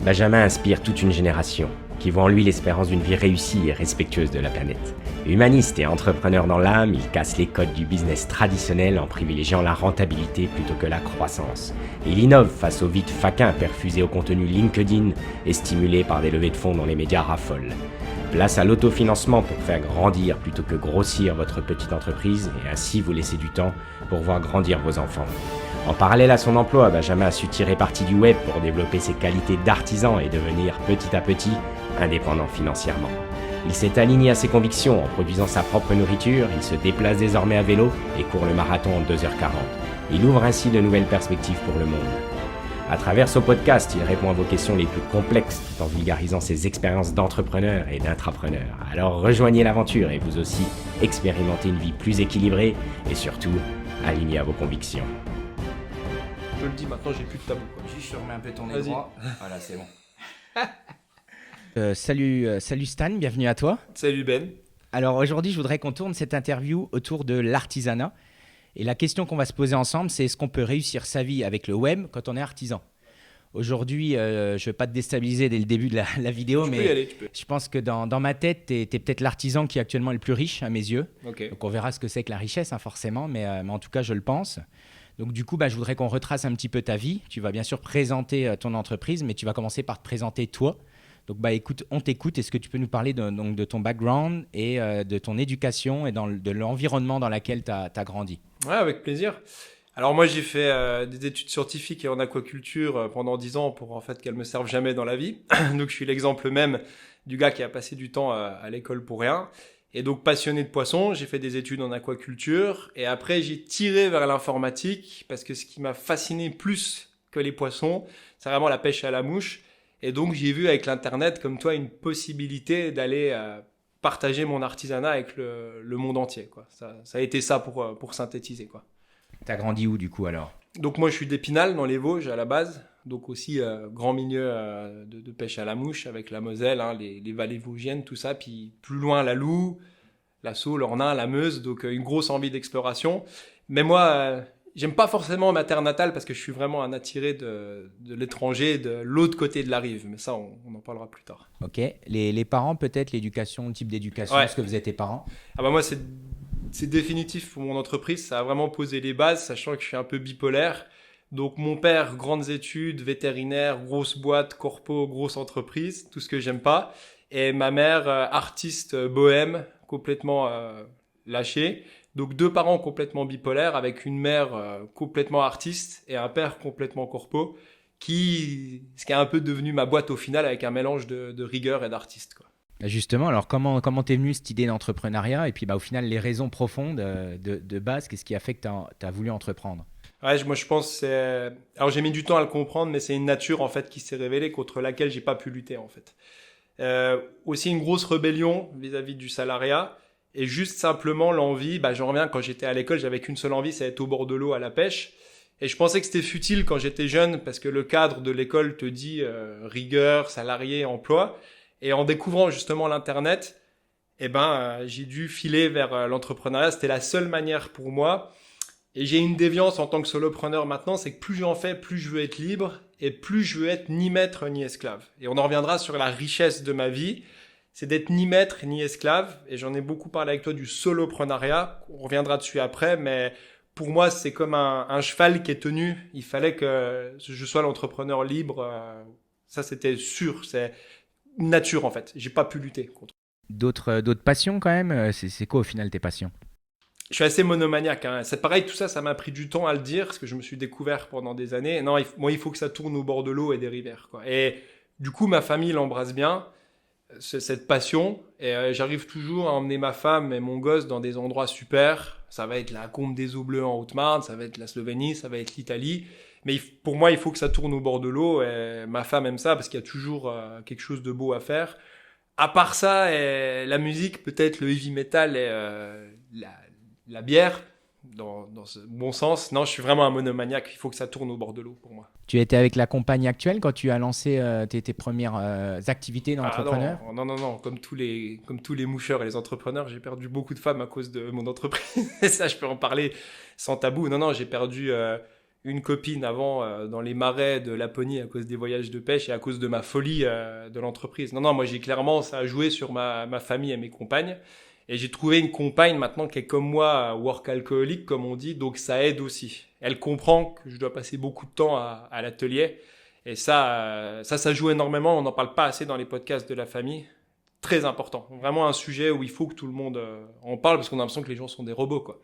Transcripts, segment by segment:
Benjamin inspire toute une génération qui voit en lui l'espérance d'une vie réussie et respectueuse de la planète. Humaniste et entrepreneur dans l'âme, il casse les codes du business traditionnel en privilégiant la rentabilité plutôt que la croissance. Il innove face au vide faquin perfusé au contenu LinkedIn et stimulé par des levées de fonds dont les médias raffolent. Place à l'autofinancement pour faire grandir plutôt que grossir votre petite entreprise et ainsi vous laisser du temps pour voir grandir vos enfants. En parallèle à son emploi, Benjamin a su tirer parti du web pour développer ses qualités d'artisan et devenir petit à petit indépendant financièrement. Il s'est aligné à ses convictions en produisant sa propre nourriture, il se déplace désormais à vélo et court le marathon en 2h40. Il ouvre ainsi de nouvelles perspectives pour le monde. À travers ce podcast, il répond à vos questions les plus complexes tout en vulgarisant ses expériences d'entrepreneur et d'intrapreneur. Alors rejoignez l'aventure et vous aussi expérimentez une vie plus équilibrée et surtout alignée à vos convictions. Je le dis maintenant, j'ai plus de tabou. Juste, je remets un peu ton Vas-y. écran. Voilà, c'est bon. Salut Stan, bienvenue à toi. Salut Ben. Alors aujourd'hui, je voudrais qu'on tourne cette interview autour de l'artisanat. Et la question qu'on va se poser ensemble, c'est est-ce qu'on peut réussir sa vie avec le web quand on est artisan ? Aujourd'hui, je ne vais pas te déstabiliser dès le début de la vidéo, Tu peux mais y aller, tu peux. je pense que dans ma tête, tu es peut-être l'artisan qui est actuellement le plus riche à mes yeux. Ok. Donc on verra ce que c'est que la richesse, forcément, mais en tout cas, je le pense. Donc du coup, je voudrais qu'on retrace un petit peu ta vie. Tu vas bien sûr présenter ton entreprise, mais tu vas commencer par te présenter toi. Donc écoute, on t'écoute. Est-ce que tu peux nous parler de ton background et de ton éducation et de l'environnement dans lequel tu as grandi ? Ouais, avec plaisir. Alors moi, j'ai fait des études scientifiques et en aquaculture pendant 10 ans pour en fait qu'elles me servent jamais dans la vie. Donc je suis l'exemple même du gars qui a passé du temps à l'école pour rien. Et donc passionné de poissons, j'ai fait des études en aquaculture et après j'ai tiré vers l'informatique parce que ce qui m'a fasciné plus que les poissons, c'est vraiment la pêche à la mouche. Et donc j'ai vu avec l'internet comme toi une possibilité d'aller partager mon artisanat avec le monde entier, quoi. Ça a été ça pour synthétiser, quoi. Tu as grandi où du coup alors ? Donc moi je suis d'Épinal dans les Vosges à la base, donc aussi grand milieu de pêche à la mouche avec la Moselle, hein, les vallées vosgiennes, tout ça, puis plus loin la Loue, la Saule, l'Ornain, la Meuse, donc une grosse envie d'exploration. Mais moi j'aime pas forcément ma terre natale parce que je suis vraiment un attiré de l'étranger, de l'autre côté de la rive, mais ça on en parlera plus tard. Ok. Les parents peut-être, l'éducation, le type d'éducation, Ouais. est-ce que vous êtes tes parents ? Ah bah moi c'est définitif pour mon entreprise, ça a vraiment posé les bases, sachant que je suis un peu bipolaire. Donc mon père, grandes études, vétérinaire, grosse boîte, corpo, grosse entreprise, tout ce que j'aime pas. Et ma mère, artiste bohème, complètement lâchée. Donc deux parents complètement bipolaires avec une mère complètement artiste et un père complètement corpo, ce qui est un peu devenu ma boîte au final avec un mélange de rigueur et d'artiste, quoi. Justement, alors comment t'es venue cette idée d'entrepreneuriat et puis au final les raisons profondes de base, qu'est-ce qui a fait que t'as voulu entreprendre ? Ouais, moi je pense que c'est... Alors j'ai mis du temps à le comprendre, mais c'est une nature en fait qui s'est révélée contre laquelle j'ai pas pu lutter en fait. Aussi une grosse rébellion vis-à-vis du salariat et juste simplement l'envie, j'en reviens quand j'étais à l'école, j'avais qu'une seule envie, c'est être au bord de l'eau à la pêche. Et je pensais que c'était futile quand j'étais jeune parce que le cadre de l'école te dit rigueur, salarié, emploi. Et en découvrant justement l'internet, j'ai dû filer vers l'entrepreneuriat. C'était la seule manière pour moi. Et j'ai une déviance en tant que solopreneur maintenant, c'est que plus j'en fais, plus je veux être libre et plus je veux être ni maître ni esclave. Et on en reviendra sur la richesse de ma vie, c'est d'être ni maître ni esclave. Et j'en ai beaucoup parlé avec toi du soloprenariat, on reviendra dessus après, mais pour moi c'est comme un cheval qui est tenu. Il fallait que je sois l'entrepreneur libre, ça c'était sûr, c'est une nature en fait, j'ai pas pu lutter contre. D'autres passions quand même ? C'est quoi au final tes passions ? Je suis assez monomaniaque, hein. C'est pareil, tout ça, ça m'a pris du temps à le dire, parce que je me suis découvert pendant des années. Non, moi, il faut que ça tourne au bord de l'eau et des rivières, quoi. Et du coup, ma famille l'embrasse bien, cette passion. Et j'arrive toujours à emmener ma femme et mon gosse dans des endroits super. Ça va être la Combe des Eaux Bleues en Haute-Marne, ça va être la Slovénie, ça va être l'Italie. Mais pour moi, il faut que ça tourne au bord de l'eau. Et ma femme aime ça, parce qu'il y a toujours quelque chose de beau à faire. À part ça, la musique, peut-être le heavy metal et la bière, dans ce bon sens. Non, je suis vraiment un monomaniaque. Il faut que ça tourne au bord de l'eau pour moi. Tu étais avec la compagne actuelle quand tu as lancé tes premières activités d'entrepreneur ? Non. Comme tous les moucheurs et les entrepreneurs, j'ai perdu beaucoup de femmes à cause de mon entreprise. Et ça, je peux en parler sans tabou. Non, j'ai perdu une copine avant dans les marais de Laponie à cause des voyages de pêche et à cause de ma folie de l'entreprise. Non, moi j'ai clairement, ça a joué sur ma famille et mes compagnes. Et j'ai trouvé une compagne maintenant qui est comme moi, work alcoolique comme on dit, donc ça aide aussi. Elle comprend que je dois passer beaucoup de temps à l'atelier. Et ça joue énormément. On n'en parle pas assez dans les podcasts de la famille. Très important. Vraiment un sujet où il faut que tout le monde en parle parce qu'on a l'impression que les gens sont des robots, quoi.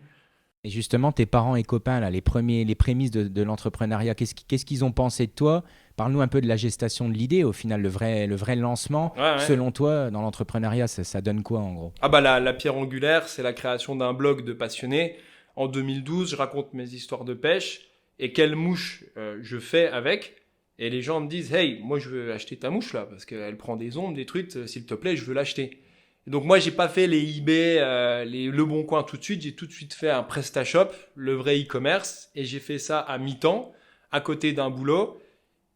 Et justement, tes parents et copains, là, les prémices de l'entrepreneuriat, qu'est-ce qu'ils ont pensé de toi? Parle-nous un peu de la gestation de l'idée, au final, le vrai lancement. Ouais. Selon toi, dans l'entrepreneuriat, ça donne quoi en gros? Ah bah la pierre angulaire, c'est la création d'un blog de passionnés. En 2012, je raconte mes histoires de pêche et quelle mouche je fais avec. Et les gens me disent « Hey, moi je veux acheter ta mouche là, parce qu'elle prend des ondes, des trucs, s'il te plaît, je veux l'acheter. » Et donc moi, j'ai pas fait les eBay, Le Bon Coin tout de suite. J'ai tout de suite fait un PrestaShop, le vrai e-commerce. Et j'ai fait ça à mi-temps, à côté d'un boulot.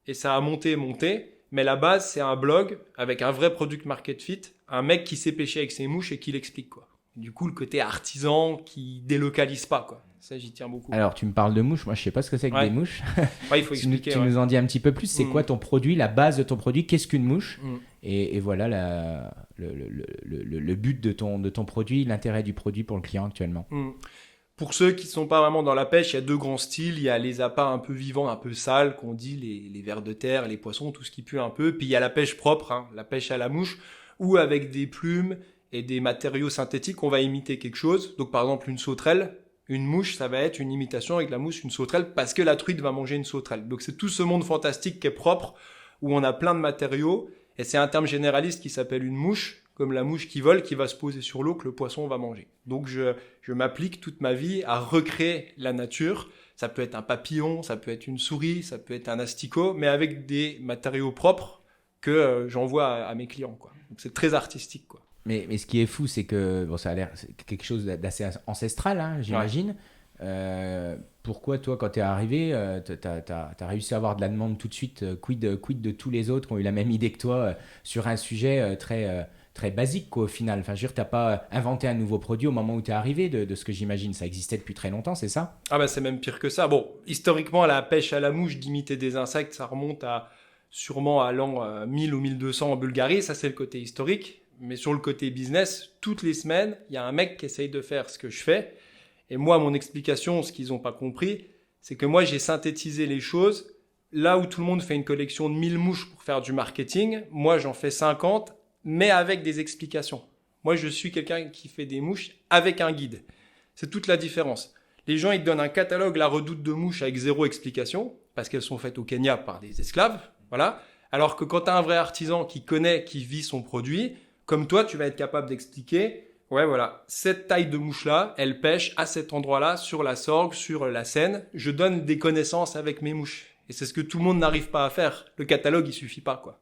Et ça a monté. Mais la base, c'est un blog avec un vrai product market fit. Un mec qui sait pêcher avec ses mouches et qui l'explique, quoi. Du coup, le côté artisan qui délocalise pas, quoi. Ça, j'y tiens beaucoup. Alors, tu me parles de mouches. Moi, je sais pas ce que c'est que des mouches. Ouais, il faut expliquer. Tu nous en dis un petit peu plus. C'est quoi ton produit, la base de ton produit? Qu'est-ce qu'une mouche? Et voilà le but de ton produit, l'intérêt du produit pour le client actuellement. Pour ceux qui ne sont pas vraiment dans la pêche, il y a deux grands styles. Il y a les appâts un peu vivants, un peu sales, qu'on dit les vers de terre, les poissons, tout ce qui pue un peu. Puis il y a la pêche propre, la pêche à la mouche, où avec des plumes et des matériaux synthétiques, on va imiter quelque chose. Donc par exemple une sauterelle, une mouche, ça va être une imitation avec la mouche, une sauterelle, parce que la truite va manger une sauterelle. Donc c'est tout ce monde fantastique qui est propre, où on a plein de matériaux. Et c'est un terme généraliste qui s'appelle une mouche, comme la mouche qui vole, qui va se poser sur l'eau, que le poisson va manger. Donc je m'applique toute ma vie à recréer la nature. Ça peut être un papillon, ça peut être une souris, ça peut être un asticot, mais avec des matériaux propres que j'envoie à mes clients, quoi. Donc c'est très artistique, quoi. Mais ce qui est fou, c'est que ça a l'air quelque chose d'assez ancestral, j'imagine. Ouais. Pourquoi toi, quand tu es arrivé, tu as réussi à avoir de la demande tout de suite? Quid de tous les autres qui ont eu la même idée que toi sur un sujet très basique, quoi, au final? Enfin, je veux dire, tu n'as pas inventé un nouveau produit au moment où tu es arrivé, de ce que j'imagine. Ça existait depuis très longtemps, c'est ça? Ah bah c'est même pire que ça. Bon, historiquement, la pêche à la mouche, d'imiter des insectes, ça remonte sûrement à l'an 1000 ou 1200 en Bulgarie. Ça, c'est le côté historique. Mais sur le côté business, toutes les semaines, il y a un mec qui essaye de faire ce que je fais. Et moi, mon explication, ce qu'ils n'ont pas compris, c'est que moi, j'ai synthétisé les choses. Là où tout le monde fait une collection de 1000 mouches pour faire du marketing, moi, j'en fais 50, mais avec des explications. Moi, je suis quelqu'un qui fait des mouches avec un guide. C'est toute la différence. Les gens, ils te donnent un catalogue, la redoute de mouches avec 0 explication, parce qu'elles sont faites au Kenya par des esclaves. Voilà. Alors que quand tu as un vrai artisan qui connaît, qui vit son produit, comme toi, tu vas être capable d'expliquer, ouais, voilà, cette taille de mouche-là, elle pêche à cet endroit-là, sur la Sorgue, sur la Seine. Je donne des connaissances avec mes mouches. Et c'est ce que tout le monde n'arrive pas à faire. Le catalogue, il suffit pas, quoi.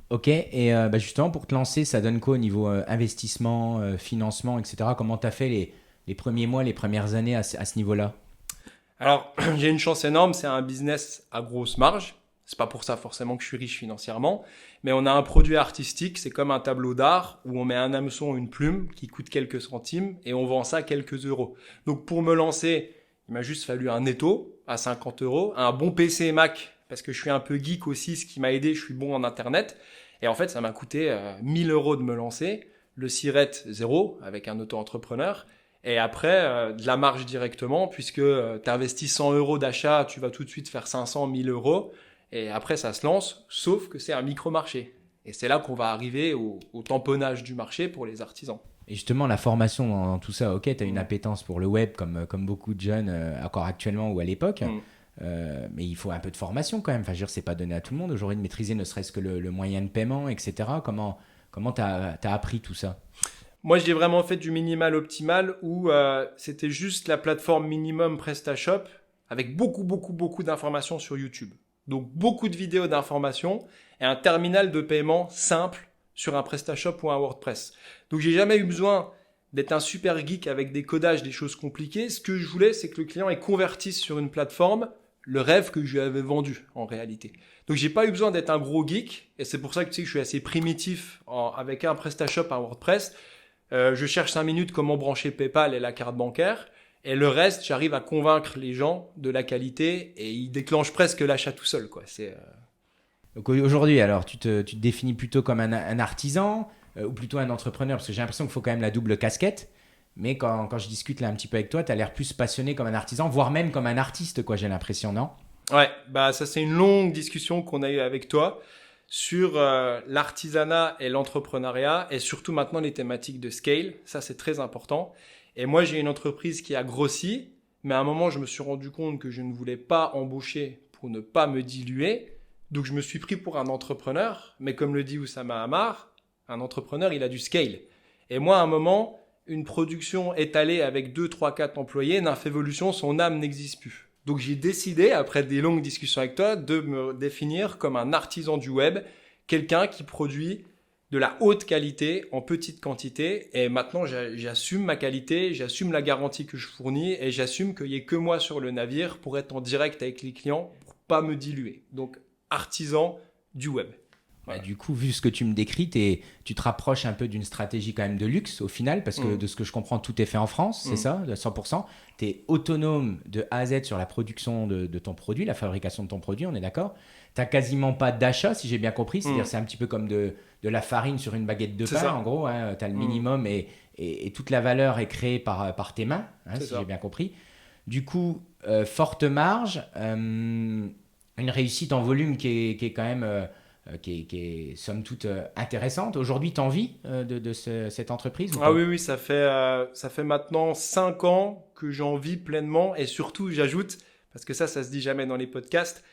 Ok, et justement, pour te lancer, ça donne quoi au niveau investissement, financement, etc. Comment tu as fait les premiers mois, les premières années à ce niveau-là? Alors, j'ai une chance énorme, c'est un business à grosse marge. C'est pas pour ça forcément que je suis riche financièrement, mais on a un produit artistique, c'est comme un tableau d'art où on met un hameçon, une plume qui coûte quelques centimes et on vend ça quelques euros. Donc pour me lancer, il m'a juste fallu un étau à 50 euros, un bon PC Mac parce que je suis un peu geek aussi, ce qui m'a aidé, je suis bon en internet. Et en fait, ça m'a coûté 1000 euros de me lancer, le SIRET 0 avec un auto-entrepreneur. Et après, de la marge directement, puisque tu investis 100 euros d'achat, tu vas tout de suite faire 500, 1000 euros. Et après, ça se lance, sauf que c'est un micro-marché. Et c'est là qu'on va arriver au tamponnage du marché pour les artisans. Et justement, la formation dans tout ça, ok, tu as une appétence pour le web comme beaucoup de jeunes, encore actuellement ou à l'époque. Mais il faut un peu de formation quand même. Enfin, je veux dire, c'est pas donné à tout le monde aujourd'hui de maîtriser ne serait-ce que le moyen de paiement, etc. Comment tu as appris tout ça? Moi, j'ai vraiment fait du minimal optimal où c'était juste la plateforme minimum PrestaShop avec beaucoup d'informations sur YouTube. Donc, beaucoup de vidéos d'informations et un terminal de paiement simple sur un PrestaShop ou un WordPress. Donc, j'ai jamais eu besoin d'être un super geek avec des codages, des choses compliquées. Ce que je voulais, c'est que le client ait convertisse sur une plateforme le rêve que je lui avais vendu en réalité. Donc, j'ai pas eu besoin d'être un gros geek et c'est pour ça que tu sais que je suis assez primitif avec un PrestaShop, un WordPress. Je cherche 5 minutes comment brancher PayPal et la carte bancaire. Et le reste, j'arrive à convaincre les gens de la qualité et ils déclenchent presque l'achat tout seul, quoi. Donc aujourd'hui, alors, tu te définis plutôt comme un artisan ou plutôt un entrepreneur? Parce que j'ai l'impression qu'il faut quand même la double casquette. Mais quand je discute là un petit peu avec toi, tu as l'air plus passionné comme un artisan, voire même comme un artiste, quoi, j'ai l'impression, non? Ouais, bah ça c'est une longue discussion qu'on a eue avec toi sur l'artisanat et l'entrepreneuriat et surtout maintenant les thématiques de scale. Ça c'est très important. Et moi j'ai une entreprise qui a grossi, mais à un moment je me suis rendu compte que je ne voulais pas embaucher pour ne pas me diluer. Donc je me suis pris pour un entrepreneur, mais comme le dit Oussama Hamar, un entrepreneur il a du scale. Et moi à un moment, une production étalée avec 2, 3, 4 employés, Nymphévolution, son âme n'existe plus. Donc j'ai décidé, après des longues discussions avec toi, de me définir comme un artisan du web, quelqu'un qui produit de la haute qualité en petite quantité. Et maintenant, j'assume ma qualité, j'assume la garantie que je fournis et j'assume qu'il n'y ait que moi sur le navire pour être en direct avec les clients, pour pas me diluer. Donc artisan du web. Bah, du coup, vu ce que tu me décris, tu te rapproches un peu d'une stratégie quand même de luxe au final, parce que de ce que je comprends, tout est fait en France, c'est ça, de 100%. Tu es autonome de A à Z sur la production de ton produit, la fabrication de ton produit, on est d'accord. Tu n'as quasiment pas d'achat, si j'ai bien compris, c'est-à-dire c'est un petit peu comme de la farine sur une baguette de pain, en gros, hein, tu as le minimum et toute la valeur est créée par tes mains, hein, si j'ai bien compris. Du coup, forte marge, une réussite en volume qui est quand même... qui est somme toute intéressante. Aujourd'hui, tu en vis de cette entreprise ou pas? Ah oui, ça fait maintenant 5 ans que j'en vis pleinement et surtout, j'ajoute, parce que ça se dit jamais dans les podcasts,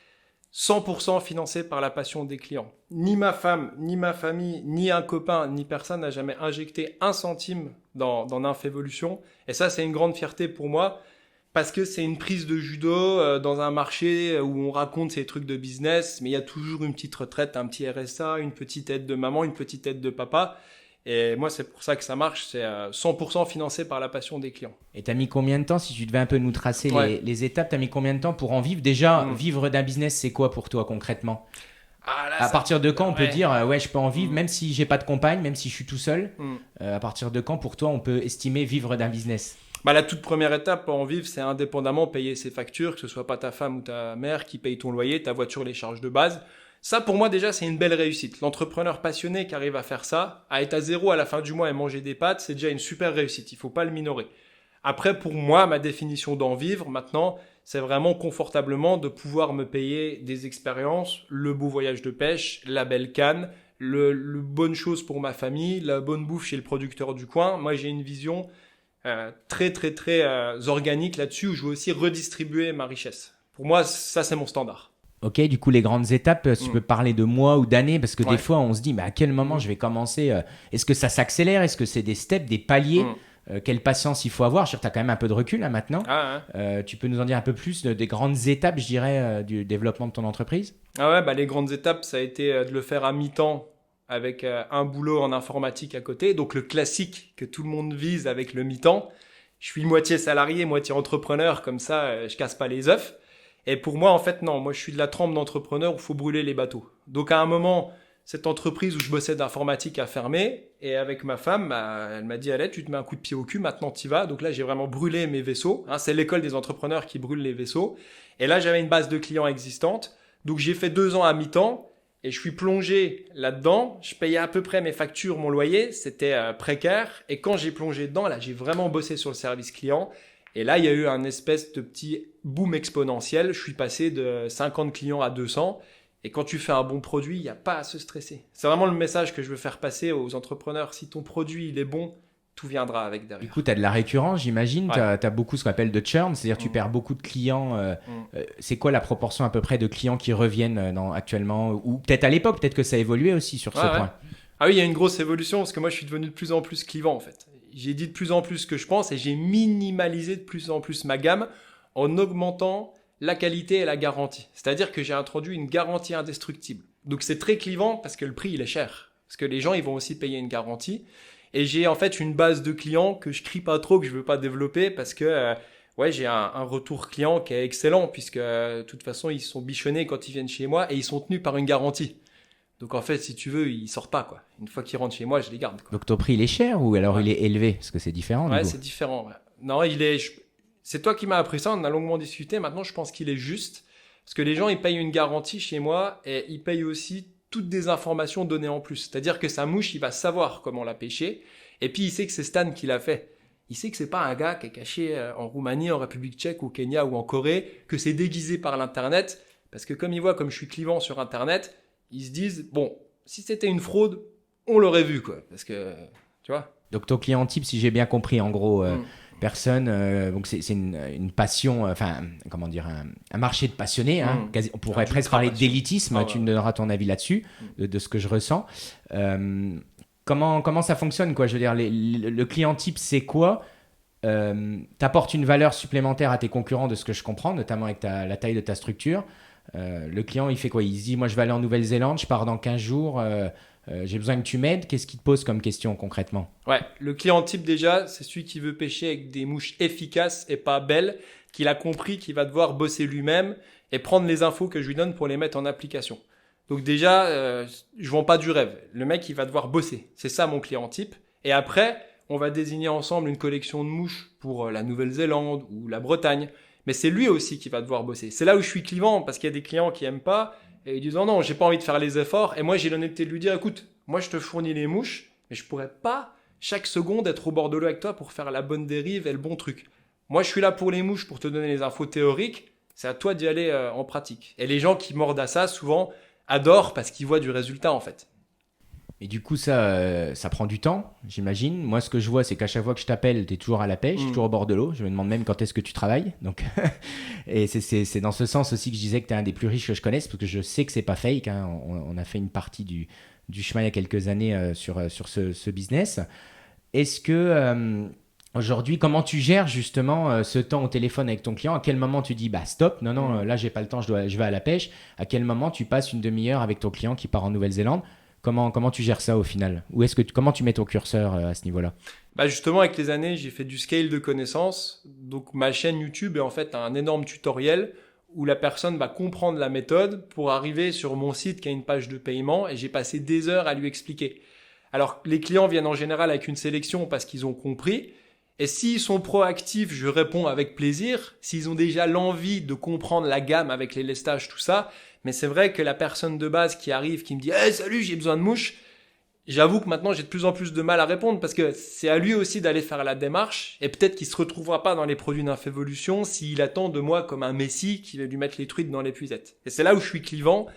100% financé par la passion des clients. Ni ma femme, ni ma famille, ni un copain, ni personne n'a jamais injecté un centime dans Nymphévolution. Et ça, c'est une grande fierté pour moi. Parce que c'est une prise de judo dans un marché où on raconte ces trucs de business, mais il y a toujours une petite retraite, un petit RSA, une petite aide de maman, une petite aide de papa. Et moi, c'est pour ça que ça marche. C'est 100% financé par la passion des clients. Et tu as mis combien de temps, si tu devais un peu nous tracer les étapes, tu as mis combien de temps pour en vivre? Déjà, vivre d'un business, c'est quoi pour toi concrètement? À partir de quand on peut dire ouais, je peux en vivre, même si j'ai pas de compagne, même si je suis tout seul? À partir de quand, pour toi, on peut estimer vivre d'un business? La toute première étape pour en vivre, c'est indépendamment payer ses factures, que ce soit pas ta femme ou ta mère qui paye ton loyer, ta voiture, les charges de base. Ça, pour moi, déjà, c'est une belle réussite. L'entrepreneur passionné qui arrive à faire ça, à être à zéro à la fin du mois et manger des pâtes, c'est déjà une super réussite. Il faut pas le minorer. Après, pour moi, ma définition d'en vivre, maintenant, c'est vraiment confortablement de pouvoir me payer des expériences, le beau voyage de pêche, la belle canne, le bonne chose pour ma famille, la bonne bouffe chez le producteur du coin. Moi, j'ai une vision très organique là-dessus où je veux aussi redistribuer ma richesse. Pour moi, ça, c'est mon standard. Ok, du coup, les grandes étapes, tu peux parler de mois ou d'années, parce que des fois, on se dit, mais à quel moment je vais commencer? Est-ce que ça s'accélère? Est-ce que c'est des steps, des paliers? Quelle patience il faut avoir? Tu as quand même un peu de recul là maintenant. Tu peux nous en dire un peu plus des grandes étapes, je dirais, du développement de ton entreprise? Les grandes étapes, ça a été de le faire à mi-temps avec un boulot en informatique à côté. Donc le classique que tout le monde vise avec le mi-temps. Je suis moitié salarié, moitié entrepreneur, comme ça, je casse pas les œufs. Et pour moi, en fait, non. Moi, je suis de la trempe d'entrepreneur où il faut brûler les bateaux. Donc à un moment, cette entreprise où je bossais d'informatique a fermé. Et avec ma femme, elle m'a dit, allez, tu te mets un coup de pied au cul, maintenant t'y vas. Donc là, j'ai vraiment brûlé mes vaisseaux. C'est l'école des entrepreneurs qui brûle les vaisseaux. Et là, j'avais une base de clients existante. Donc j'ai fait 2 ans à mi-temps. Et je suis plongé là-dedans. Je payais à peu près mes factures, mon loyer. C'était précaire. Et quand j'ai plongé dedans, là, j'ai vraiment bossé sur le service client. Et là, il y a eu un espèce de petit boom exponentiel. Je suis passé de 50 clients à 200. Et quand tu fais un bon produit, il n'y a pas à se stresser. C'est vraiment le message que je veux faire passer aux entrepreneurs. Si ton produit, il est bon, tout viendra avec derrière. Du coup, tu as de la récurrence, j'imagine. Tu as beaucoup ce qu'on appelle de churn, c'est-à-dire tu perds beaucoup de clients. C'est quoi la proportion à peu près de clients qui reviennent actuellement? Ou peut-être à l'époque, peut-être que ça a évolué aussi sur ce point. Ah oui, il y a une grosse évolution parce que moi, je suis devenu de plus en plus clivant en fait. J'ai dit de plus en plus ce que je pense et j'ai minimalisé de plus en plus ma gamme en augmentant la qualité et la garantie. C'est-à-dire que j'ai introduit une garantie indestructible. Donc c'est très clivant parce que le prix, il est cher. Parce que les gens, ils vont aussi payer une garantie. Et j'ai en fait une base de clients que je crie pas trop, que je veux pas développer parce que j'ai un retour client qui est excellent puisque de toute façon, ils sont bichonnés quand ils viennent chez moi et ils sont tenus par une garantie. Donc en fait, si tu veux, ils sortent pas quoi. Une fois qu'ils rentrent chez moi, je les garde quoi. Donc ton prix, il est cher ou alors il est élevé? Parce que c'est différent. Ouais, c'est différent. Ouais. Non, il est... c'est toi qui m'as appris ça, on a longuement discuté. Maintenant, je pense qu'il est juste. Parce que les gens, ils payent une garantie chez moi et ils payent aussi toutes des informations données en plus. C'est-à-dire que sa mouche, il va savoir comment la pêcher. Et puis, il sait que c'est Stan qui l'a fait. Il sait que c'est pas un gars qui est caché en Roumanie, en République tchèque, au Kenya ou en Corée, que c'est déguisé par l'Internet. Parce que comme ils voient comme je suis clivant sur Internet, ils se disent, bon, si c'était une fraude, on l'aurait vu, quoi. Parce que, tu vois. Donc ton client type, si j'ai bien compris, en gros, personne, donc c'est une passion, comment dire, un marché de passionnés. Hein, on pourrait presque parler d'élitisme. Tu me donneras ton avis là-dessus, de ce que je ressens. Comment ça fonctionne, quoi? Je veux dire, le client type, c'est quoi? T'apportes une valeur supplémentaire à tes concurrents, de ce que je comprends, notamment avec la taille de ta structure. Le client, il fait quoi? Il se dit, moi, je vais aller en Nouvelle-Zélande, je pars dans 15 jours, j'ai besoin que tu m'aides. Qu'est-ce qu'il te pose comme question concrètement? Ouais, le client type déjà, c'est celui qui veut pêcher avec des mouches efficaces et pas belles, qu'il a compris qu'il va devoir bosser lui-même et prendre les infos que je lui donne pour les mettre en application. Donc déjà, je vends pas du rêve. Le mec, il va devoir bosser. C'est ça mon client type. Et après, on va désigner ensemble une collection de mouches pour la Nouvelle-Zélande ou la Bretagne. Mais c'est lui aussi qui va devoir bosser. C'est là où je suis clivant, parce qu'il y a des clients qui aiment pas et ils disent non, j'ai pas envie de faire les efforts. Et moi, j'ai l'honnêteté de lui dire, écoute, moi, je te fournis les mouches, mais je pourrais pas chaque seconde être au bord de l'eau avec toi pour faire la bonne dérive et le bon truc. Moi, je suis là pour les mouches, pour te donner les infos théoriques. C'est à toi d'y aller en pratique. Et les gens qui mordent à ça, souvent, adorent parce qu'ils voient du résultat, en fait. Et du coup, ça prend du temps, j'imagine. Moi, ce que je vois, c'est qu'à chaque fois que je t'appelle, tu es toujours à la pêche, toujours au bord de l'eau. Je me demande même quand est-ce que tu travailles. Donc, et c'est dans ce sens aussi que je disais que tu es un des plus riches que je connaisse, parce que je sais que c'est pas fake. Hein. On a fait une partie du chemin il y a quelques années sur ce business. Est-ce que aujourd'hui, comment tu gères justement ce temps au téléphone avec ton client? À quel moment tu dis bah stop, non, là j'ai pas le temps, je vais à la pêche? À quel moment tu passes une demi-heure avec ton client qui part en Nouvelle-Zélande? Comment tu gères ça au final? Comment tu mets ton curseur à ce niveau-là? Bah justement, avec les années, j'ai fait du scale de connaissances. Donc ma chaîne YouTube est en fait un énorme tutoriel où la personne va comprendre la méthode pour arriver sur mon site qui a une page de paiement, et j'ai passé des heures à lui expliquer. Alors les clients viennent en général avec une sélection parce qu'ils ont compris. Et s'ils sont proactifs, je réponds avec plaisir. S'ils ont déjà l'envie de comprendre la gamme avec les lestages, tout ça. Mais c'est vrai que la personne de base qui arrive, qui me dit hey, « salut, j'ai besoin de mouches », j'avoue que maintenant j'ai de plus en plus de mal à répondre parce que c'est à lui aussi d'aller faire la démarche, et peut-être qu'il se retrouvera pas dans les produits d'Infévolution s'il attend de moi comme un messie qui va lui mettre les truites dans l'épuisette. Et c'est là où je suis clivant,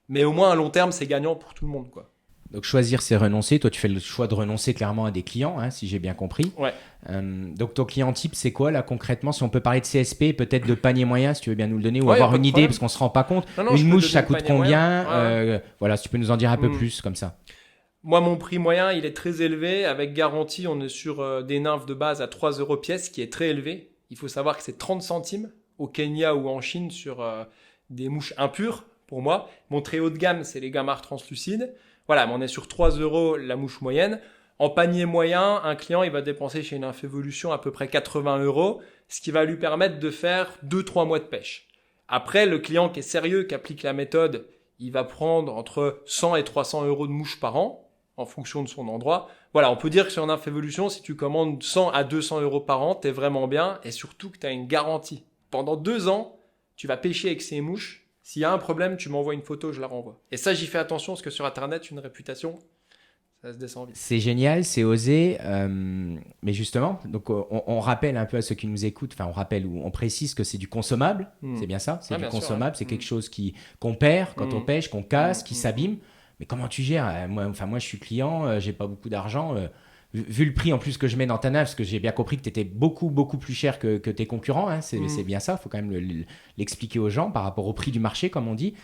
mais au moins à long terme c'est gagnant pour tout le monde, quoi. Donc choisir, c'est renoncer. Toi, tu fais le choix de renoncer clairement à des clients, hein, si j'ai bien compris. Ouais. Donc ton client type, c'est quoi là concrètement? Si on peut parler de CSP, peut-être de panier moyen, si tu veux bien nous le donner, ou avoir une idée, parce qu'on se rend pas compte. Une mouche, ça coûte combien? Voilà, si tu peux nous en dire un peu plus comme ça. Moi, mon prix moyen, il est très élevé. Avec garantie, on est sur des nymphes de base à 3 € pièce, qui est très élevé. Il faut savoir que c'est 30 centimes au Kenya ou en Chine sur des mouches impures, pour moi. Mon très haut de gamme, c'est les gamarres translucides. Voilà, mais on est sur 3 € la mouche moyenne. En panier moyen, un client, il va dépenser chez une Infévolution à peu près 80 €, ce qui va lui permettre de faire 2-3 mois de pêche. Après, le client qui est sérieux, qui applique la méthode, il va prendre entre 100 et 300 € de mouches par an, en fonction de son endroit. Voilà, on peut dire que sur une Infévolution, si tu commandes 100 à 200 € par an, t'es vraiment bien, et surtout que t'as une garantie. Pendant 2 ans, tu vas pêcher avec ces mouches. S'il y a un problème, tu m'envoies une photo, je la renvoie. Et ça, j'y fais attention, parce que sur Internet, une réputation, ça se descend vite. C'est génial, c'est osé. Mais justement, donc on rappelle un peu à ceux qui nous écoutent, enfin on rappelle ou on précise que c'est du consommable. C'est bien ça? C'est du consommable, c'est quelque chose qu'on perd quand on pêche, qu'on casse, qui s'abîme. Mais comment tu gères? Moi, je suis client, j'ai pas beaucoup d'argent. Vu le prix en plus que je mets dans ta nave, parce que j'ai bien compris que tu étais beaucoup, beaucoup plus cher que tes concurrents, hein, c'est bien ça, il faut quand même l'expliquer aux gens par rapport au prix du marché, comme on dit.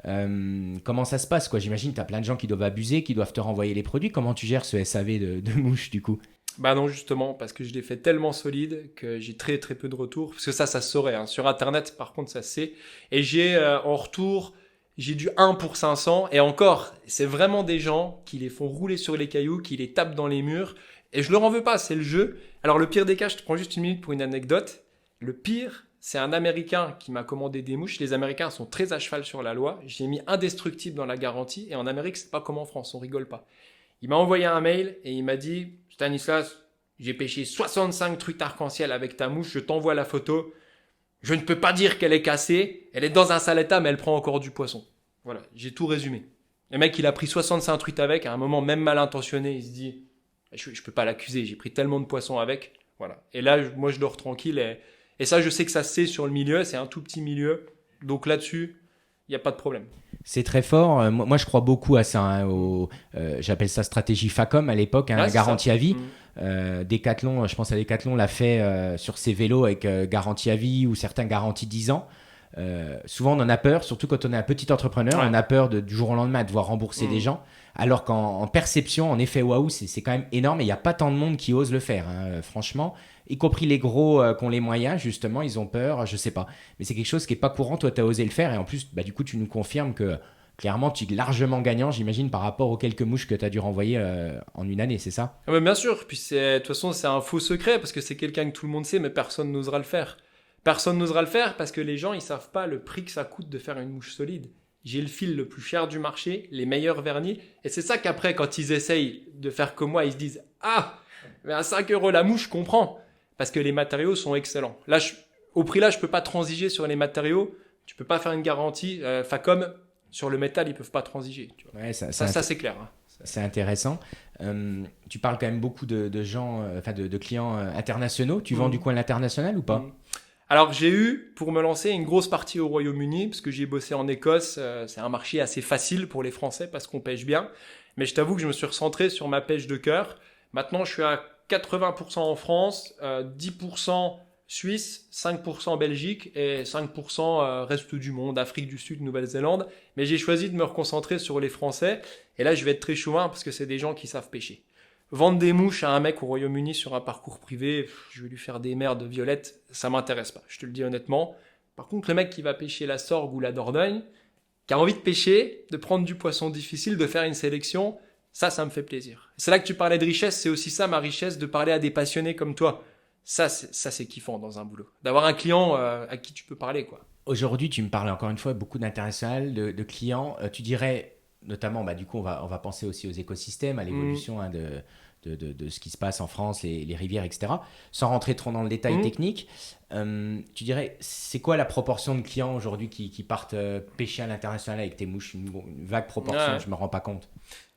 Comment ça se passe, quoi? J'imagine que tu as plein de gens qui doivent abuser, qui doivent te renvoyer les produits. Comment tu gères ce SAV de mouches, du coup? Bah non, justement, parce que je l'ai fait tellement solide que j'ai très, très peu de retours. Parce que ça se saurait. Hein. Sur Internet, par contre, ça se sait. Et j'ai en retour... J'ai du 1 pour 500, et encore, c'est vraiment des gens qui les font rouler sur les cailloux, qui les tapent dans les murs, et je leur en veux pas, c'est le jeu. Alors le pire des cas, je te prends juste une minute pour une anecdote. Le pire, c'est un Américain qui m'a commandé des mouches. Les Américains sont très à cheval sur la loi. J'ai mis indestructible dans la garantie, et en Amérique, c'est pas comme en France, on rigole pas. Il m'a envoyé un mail, et il m'a dit « Stanislas, j'ai pêché 65 truites arc-en-ciel avec ta mouche, je t'envoie la photo. Je ne peux pas dire qu'elle est cassée, elle est dans un sale état, mais elle prend encore du poisson. Voilà, j'ai tout résumé. Le mec, il a pris 65 truites avec, à un moment même mal intentionné, il se dit, je peux pas l'accuser, j'ai pris tellement de poissons avec. Voilà. Et là, moi, je dors tranquille. Et ça, je sais que ça se sait sur le milieu, c'est un tout petit milieu. Donc là-dessus, il n'y a pas de problème. C'est très fort. Moi, je crois beaucoup à ça. J'appelle ça stratégie FACOM à l'époque, garantie à vie. Decathlon, je pense à Decathlon, l'a fait sur ses vélos avec garantie à vie ou certains garanties 10 ans. Souvent, on en a peur, surtout quand on est un petit entrepreneur. On a peur du jour au lendemain de devoir rembourser des gens. Alors qu'en perception, en effet, waouh, c'est quand même énorme et il n'y a pas tant de monde qui ose le faire, franchement. Y compris les gros qui ont les moyens, justement, ils ont peur, je sais pas. Mais c'est quelque chose qui n'est pas courant, toi, tu as osé le faire. Et en plus, du coup, tu nous confirmes que clairement, tu es largement gagnant, j'imagine, par rapport aux quelques mouches que tu as dû renvoyer en une année, c'est ça? Bien sûr, puis de toute façon, c'est un faux secret parce que c'est quelqu'un que tout le monde sait, mais personne n'osera le faire. Personne n'osera le faire parce que les gens, ils savent pas le prix que ça coûte de faire une mouche solide. J'ai le fil le plus cher du marché, les meilleurs vernis. Et c'est ça qu'après, quand ils essayent de faire comme moi, ils se disent « Ah, mais à 5 € la mouche, je comprends. » Parce que les matériaux sont excellents. Là, au prix là, je peux pas transiger sur les matériaux. Tu peux pas faire une garantie. Facom, sur le métal, ils peuvent pas transiger. Tu vois. Ouais, ça c'est clair. Hein. C'est intéressant. Tu parles quand même beaucoup de gens, de clients internationaux. Tu vends du coup à l'international ou pas? Alors, j'ai eu, pour me lancer, une grosse partie au Royaume-Uni, parce que j'ai bossé en Écosse. C'est un marché assez facile pour les Français, parce qu'on pêche bien. Mais je t'avoue que je me suis recentré sur ma pêche de cœur. Maintenant, je suis à 80% en France, 10% Suisse, 5% Belgique et 5% reste du monde, Afrique du Sud, Nouvelle-Zélande. Mais j'ai choisi de me reconcentrer sur les Français. Et là, je vais être très chauvin parce que c'est des gens qui savent pêcher. Vendre des mouches à un mec au Royaume-Uni sur un parcours privé, je vais lui faire des merdes violettes, ça m'intéresse pas, je te le dis honnêtement. Par contre, le mec qui va pêcher la sorgue ou la dordogne, qui a envie de pêcher, de prendre du poisson difficile, de faire une sélection, ça me fait plaisir. C'est là que tu parlais de richesse, c'est aussi ça ma richesse, de parler à des passionnés comme toi. Ça c'est kiffant dans un boulot. D'avoir un client à qui tu peux parler, quoi. Aujourd'hui, tu me parles encore une fois beaucoup d'international, de clients. Tu dirais, notamment, du coup, on va penser aussi aux écosystèmes, à l'évolution de ce qui se passe en France, les rivières, etc. Sans rentrer trop dans le détail technique, tu dirais, c'est quoi la proportion de clients aujourd'hui qui partent pêcher à l'international avec tes mouches? Une vague proportion, je ne me rends pas compte.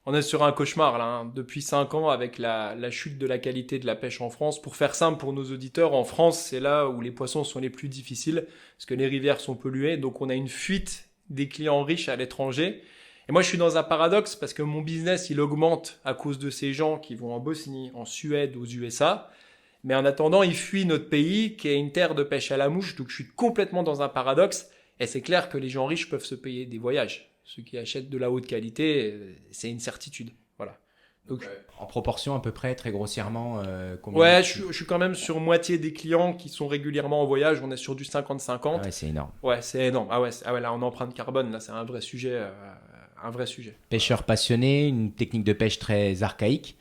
On est sur un cauchemar là, hein. Depuis 5 ans avec la chute de la qualité de la pêche en France. Pour faire simple pour nos auditeurs, en France, c'est là où les poissons sont les plus difficiles parce que les rivières sont polluées. Donc on a une fuite des clients riches à l'étranger. Et moi, je suis dans un paradoxe parce que mon business, il augmente à cause de ces gens qui vont en Bosnie, en Suède, aux USA. Mais en attendant, ils fuient notre pays qui est une terre de pêche à la mouche. Donc je suis complètement dans un paradoxe. Et c'est clair que les gens riches peuvent se payer des voyages. Ceux qui achètent de la haute qualité, c'est une certitude. Voilà. Donc, en proportion à peu près, très grossièrement, combien? Ouais, je suis quand même sur moitié des clients qui sont régulièrement en voyage. On est sur du 50-50. Ah ouais, c'est énorme. Ouais, c'est énorme. Ah ouais, là, en empreinte carbone, là, c'est un vrai sujet. Pêcheur passionné, une technique de pêche très archaïque.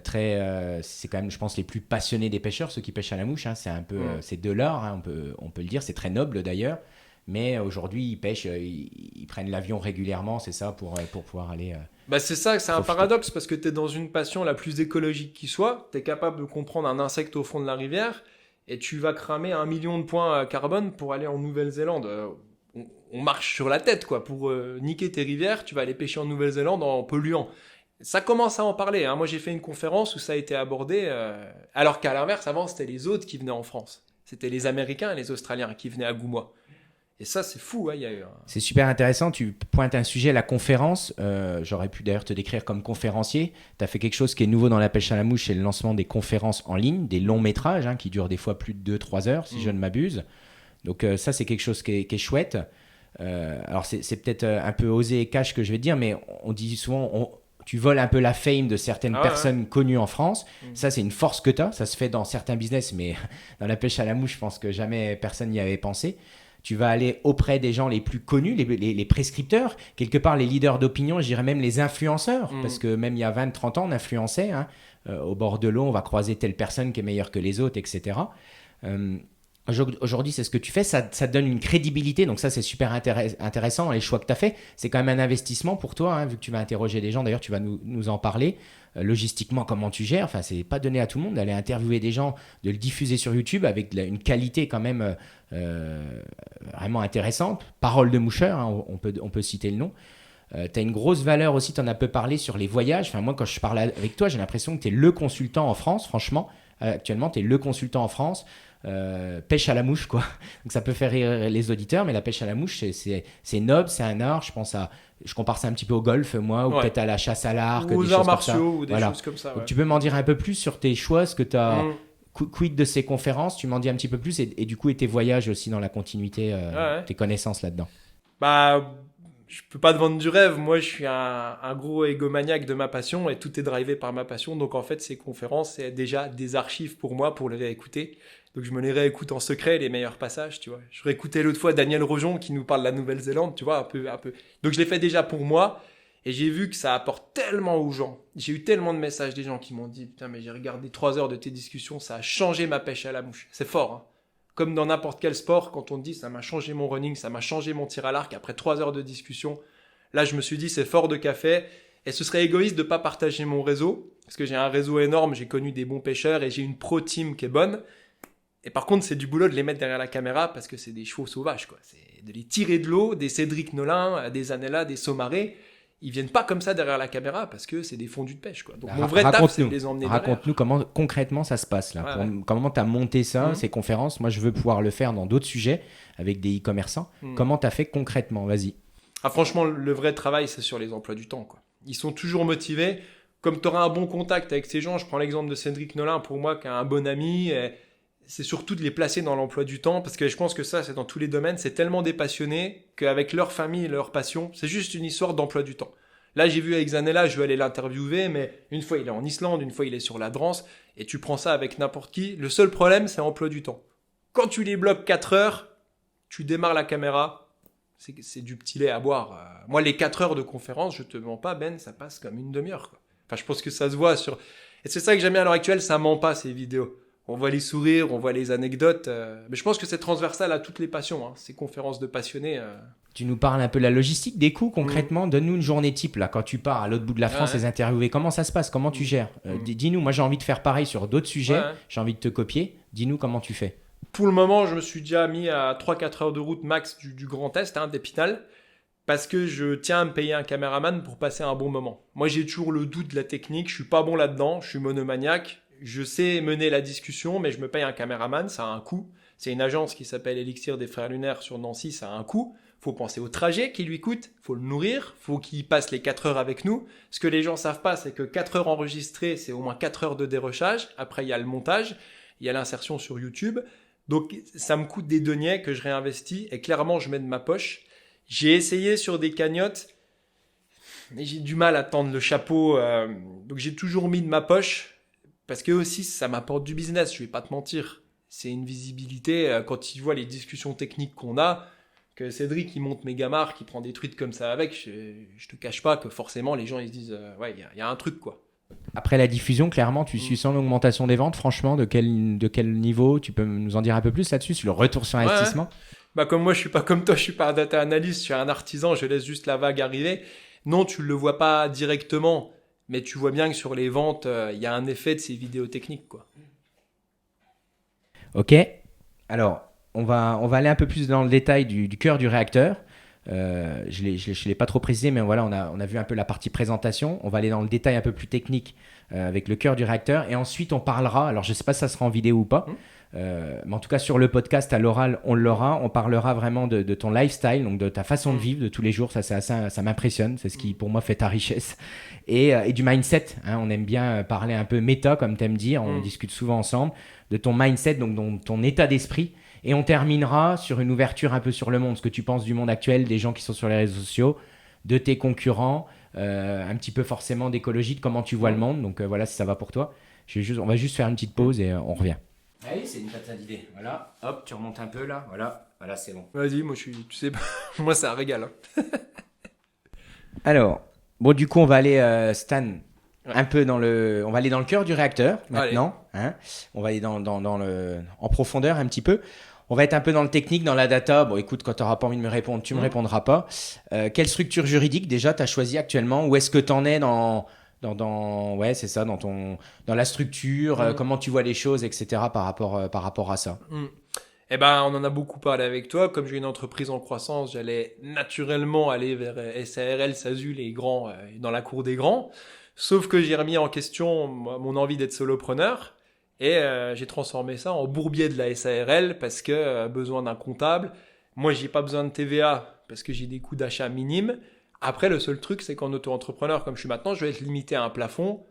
C'est quand même, je pense, les plus passionnés des pêcheurs, ceux qui pêchent à la mouche. Hein, c'est un peu, c'est de l'art, hein, on peut le dire. C'est très noble d'ailleurs. Mais aujourd'hui, ils pêchent, ils prennent l'avion régulièrement, c'est ça, pour pouvoir aller... c'est ça, c'est un paradoxe, parce que tu es dans une passion la plus écologique qui soit, tu es capable de comprendre un insecte au fond de la rivière, et tu vas cramer 1 million de points carbone pour aller en Nouvelle-Zélande. On marche sur la tête, quoi. Pour niquer tes rivières, tu vas aller pêcher en Nouvelle-Zélande en polluant. Ça commence à en parler. Hein. Moi, j'ai fait une conférence où ça a été abordé, alors qu'à l'inverse, avant, c'était les autres qui venaient en France. C'était les Américains et les Australiens qui venaient à Goumois. Et ça, c'est fou. Hein, C'est super intéressant. Tu pointes un sujet, la conférence. J'aurais pu d'ailleurs te décrire comme conférencier. Tu as fait quelque chose qui est nouveau dans la pêche à la mouche, c'est le lancement des conférences en ligne, des longs métrages qui durent des fois plus de 2-3 heures, si je ne m'abuse. Donc ça, c'est quelque chose qui est chouette. Alors, c'est peut-être un peu osé et cash que je vais te dire, mais on dit souvent... Tu voles un peu la fame de certaines personnes connues en France. Ça, c'est une force que tu as. Ça se fait dans certains business, mais dans la pêche à la mouche, je pense que jamais personne n'y avait pensé. Tu vas aller auprès des gens les plus connus, les prescripteurs, quelque part les leaders d'opinion, je dirais même les influenceurs, parce que même il y a 20-30 ans, on influençait. Au bord de l'eau, on va croiser telle personne qui est meilleure que les autres, etc. Aujourd'hui, c'est ce que tu fais, ça te donne une crédibilité, donc ça c'est super intéressant, les choix que tu as fait, c'est quand même un investissement pour toi, hein, vu que tu vas interroger des gens, d'ailleurs tu vas nous en parler, logistiquement comment tu gères, enfin c'est pas donné à tout le monde d'aller interviewer des gens, de le diffuser sur YouTube avec une qualité quand même vraiment intéressante, Parole de Moucheur, hein, on peut citer le nom. Tu as une grosse valeur aussi, tu en as peu parlé sur les voyages, enfin moi quand je parle avec toi j'ai l'impression que tu es le consultant en France, franchement, actuellement tu es le consultant en France. Pêche à la mouche quoi, donc ça peut faire rire les auditeurs, mais la pêche à la mouche c'est noble, c'est un art. Je compare ça un petit peu au golf moi, ou peut-être à la chasse à l'arc, ou des aux arts choses martiaux comme ça. ou des choses comme ça. Donc tu peux m'en dire un peu plus sur tes choix, ce que tu as quid de ces conférences, tu m'en dis un petit peu plus, et du coup et tes voyages aussi dans la continuité, tes connaissances là-dedans. Bah, je peux pas te vendre du rêve. Moi, je suis un gros égomaniaque de ma passion et tout est drivé par ma passion. Donc, en fait, ces conférences, c'est déjà des archives pour moi pour les réécouter. Donc, je me les réécoute en secret, les meilleurs passages, tu vois. Je réécoutais l'autre fois Daniel Rojon qui nous parle de la Nouvelle-Zélande, tu vois, un peu. Donc, je l'ai fait déjà pour moi et j'ai vu que ça apporte tellement aux gens. J'ai eu tellement de messages des gens qui m'ont dit, putain, mais j'ai regardé 3 heures de tes discussions, ça a changé ma pêche à la mouche. C'est fort, hein. Comme dans n'importe quel sport, quand on te dit ça m'a changé mon running, ça m'a changé mon tir à l'arc après 3 heures de discussion, là je me suis dit c'est fort de café. Et ce serait égoïste de ne pas partager mon réseau, parce que j'ai un réseau énorme, j'ai connu des bons pêcheurs et j'ai une pro team qui est bonne. Et par contre c'est du boulot de les mettre derrière la caméra parce que c'est des chevaux sauvages, quoi. C'est de les tirer de l'eau, des Cédric Nolin, des Anella, des Saumarez. Ils viennent pas comme ça derrière la caméra parce que c'est des fondus de pêche, quoi. Donc mon vrai taf, c'est de les emmener derrière. Raconte-nous comment concrètement ça se passe là. Comment tu as monté ça, ces conférences. Moi, je veux pouvoir le faire dans d'autres sujets avec des e-commerçants. Comment tu as fait concrètement? Vas-y. Ah, franchement, le vrai travail, c'est sur les emplois du temps, quoi. Ils sont toujours motivés. Comme tu auras un bon contact avec ces gens, je prends l'exemple de Cédric Nolin pour moi, qui est un bon ami. C'est surtout de les placer dans l'emploi du temps, parce que je pense que ça, c'est dans tous les domaines. C'est tellement des passionnés qu'avec leur famille et leur passion, c'est juste une histoire d'emploi du temps. Là, j'ai vu avec Zanella, je vais aller l'interviewer, mais une fois il est en Islande, une fois il est sur la Drance, et tu prends ça avec n'importe qui. Le seul problème, c'est l'emploi du temps. Quand tu les bloques 4 heures, tu démarres la caméra, c'est du petit lait à boire. Moi, les 4 heures de conférence, je te mens pas, Ben, ça passe comme une demi-heure, quoi. Enfin, je pense que ça se voit sur... Et c'est ça que j'aime bien à l'heure actuelle, ça ment pas, ces vidéos. On voit les sourires, on voit les anecdotes. Mais je pense que c'est transversal à toutes les passions, hein, ces conférences de passionnés. Tu nous parles un peu de la logistique, des coûts concrètement. Donne-nous une journée type là, quand tu pars à l'autre bout de la France les interviewer. Comment ça se passe? Comment tu gères? Dis-nous, moi j'ai envie de faire pareil sur d'autres sujets. J'ai envie de te copier. Dis-nous comment tu fais. Pour le moment, je me suis déjà mis à 3-4 heures de route max du Grand Est, hein, d'Épinal, parce que je tiens à me payer un caméraman pour passer un bon moment. Moi, j'ai toujours le doute de la technique. Je suis pas bon là-dedans. Je suis monomaniaque. Je sais mener la discussion, mais je me paye un caméraman, ça a un coût. C'est une agence qui s'appelle Elixir des Frères Lunaires sur Nancy, ça a un coût. Faut penser au trajet qui lui coûte, faut le nourrir, faut qu'il passe les 4 heures avec nous. Ce que les gens savent pas, c'est que 4 heures enregistrées, c'est au moins 4 heures de dérochage. Après, il y a le montage, il y a l'insertion sur YouTube. Donc, ça me coûte des deniers que je réinvestis et clairement, je mets de ma poche. J'ai essayé sur des cagnottes, mais j'ai du mal à tendre le chapeau. Donc, j'ai toujours mis de ma poche. Parce que aussi, ça m'apporte du business, je vais pas te mentir. C'est une visibilité, quand ils voient les discussions techniques qu'on a, que Cédric, il monte Megamart, qui prend des trucs comme ça avec, je te cache pas que forcément, les gens, ils se disent, ouais, il y a un truc, quoi. Après la diffusion, clairement, tu suis sans l'augmentation des ventes, franchement, de quel niveau? Tu peux nous en dire un peu plus là-dessus, sur le retour sur investissement? Bah, comme moi, je suis pas comme toi, je suis pas un data analyst, je suis un artisan, je laisse juste la vague arriver. Non, tu le vois pas directement. Mais tu vois bien que sur les ventes, il y a un effet de ces vidéos techniques, quoi. Ok. Alors, on va aller un peu plus dans le détail du cœur du réacteur. Je l'ai pas trop précisé, mais voilà, on a vu un peu la partie présentation. On va aller dans le détail un peu plus technique avec le cœur du réacteur. Et ensuite, on parlera, alors je ne sais pas si ça sera en vidéo ou pas, mais en tout cas sur le podcast à l'oral, on l'aura. On parlera vraiment de ton lifestyle, donc de ta façon de vivre de tous les jours. Ça m'impressionne. C'est ce qui, pour moi, fait ta richesse. Et du mindset. Hein, on aime bien parler un peu méta, comme tu aimes dire. On discute souvent ensemble de ton mindset, donc ton état d'esprit. Et on terminera sur une ouverture un peu sur le monde, ce que tu penses du monde actuel, des gens qui sont sur les réseaux sociaux, de tes concurrents, un petit peu forcément d'écologie, de comment tu vois le monde. Donc voilà, si ça va pour toi. On va juste faire une petite pause et on revient. Allez, c'est une patate d'idée. Voilà, hop, tu remontes un peu là. Voilà, c'est bon. Vas-y, moi tu sais, moi c'est un régal. Hein. Alors, bon, du coup, on va aller, Stan, un peu on va aller dans le cœur du réacteur maintenant. Hein. On va aller en profondeur un petit peu. On va être un peu dans le technique, dans la data. Bon, écoute, quand tu n'auras pas envie de me répondre, tu ne me répondras pas. Quelle structure juridique, déjà, tu as choisi actuellement? Où est-ce que tu en es ouais, c'est ça, dans la structure, comment tu vois les choses, etc. par rapport à ça? Eh ben, on en a beaucoup parlé avec toi. Comme j'ai une entreprise en croissance, j'allais naturellement aller vers SARL, SASU, les grands, dans la cour des grands. Sauf que j'ai remis en question mon envie d'être solopreneur et j'ai transformé ça en bourbier de la SARL parce que besoin d'un comptable. Moi, j'ai pas besoin de TVA parce que j'ai des coûts d'achat minimes. Après, le seul truc, c'est qu'en auto-entrepreneur, comme je suis maintenant, je vais être limité à un plafond,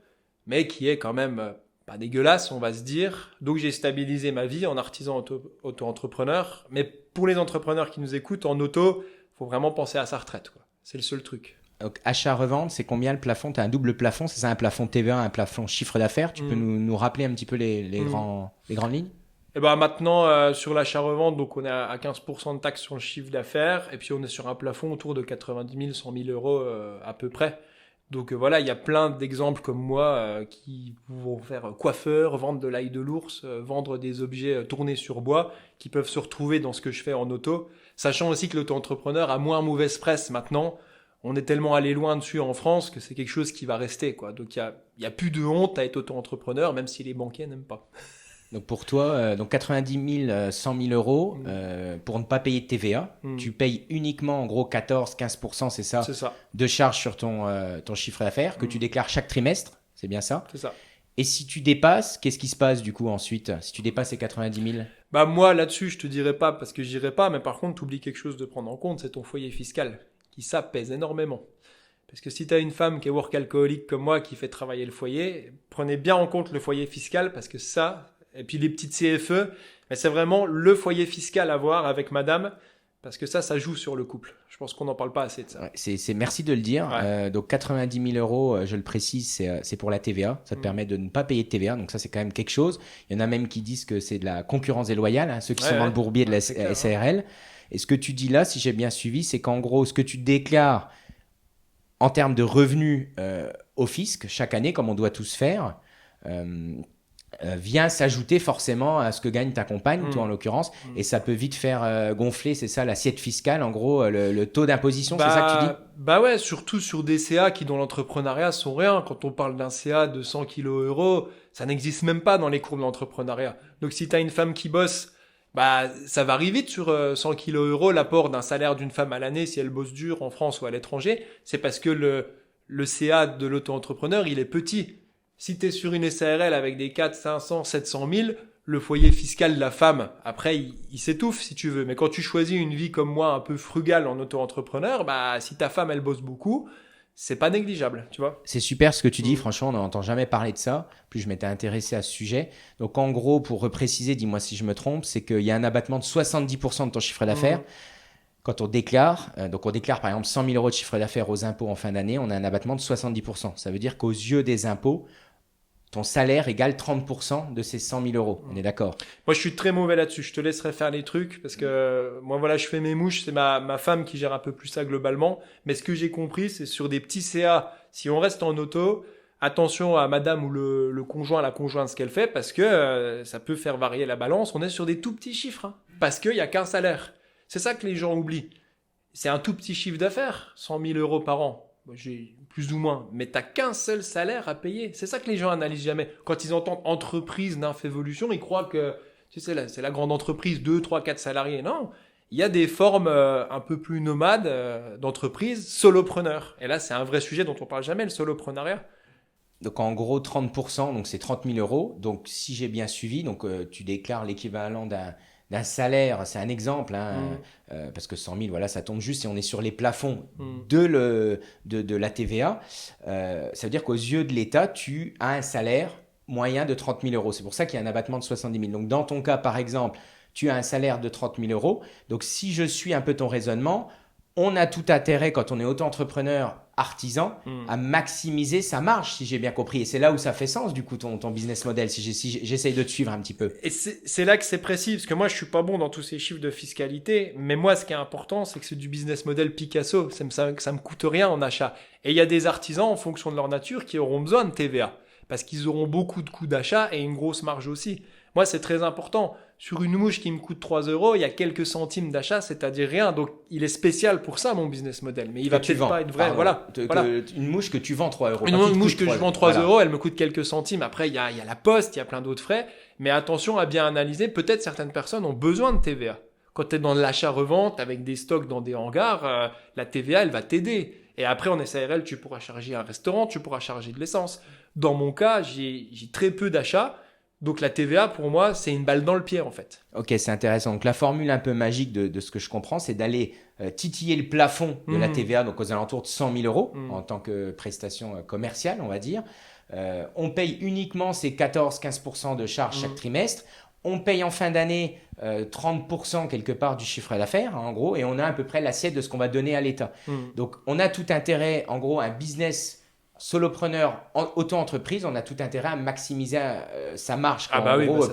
mais qui est quand même pas dégueulasse, on va se dire. Donc, j'ai stabilisé ma vie en artisan auto-entrepreneur. Mais pour les entrepreneurs qui nous écoutent, en auto, faut vraiment penser à sa retraite, quoi. C'est le seul truc. Donc, achat-revente, c'est combien le plafond? Tu as un double plafond, c'est ça, un plafond TVA, un plafond chiffre d'affaires. Tu peux nous rappeler un petit peu les grandes lignes? Et ben maintenant, sur l'achat-revente, donc on est à 15% de taxes sur le chiffre d'affaires, et puis on est sur un plafond autour de 90 000, 100 000 euros à peu près. Donc voilà, il y a plein d'exemples comme moi qui vont faire coiffeur, vendre de l'ail de l'ours, vendre des objets tournés sur bois, qui peuvent se retrouver dans ce que je fais en auto. Sachant aussi que l'auto-entrepreneur a moins mauvaise presse maintenant. On est tellement allé loin dessus en France que c'est quelque chose qui va rester, quoi. Donc il y a plus de honte à être auto-entrepreneur, même si les banquiers n'aiment pas. Donc pour toi, donc 90 000, 100 000 euros pour ne pas payer de TVA. Tu payes uniquement en gros 14-15%, c'est ça, de charge sur ton chiffre d'affaires que tu déclares chaque trimestre, c'est bien ça? C'est ça. Et si tu dépasses, qu'est-ce qui se passe du coup ensuite? Si tu dépasses ces 90 000? Bah moi là-dessus, je te dirais pas parce que j'irai pas, mais par contre, tu oublies quelque chose de prendre en compte, c'est ton foyer fiscal, qui ça pèse énormément. Parce que si tu as une femme qui est workaholic comme moi, qui fait travailler le foyer, prenez bien en compte le foyer fiscal parce que ça... Et puis les petites CFE, mais c'est vraiment le foyer fiscal à voir avec madame, parce que ça joue sur le couple. Je pense qu'on n'en parle pas assez de ça. Ouais, merci de le dire. Ouais. Donc 90 000 euros, je le précise, c'est pour la TVA. Ça te permet de ne pas payer de TVA, donc ça c'est quand même quelque chose. Il y en a même qui disent que c'est de la concurrence déloyale, hein, ceux qui sont dans le bourbier de la SARL. Et ce que tu dis là, si j'ai bien suivi, c'est qu'en gros, ce que tu déclares en termes de revenus au fisc chaque année, comme on doit tous faire, vient s'ajouter forcément à ce que gagne ta compagne, toi en l'occurrence, et ça peut vite faire gonfler, c'est ça, l'assiette fiscale, en gros, le taux d'imposition, c'est ça que tu dis? Bah ouais, surtout sur des CA qui dans l'entrepreneuriat sont rien. Quand on parle d'un CA de 100 kg, ça n'existe même pas dans les courbes de l'entrepreneuriat. Donc si tu as une femme qui bosse, bah ça varie vite sur 100 kg, l'apport d'un salaire d'une femme à l'année si elle bosse dur en France ou à l'étranger, c'est parce que le CA de l'auto-entrepreneur, il est petit. Si tu es sur une SARL avec des 4, 500, 700 000, le foyer fiscal de la femme, après, il s'étouffe si tu veux. Mais quand tu choisis une vie comme moi, un peu frugale en auto-entrepreneur, bah, si ta femme, elle bosse beaucoup, c'est pas négligeable, tu vois. C'est super ce que tu dis, franchement, on n'entend jamais parler de ça. Plus je m'étais intéressé à ce sujet. Donc en gros, pour repréciser, dis-moi si je me trompe, c'est qu'il y a un abattement de 70% de ton chiffre d'affaires. Quand on déclare, donc on déclare par exemple 100 000 euros de chiffre d'affaires aux impôts en fin d'année, on a un abattement de 70%. Ça veut dire qu'aux yeux des impôts, ton salaire égale 30% de ces 100 000 euros. On est d'accord? Moi, je suis très mauvais là-dessus. Je te laisserai faire les trucs parce que moi, voilà, je fais mes mouches. C'est ma femme qui gère un peu plus ça globalement. Mais ce que j'ai compris, c'est sur des petits CA, si on reste en auto, attention à madame ou le conjoint, la conjointe, ce qu'elle fait parce que ça peut faire varier la balance. On est sur des tout petits chiffres hein, parce qu'il n'y a qu'un salaire. C'est ça que les gens oublient. C'est un tout petit chiffre d'affaires, 100 000 euros par an. J'ai plus ou moins, mais t'as qu'un seul salaire à payer. C'est ça que les gens analysent jamais. Quand ils entendent entreprise d'infévolution, ils croient que tu sais, c'est la grande entreprise, 2, 3, 4 salariés. Non, il y a des formes un peu plus nomades d'entreprise, solopreneurs. Et là, c'est un vrai sujet dont on parle jamais, le soloprenariat. Donc en gros 30%, donc c'est 30 000 euros. Donc si j'ai bien suivi, donc tu déclares l'équivalent d'un salaire, c'est un exemple, hein, parce que 100 000, voilà, ça tombe juste si on est sur les plafonds de la TVA. Ça veut dire qu'aux yeux de l'État, tu as un salaire moyen de 30 000 euros. C'est pour ça qu'il y a un abattement de 70 000. Donc dans ton cas, par exemple, tu as un salaire de 30 000 euros. Donc si je suis un peu ton raisonnement, on a tout intérêt, quand on est auto-entrepreneur, artisan, à maximiser sa marge, si j'ai bien compris. Et c'est là où ça fait sens, du coup, ton business model, si j'essaye de te suivre un petit peu. Et c'est là que c'est précis, parce que moi, je suis pas bon dans tous ces chiffres de fiscalité, mais moi, ce qui est important, c'est que c'est du business model Picasso. Ça me coûte rien en achat. Et il y a des artisans, en fonction de leur nature, qui auront besoin de TVA, parce qu'ils auront beaucoup de coûts d'achat et une grosse marge aussi. Moi, c'est très important. Sur une mouche qui me coûte 3 euros, il y a quelques centimes d'achat, c'est-à-dire rien. Donc, il est spécial pour ça, mon business model. Mais il va peut-être pas être vrai. Voilà. Une mouche que tu vends 3 euros. Une mouche que je vends 3 euros, elle me coûte quelques centimes. Après, il y a la poste, il y a plein d'autres frais. Mais attention à bien analyser. Peut-être certaines personnes ont besoin de TVA. Quand tu es dans l'achat-revente avec des stocks dans des hangars, la TVA, elle va t'aider. Et après, en SARL, tu pourras charger un restaurant, tu pourras charger de l'essence. Dans mon cas, j'ai très peu d'achats. Donc la TVA, pour moi, c'est une balle dans le pied, en fait. Ok, c'est intéressant. Donc la formule un peu magique de ce que je comprends, c'est d'aller titiller le plafond de la TVA, donc aux alentours de 100 000 euros en tant que prestation commerciale, on va dire. On paye uniquement ces 14-15% de charges chaque trimestre. On paye en fin d'année 30% quelque part du chiffre d'affaires, en gros, et on a à peu près l'assiette de ce qu'on va donner à l'État. Donc on a tout intérêt, en gros, un business solopreneur, auto-entreprise, on a tout intérêt à maximiser sa marge,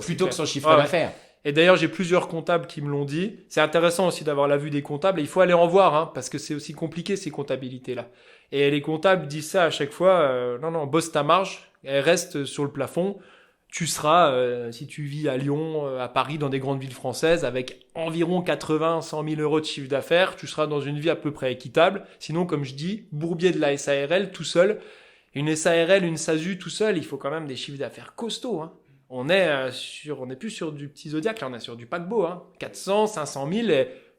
plutôt que son chiffre d'affaires. Et d'ailleurs, j'ai plusieurs comptables qui me l'ont dit. C'est intéressant aussi d'avoir la vue des comptables. Et il faut aller en voir, parce que c'est aussi compliqué ces comptabilités-là. Et les comptables disent ça à chaque fois. Non, bosse ta marge, elle reste sur le plafond. Tu seras, si tu vis à Lyon, à Paris, dans des grandes villes françaises, avec environ 80-100 000 euros de chiffre d'affaires, tu seras dans une vie à peu près équitable. Sinon, comme je dis, bourbier de la SARL tout seul. Une SARL, une SASU tout seul, il faut quand même des chiffres d'affaires costauds. On est plus sur du petit Zodiac, là on est sur du paquebot. 400, 500 000,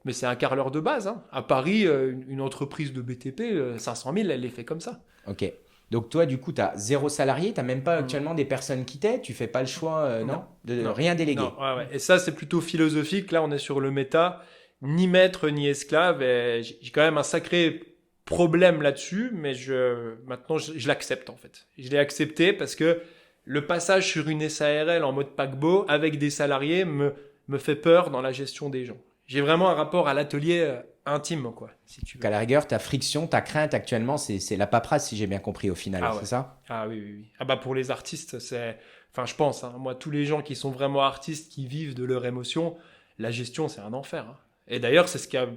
mais c'est un carreleur de base. À Paris, une entreprise de BTP, 500 000, elle les fait comme ça. Ok. Donc toi, du coup, tu as 0 salarié, tu n'as même pas actuellement des personnes qui t'aident, tu fais pas le choix de rien déléguer. Non, ouais. Et ça, c'est plutôt philosophique. Là, on est sur le méta, ni maître ni esclave. Et j'ai quand même un sacré problème là-dessus, mais maintenant, je l'accepte en fait. Je l'ai accepté parce que le passage sur une SARL en mode paquebot avec des salariés me fait peur dans la gestion des gens. J'ai vraiment un rapport à l'atelier intime, quoi, si tu veux. À la rigueur, ta friction, ta crainte actuellement, c'est la paperasse, si j'ai bien compris au final, c'est ça ? Ah oui. Pour les artistes, je pense, moi, tous les gens qui sont vraiment artistes, qui vivent de leur émotion, la gestion, c'est un enfer. Et d'ailleurs, c'est ce qui a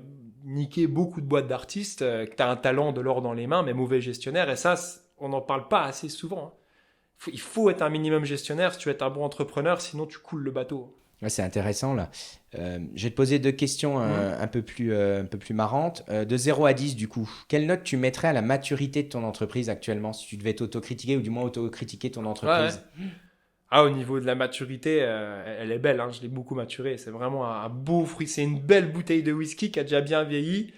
niqué beaucoup de boîtes d'artistes, que tu as un talent de l'or dans les mains, mais mauvais gestionnaire. Et ça, on n'en parle pas assez souvent. Il faut être un minimum gestionnaire si tu veux être un bon entrepreneur, sinon tu coules le bateau. Ouais, c'est intéressant là. Je vais te poser 2 questions un peu plus marrantes. De 0 à 10 du coup, quelle note tu mettrais à la maturité de ton entreprise actuellement, si tu devais t'autocritiquer ou du moins autocritiquer ton entreprise ? Au niveau de la maturité, elle est belle, je l'ai beaucoup maturée. C'est vraiment un beau fruit. C'est une belle bouteille de whisky qui a déjà bien vieilli.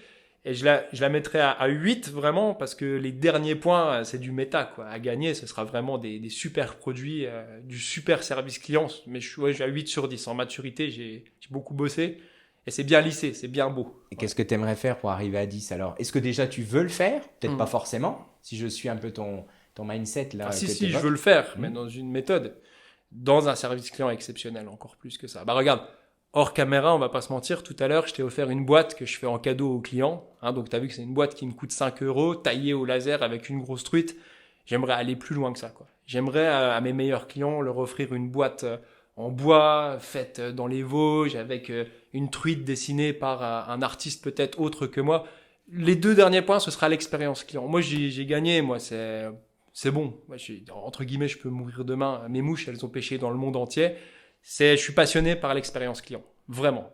Et je la mettrais à 8 vraiment, parce que les derniers points, c'est du méta, quoi. À gagner, ce sera vraiment des super produits, du super service client. Mais je suis à 8 sur 10. En maturité, j'ai beaucoup bossé. Et c'est bien lissé, c'est bien beau. Et qu'est-ce que tu aimerais faire pour arriver à 10 alors ? Est-ce que déjà tu veux le faire ? Peut-être pas forcément, si je suis un peu ton mindset là. Si, je veux le faire, mais dans une méthode. Dans un service client exceptionnel, encore plus que ça. Regarde, hors caméra, on va pas se mentir, tout à l'heure, je t'ai offert une boîte que je fais en cadeau aux clients. Donc, tu as vu que c'est une boîte qui me coûte 5 euros, taillée au laser avec une grosse truite. J'aimerais aller plus loin que ça, quoi. J'aimerais, à mes meilleurs clients, leur offrir une boîte en bois, faite dans les Vosges, avec une truite dessinée par un artiste peut-être autre que moi. Les 2 derniers points, ce sera l'expérience client. Moi, j'ai gagné, moi, c'est bon. Moi, entre guillemets, je peux mourir demain. Mes mouches, elles ont pêché dans le monde entier. Je suis passionné par l'expérience client. Vraiment.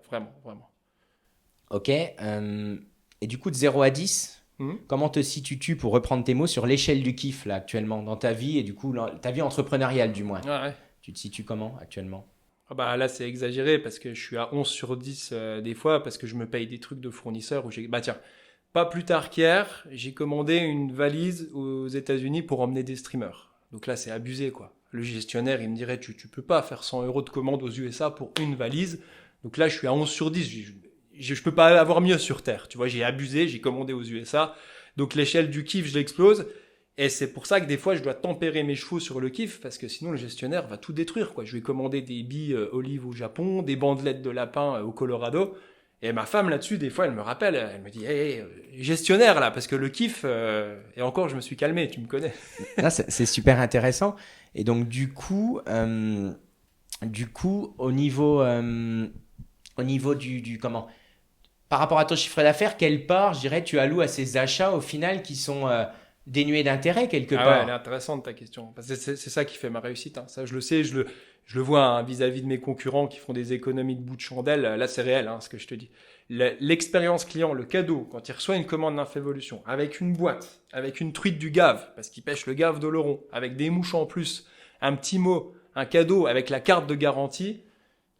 Ok. Et du coup, de 0 à 10, comment te situes-tu, pour reprendre tes mots, sur l'échelle du kiff là, actuellement, dans ta vie, et du coup, ta vie entrepreneuriale du moins ? Ouais. Tu te situes comment actuellement ? Là, c'est exagéré parce que je suis à 11 sur 10 des fois, parce que je me paye des trucs de fournisseurs où pas plus tard qu'hier, j'ai commandé une valise aux États-Unis pour emmener des streamers. Donc là, c'est abusé, quoi. Le gestionnaire, il me dirait, tu peux pas faire 100 euros de commande aux USA pour une valise. Donc là, je suis à 11 sur 10. Je peux pas avoir mieux sur Terre. Tu vois, j'ai abusé, j'ai commandé aux USA. Donc l'échelle du kiff, je l'explose. Et c'est pour ça que des fois, je dois tempérer mes chevaux sur le kiff, parce que sinon, le gestionnaire va tout détruire, quoi. Je vais commander des billes olives au Japon, des bandelettes de lapin au Colorado. Et ma femme, là-dessus, des fois, elle me rappelle, elle me dit, hey, gestionnaire, là, parce que le kiff, et encore, je me suis calmé, tu me connais. Là, c'est super intéressant. Et donc, du coup, au niveau du comment, par rapport à ton chiffre d'affaires, quelle part, je dirais, tu alloues à ces achats, au final, qui sont dénuée d'intérêt quelque Ah part. ouais, elle est intéressante ta question. Parce que c'est ça qui fait ma réussite. Hein. Ça, je le sais, je le vois hein, vis-à-vis de mes concurrents qui font des économies de bout de chandelle. Là, c'est réel, hein, ce que je te dis. L'expérience client, le cadeau, quand il reçoit une commande d'Infévolution, avec une boîte, avec une truite du Gave, parce qu'il pêche le Gave d'Oloron, avec des mouches en plus, un petit mot, un cadeau avec la carte de garantie,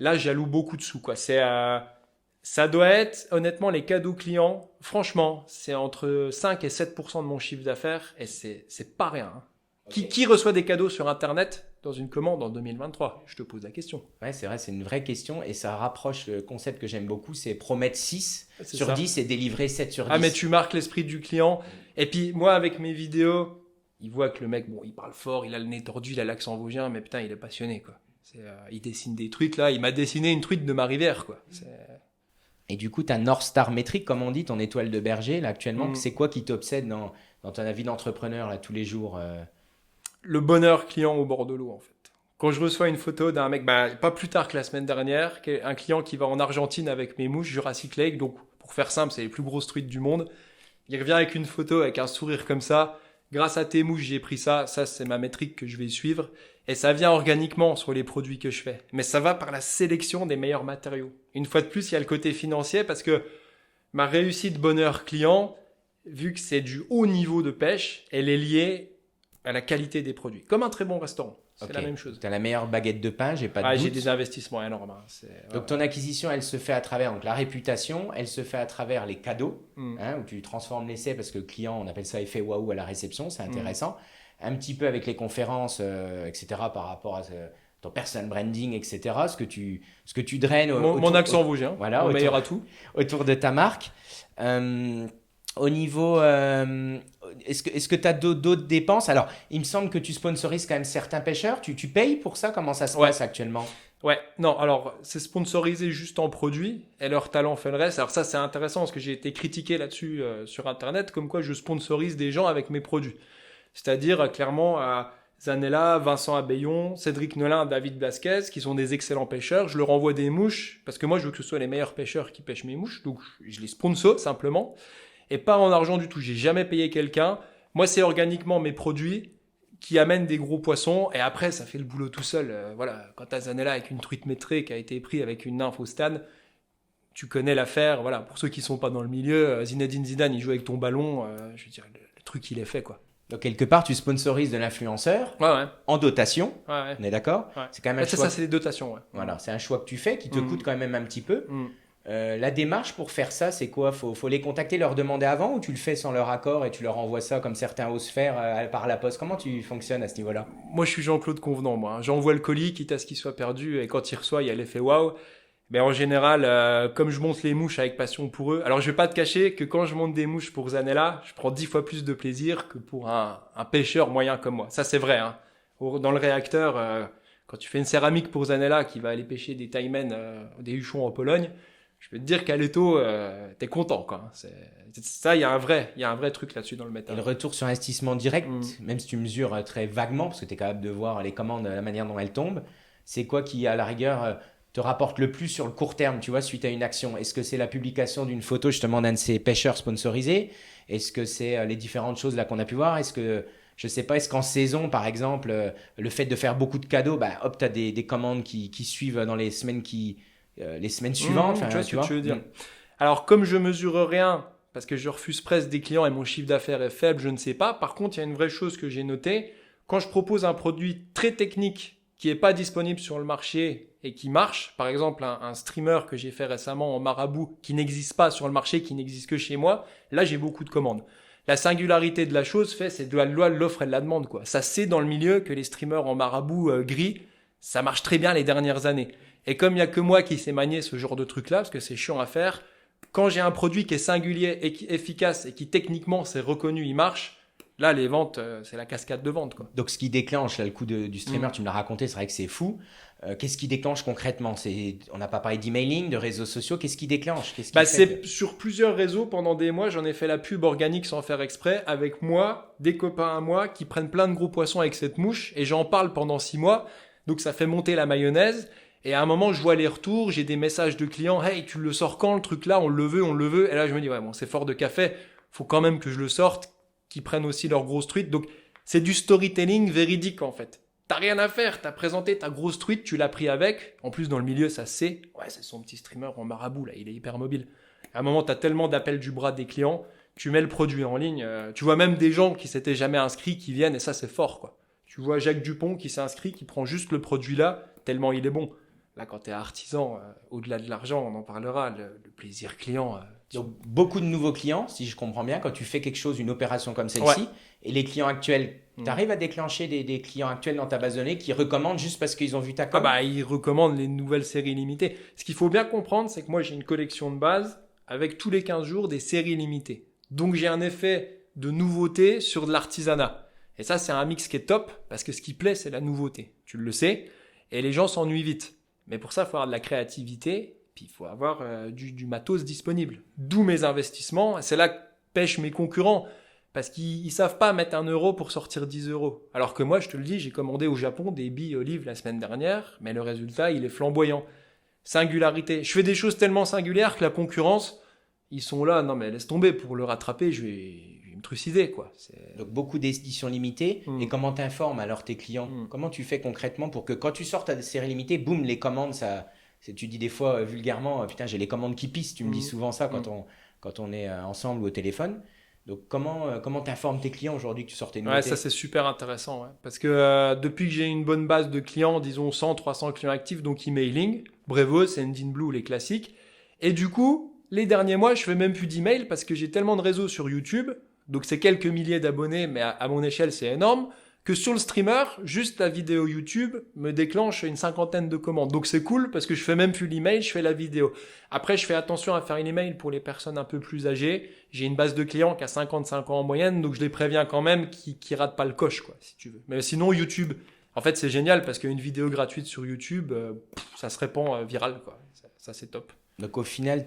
là, j'alloue beaucoup de sous, quoi. Ça doit être, honnêtement, les cadeaux clients, franchement, c'est entre 5 et 7% de mon chiffre d'affaires et c'est pas rien. Hein. Okay. Qui reçoit des cadeaux sur Internet dans une commande en 2023 ? Je te pose la question. Ouais, c'est vrai, c'est une vraie question et ça rapproche le concept que j'aime beaucoup, c'est promettre 6 C'est sur ça. 10 et délivrer 7 sur 10. Ah, mais tu marques l'esprit du client. Et puis, moi, avec mes vidéos, il voit que le mec, bon, il parle fort, il a le nez tordu, il a l'accent vosgien, mais putain, il est passionné, quoi. Il dessine des trucs, là. Il m'a dessiné une truite de ma rivière, quoi. Et du coup, ta North Star métrique, comme on dit, ton étoile de berger, là, actuellement, c'est quoi qui t'obsède dans ta vie d'entrepreneur, là, tous les jours Le bonheur client au bord de l'eau, en fait. Quand je reçois une photo d'un mec, pas plus tard que la semaine dernière, un client qui va en Argentine avec mes mouches, Jurassic Lake, donc pour faire simple, c'est les plus grosses truites du monde. Il revient avec une photo, avec un sourire comme ça. Grâce à tes mouches, j'ai pris ça. Ça, c'est ma métrique que je vais suivre. Et ça vient organiquement sur les produits que je fais. Mais ça va par la sélection des meilleurs matériaux. Une fois de plus, il y a le côté financier parce que ma réussite bonheur client, vu que c'est du haut niveau de pêche, elle est liée à la qualité des produits. Comme un très bon restaurant. C'est la même chose. Tu as la meilleure baguette de pain, j'ai pas de doute. J'ai des investissements énormes. Hein. Donc ton acquisition, elle se fait à travers donc, la réputation, elle se fait à travers les cadeaux, où tu transformes l'essai parce que le client, on appelle ça effet waouh à la réception, c'est intéressant. Un petit peu avec les conférences, etc. par rapport à ton personal branding, etc. Ce que tu draines. Mon accent vosgien, voilà, mon meilleur atout. Autour de ta marque. Au niveau, est-ce que tu as d'autres dépenses? Alors, il me semble que tu sponsorises quand même certains pêcheurs. Tu payes pour ça? Comment ça se passe actuellement? Ouais, non, alors c'est sponsorisé juste en produit et leur talent fait le reste. Alors ça, c'est intéressant parce que j'ai été critiqué là-dessus sur Internet, comme quoi je sponsorise des gens avec mes produits. C'est-à-dire clairement à Zanella, Vincent Abbayon, Cédric Nolin, David Blasquez, qui sont des excellents pêcheurs. Je leur envoie des mouches parce que moi, je veux que ce soit les meilleurs pêcheurs qui pêchent mes mouches. Donc, je les sponsor simplement. Et pas en argent du tout. J'ai jamais payé quelqu'un. Moi, c'est organiquement mes produits qui amènent des gros poissons. Et après, ça fait le boulot tout seul. Voilà. Quand t'as Zanella avec une truite métrée qui a été prise avec une nymphe au stade, tu connais l'affaire. Voilà. Pour ceux qui sont pas dans le milieu, Zinedine Zidane, il joue avec ton ballon. Je veux dire, le truc, il est fait, quoi. Donc, quelque part, tu sponsorises de l'influenceur en dotation. Ouais. On est d'accord? Ouais. C'est quand même un choix. Ça, c'est les dotations. Ouais. Voilà, c'est un choix que tu fais qui te coûte quand même un petit peu. La démarche pour faire ça, c'est quoi? Faut les contacter, leur demander avant ou tu le fais sans leur accord et tu leur envoies ça comme certains osent faire par la poste? Comment tu fonctionnes à ce niveau-là? Moi, je suis Jean-Claude Convenant. Moi, j'envoie le colis, quitte à ce qu'il soit perdu. Et quand il reçoit, il y a l'effet waouh. Mais en général, comme je monte les mouches avec passion pour eux, alors je vais pas te cacher que quand je monte des mouches pour Zanella, je prends 10 fois plus de plaisir que pour un pêcheur moyen comme moi. Ça, c'est vrai. Hein. Dans le réacteur, quand tu fais une céramique pour Zanella qui va aller pêcher des taïmens, des huchons en Pologne, je peux te dire qu'à l'étau, t'es content, quoi. Ça, il y a un vrai truc là-dessus dans le métal. Et le retour sur investissement direct, même si tu mesures très vaguement, parce que tu es capable de voir les commandes, la manière dont elles tombent, c'est quoi qui, à la rigueur, te rapporte le plus sur le court terme, tu vois, suite à une action? Est-ce que c'est la publication d'une photo, justement, d'un de ces pêcheurs sponsorisés? Est-ce que c'est les différentes choses là qu'on a pu voir? Est-ce que, je sais pas, est-ce qu'en saison, par exemple, le fait de faire beaucoup de cadeaux, hop, tu as des commandes qui suivent dans les semaines suivantes. Tu vois ce que tu veux dire. Alors, comme je mesure rien, parce que je refuse presque des clients et mon chiffre d'affaires est faible, je ne sais pas. Par contre, il y a une vraie chose que j'ai notée. Quand je propose un produit très technique qui n'est pas disponible sur le marché et qui marche, par exemple un streamer que j'ai fait récemment en marabout qui n'existe pas sur le marché, qui n'existe que chez moi, là j'ai beaucoup de commandes. La singularité de la chose c'est de l'offre et de la demande, quoi. Ça c'est dans le milieu que les streamers en marabout gris, ça marche très bien les dernières années. Et comme il n'y a que moi qui sais manier ce genre de truc-là, parce que c'est chiant à faire, quand j'ai un produit qui est singulier et qui est efficace et qui techniquement c'est reconnu, il marche, là les ventes, c'est la cascade de ventes, quoi. Donc ce qui déclenche, là, le coup du streamer, tu me l'as raconté, c'est vrai que c'est fou. Qu'est-ce qui déclenche concrètement? On n'a pas parlé d'emailing, de réseaux sociaux, qu'est-ce qui déclenche? C'est sur plusieurs réseaux, pendant des mois, j'en ai fait la pub organique sans faire exprès, avec moi, des copains à moi qui prennent plein de gros poissons avec cette mouche, et j'en parle pendant 6 mois, donc ça fait monter la mayonnaise. Et à un moment, je vois les retours, j'ai des messages de clients, « Hey, tu le sors quand le truc là? On le veut. » Et là, je me dis, ouais, bon, c'est fort de café, faut quand même que je le sorte, qui prennent aussi leur grosse truite. Donc, c'est du storytelling véridique, en fait. T'as rien à faire, t'as présenté ta grosse truite, tu l'as pris avec. En plus, dans le milieu, ça se sait. Ouais, c'est son petit streamer en marabout, là, il est hyper mobile. À un moment, t'as tellement d'appels du bras des clients, tu mets le produit en ligne. Tu vois même des gens qui s'étaient jamais inscrits qui viennent, et ça, c'est fort, quoi. Tu vois Jacques Dupont qui s'est inscrit, qui prend juste le produit là, tellement il est bon. Là, quand t'es artisan, au-delà de l'argent, on en parlera, le plaisir client. Donc, beaucoup de nouveaux clients, si je comprends bien, quand tu fais quelque chose, une opération comme celle-ci, et les clients actuels, tu arrives à déclencher des clients actuels dans ta base de données qui recommandent juste parce qu'ils ont vu ta com? Ils recommandent les nouvelles séries limitées. Ce qu'il faut bien comprendre, c'est que moi, j'ai une collection de base avec tous les 15 jours des séries limitées. Donc, j'ai un effet de nouveauté sur de l'artisanat. Et ça, c'est un mix qui est top parce que ce qui plaît, c'est la nouveauté. Tu le sais. Et les gens s'ennuient vite. Mais pour ça, il faut avoir de la créativité, puis il faut avoir du matos disponible. D'où mes investissements. C'est là que pêchent mes concurrents, parce qu'ils ne savent pas mettre 1 euro pour sortir 10 euros. Alors que moi, je te le dis, j'ai commandé au Japon des billes olives la semaine dernière, mais le résultat, il est flamboyant. Singularité. Je fais des choses tellement singulières que la concurrence, ils sont là, non mais laisse tomber, pour le rattraper, je vais me trucider, quoi. Donc beaucoup d'éditions limitées. Et comment t'informes alors tes clients? Comment tu fais concrètement pour que quand tu sors ta série limitée, boum, les commandes, tu dis des fois vulgairement, putain, j'ai les commandes qui pissent. Tu me dis souvent ça quand on est ensemble ou au téléphone. Donc comment t'informes tes clients aujourd'hui que tu sors tes nouveautés? Ouais, ça c'est super intéressant, ouais. Parce que depuis que j'ai une bonne base de clients, disons 100, 300 clients actifs, donc emailing, Brevo, Sendinblue, les classiques. Et du coup, les derniers mois, je fais même plus d'email parce que j'ai tellement de réseaux sur YouTube. Donc c'est quelques milliers d'abonnés, mais à mon échelle c'est énorme, que sur le streamer, juste la vidéo YouTube me déclenche une 50aine de commandes. Donc c'est cool parce que je fais même plus l'email, je fais la vidéo. Après, je fais attention à faire une email pour les personnes un peu plus âgées. J'ai une base de clients qui a 55 ans en moyenne, donc je les préviens quand même qui ratent pas le coche, quoi, si tu veux. Mais sinon, YouTube, en fait c'est génial parce qu'une vidéo gratuite sur YouTube, ça se répand viral, quoi. Ça c'est top. Donc au final,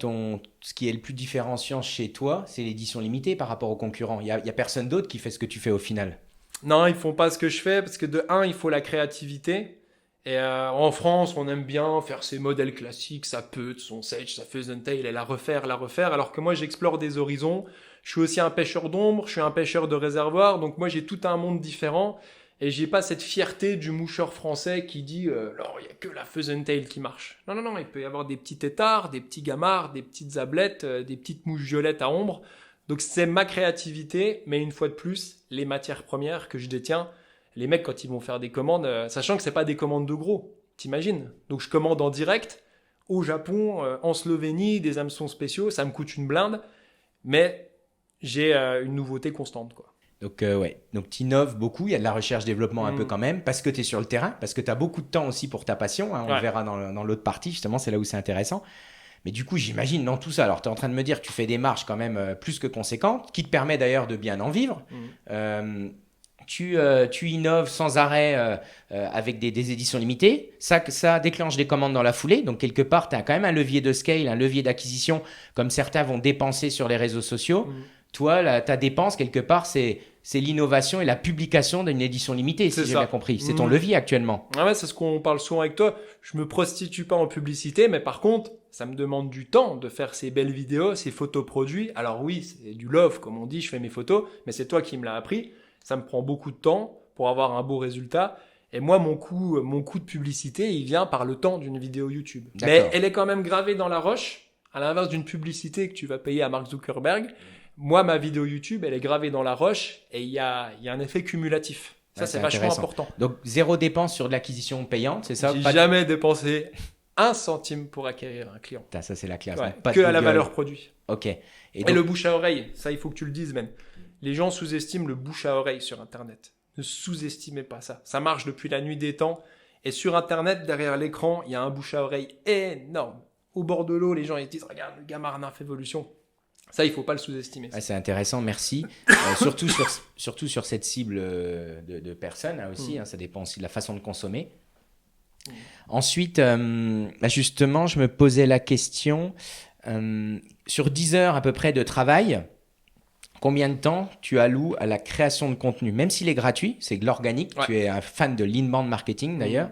ce qui est le plus différenciant chez toi, c'est l'édition limitée par rapport aux concurrents. Il y a personne d'autre qui fait ce que tu fais au final. Non, ils font pas ce que je fais parce que de un, il faut la créativité. Et en France, on aime bien faire ces modèles classiques, ça peut, son Sage, sa Fuzz Tail, et la refaire. Alors que moi, j'explore des horizons. Je suis aussi un pêcheur d'ombre, je suis un pêcheur de réservoir. Donc moi, j'ai tout un monde différent. Et j'ai pas cette fierté du moucheur français qui dit alors il y a que la Fuzz Tail qui marche. Non, il peut y avoir des petits têtards, des petits gamards, des petites ablettes, des petites mouches violettes à ombre. Donc c'est ma créativité, mais une fois de plus, les matières premières que je détiens, les mecs quand ils vont faire des commandes, sachant que c'est pas des commandes de gros, t'imagines. Donc je commande en direct au Japon, en Slovénie, des hameçons spéciaux, ça me coûte une blinde, mais j'ai une nouveauté constante, quoi. Donc, donc tu innoves beaucoup, il y a de la recherche-développement un peu quand même, parce que tu es sur le terrain, parce que tu as beaucoup de temps aussi pour ta passion, hein, on le verra dans l'autre partie, justement, c'est là où c'est intéressant. Mais du coup, j'imagine dans tout ça, alors tu es en train de me dire que tu fais des marges quand même plus que conséquentes, qui te permet d'ailleurs de bien en vivre. Tu innoves sans arrêt avec des éditions limitées. Ça déclenche des commandes dans la foulée. Donc, quelque part, tu as quand même un levier de scale, un levier d'acquisition, comme certains vont dépenser sur les réseaux sociaux. Toi, ta dépense, quelque part, c'est l'innovation et la publication d'une édition limitée, si j'ai bien compris. C'est ton levier actuellement. Ouais, c'est ce qu'on parle souvent avec toi. Je me prostitue pas en publicité, mais par contre, ça me demande du temps de faire ces belles vidéos, ces photos produits. Alors oui, c'est du love, comme on dit, je fais mes photos, mais c'est toi qui me l'as appris. Ça me prend beaucoup de temps pour avoir un beau résultat. Et moi, mon coût de publicité, il vient par le temps d'une vidéo YouTube. D'accord. Mais elle est quand même gravée dans la roche, à l'inverse d'une publicité que tu vas payer à Mark Zuckerberg. Moi, ma vidéo YouTube, elle est gravée dans la roche et il y a un effet cumulatif. Ça, c'est vachement important. Donc, zéro dépense sur de l'acquisition payante, c'est ça? J'ai jamais dépensé 1 centime pour acquérir un client. Ça, c'est la classe. Ouais, que à la valeur produit. Ok. Et le bouche à oreille, ça, il faut que tu le dises même. Les gens sous-estiment le bouche à oreille sur Internet. Ne sous-estimez pas ça. Ça marche depuis la nuit des temps. Et sur Internet, derrière l'écran, il y a un bouche à oreille énorme. Au bord de l'eau, les gens ils se disent « Regarde, le gamard Narf Evolution ». Ça, il ne faut pas le sous-estimer. Ah, c'est intéressant, merci. Surtout sur cette cible de personnes hein, aussi. Hein, ça dépend aussi de la façon de consommer. Ensuite, justement, je me posais la question, sur 10 heures à peu près de travail, combien de temps tu alloues à la création de contenu? Même s'il est gratuit, c'est de l'organique. Tu es un fan de l'inbound marketing d'ailleurs.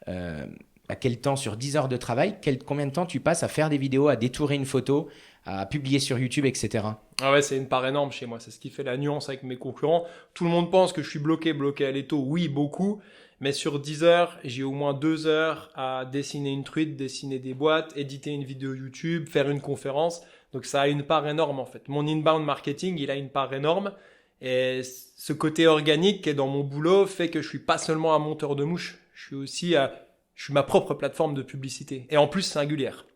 À quel temps, sur 10 heures de travail, combien de temps tu passes à faire des vidéos, à détourer une photo, à publier sur YouTube, etc. Ah ouais, c'est une part énorme chez moi. C'est ce qui fait la nuance avec mes concurrents. Tout le monde pense que je suis bloqué à l'étau. Oui, beaucoup. Mais sur 10 heures, j'ai au moins 2 heures à dessiner une truite, dessiner des boîtes, éditer une vidéo YouTube, faire une conférence. Donc ça a une part énorme en fait. Mon inbound marketing, il a une part énorme. Et ce côté organique qui est dans mon boulot fait que je suis pas seulement un monteur de mouches. Je suis ma propre plateforme de publicité. Et en plus singulière.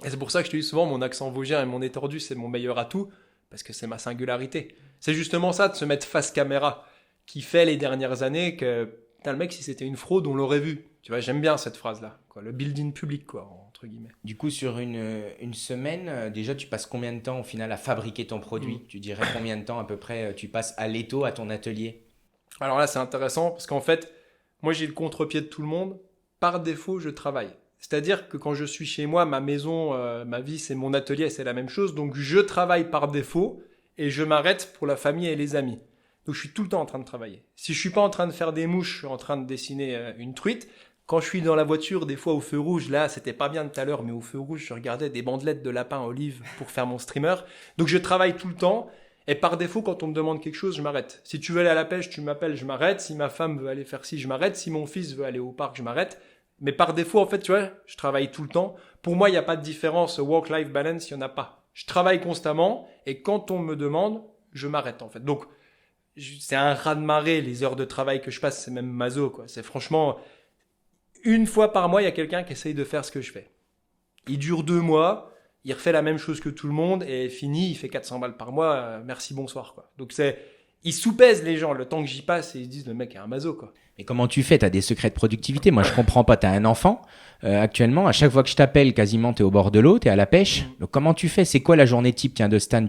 Et c'est pour ça que je te dis souvent, mon accent vosgien et mon nez tordu, c'est mon meilleur atout. Parce que c'est ma singularité. C'est justement ça, de se mettre face caméra, qui fait les dernières années que, putain, le mec, si c'était une fraude, on l'aurait vu. Tu vois, j'aime bien cette phrase-là, quoi. Le building public, quoi, entre guillemets. Du coup, sur une semaine, déjà, tu passes combien de temps au final à fabriquer ton produit? Tu dirais combien de temps à peu près tu passes à l'étau, à ton atelier? Alors là, c'est intéressant parce qu'en fait, moi, j'ai le contre-pied de tout le monde. Par défaut, je travaille. C'est-à-dire que quand je suis chez moi, ma maison, ma vie, c'est mon atelier, c'est la même chose. Donc, je travaille par défaut et je m'arrête pour la famille et les amis. Donc, je suis tout le temps en train de travailler. Si je suis pas en train de faire des mouches, je suis en train de dessiner une truite. Quand je suis dans la voiture, des fois au feu rouge, là, c'était pas bien tout à l'heure, mais au feu rouge, je regardais des bandelettes de lapin olive pour faire mon streamer. Donc, je travaille tout le temps. Et par défaut, quand on me demande quelque chose, je m'arrête. Si tu veux aller à la pêche, tu m'appelles, je m'arrête. Si ma femme veut aller faire ci, je m'arrête. Si mon fils veut aller au parc, je m'arrête. Mais par défaut, en fait, tu vois, je travaille tout le temps. Pour moi, il n'y a pas de différence. Work-life balance, il n'y en a pas. Je travaille constamment et quand on me demande, je m'arrête, en fait. Donc, c'est un raz-de-marée, les heures de travail que je passe, c'est même maso, quoi. C'est franchement, une fois par mois, il y a quelqu'un qui essaye de faire ce que je fais. Il dure 2 mois, il refait la même chose que tout le monde et fini, il fait 400 balles par mois, merci, bonsoir, quoi. Donc, ils sous-pèsent les gens le temps que j'y passe et ils se disent, le mec est un maso, quoi. Mais comment tu fais? Tu as des secrets de productivité? Moi, je comprends pas. Tu as un enfant actuellement. À chaque fois que je t'appelle, quasiment, tu es au bord de l'eau, tu es à la pêche. Donc, comment tu fais? C'est quoi la journée type, tiens, de Stan?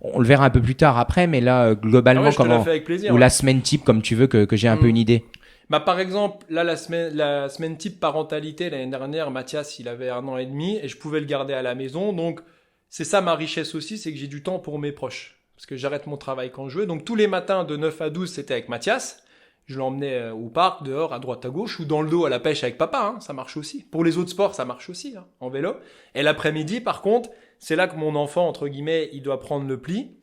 On le verra un peu plus tard après, mais là, globalement, Ah ouais, je te la comment? fais avec plaisir, Ou ouais. la semaine type, comme tu veux, que j'ai un peu une idée. Bah, par exemple, là, la semaine type parentalité, l'année dernière, Mathias, il avait 1 an et demi et je pouvais le garder à la maison. Donc, c'est ça ma richesse aussi, c'est que j'ai du temps pour mes proches. Parce que j'arrête mon travail quand je veux. Donc, tous les matins de 9 à 12, c'était avec Mathias. Je l'emmenais au parc, dehors, à droite, à gauche, ou dans le dos à la pêche avec papa, hein, ça marche aussi. Pour les autres sports, ça marche aussi, hein, en vélo. Et l'après-midi, par contre, c'est là que mon enfant, entre guillemets, il doit prendre le pli,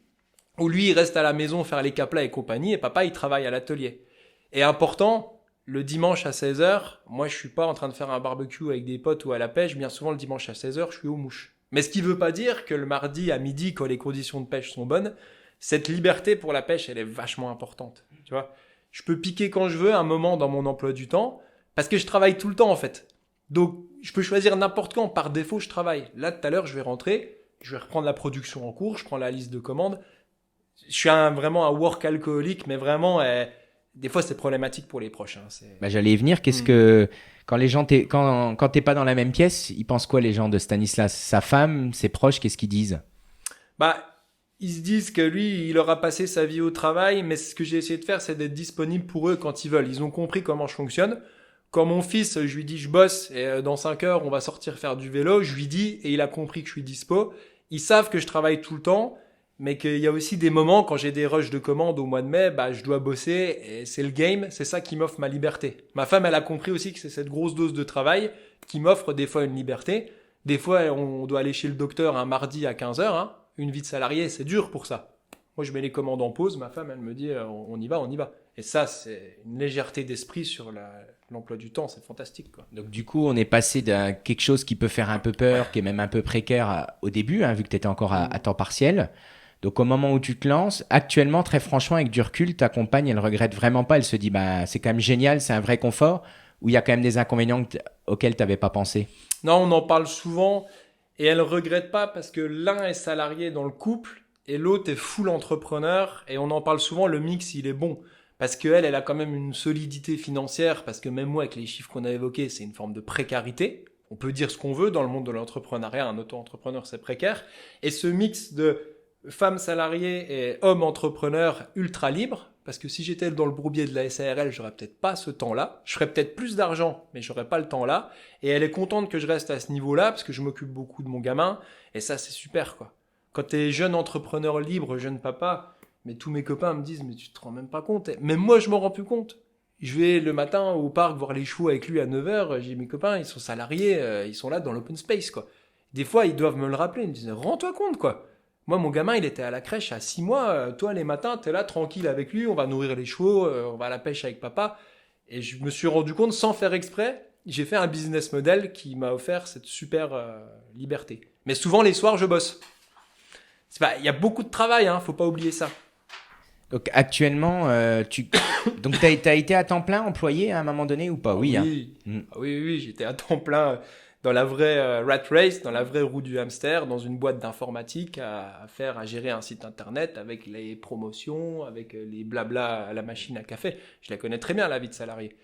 où lui, il reste à la maison faire les caplas et compagnie, et papa, il travaille à l'atelier. Et important, le dimanche à 16h, moi, je suis pas en train de faire un barbecue avec des potes ou à la pêche, bien souvent, le dimanche à 16h, je suis aux mouches. Mais ce qui veut pas dire que le mardi à midi, quand les conditions de pêche sont bonnes, cette liberté pour la pêche, elle est vachement importante, tu vois. Je peux piquer quand je veux un moment dans mon emploi du temps parce que je travaille tout le temps en fait. Donc je peux choisir n'importe quand. Par défaut, je travaille. Là, tout à l'heure, je vais rentrer, je vais reprendre la production en cours, je prends la liste de commandes. Je suis vraiment un work alcoolique, mais vraiment, des fois, c'est problématique pour les proches. Hein. Bah, j'allais y venir. Qu'est-ce que quand les gens quand t'es pas dans la même pièce, ils pensent quoi les gens de Stanislas? Sa femme, ses proches, qu'est-ce qu'ils disent? Bah, ils se disent que lui, il aura passé sa vie au travail, mais ce que j'ai essayé de faire, c'est d'être disponible pour eux quand ils veulent. Ils ont compris comment je fonctionne. Quand mon fils, je lui dis je bosse et dans 5 heures, on va sortir faire du vélo, je lui dis, et il a compris que je suis dispo. Ils savent que je travaille tout le temps, mais qu'il y a aussi des moments, quand j'ai des rushs de commandes au mois de mai, bah, je dois bosser et c'est le game, c'est ça qui m'offre ma liberté. Ma femme, elle a compris aussi que c'est cette grosse dose de travail qui m'offre des fois une liberté. Des fois, on doit aller chez le docteur un mardi à 15h, hein. Une vie de salarié, c'est dur pour ça. Moi, je mets les commandes en pause. Ma femme, elle me dit, on y va, on y va. Et ça, c'est une légèreté d'esprit sur l'emploi du temps. C'est fantastique, quoi. Donc, du coup, on est passé d'un quelque chose qui peut faire un peu peur, qui est même un peu précaire au début, hein, vu que tu étais encore à temps partiel. Donc, au moment où tu te lances, actuellement, très franchement, avec du recul, ta compagne, elle regrette vraiment pas. Elle se dit, bah, c'est quand même génial, c'est un vrai confort. Ou il y a quand même des inconvénients auxquels tu n'avais pas pensé? Non, on en parle souvent. Et elle regrette pas parce que l'un est salarié dans le couple et l'autre est full entrepreneur. Et on en parle souvent, le mix, il est bon. Parce qu'elle, elle a quand même une solidité financière. Parce que même moi, avec les chiffres qu'on a évoqués, c'est une forme de précarité. On peut dire ce qu'on veut dans le monde de l'entrepreneuriat. Un auto-entrepreneur, c'est précaire. Et ce mix de femme salariée et homme entrepreneur ultra libre. Parce que si j'étais dans le bourbier de la SARL, j'aurais peut-être pas ce temps-là. Je ferais peut-être plus d'argent, mais j'aurais pas le temps là. Et elle est contente que je reste à ce niveau-là, parce que je m'occupe beaucoup de mon gamin. Et ça, c'est super, quoi. Quand t'es jeune entrepreneur libre, jeune papa, mais tous mes copains me disent, mais tu te rends même pas compte. Même moi, je m'en rends plus compte. Je vais le matin au parc voir les chevaux avec lui à 9h. J'ai mes copains, ils sont salariés, ils sont là dans l'open space, quoi. Des fois, ils doivent me le rappeler. Ils me disent, rends-toi compte, quoi. Moi, mon gamin, il était à la crèche à 6 mois. Toi, les matins, tu es là tranquille avec lui, on va nourrir les chevaux, on va à la pêche avec papa. Et je me suis rendu compte, sans faire exprès, j'ai fait un business model qui m'a offert cette super liberté. Mais souvent, les soirs, je bosse. Il y a beaucoup de travail, faut pas oublier ça. Donc actuellement, donc t'as été à temps plein employé à un moment donné ou pas? Oui. Oui, j'étais à temps plein dans la vraie rat race, dans la vraie roue du hamster, dans une boîte d'informatique à gérer un site internet avec les promotions, avec les blabla à la machine à café. Je la connais très bien, la vie de salarié.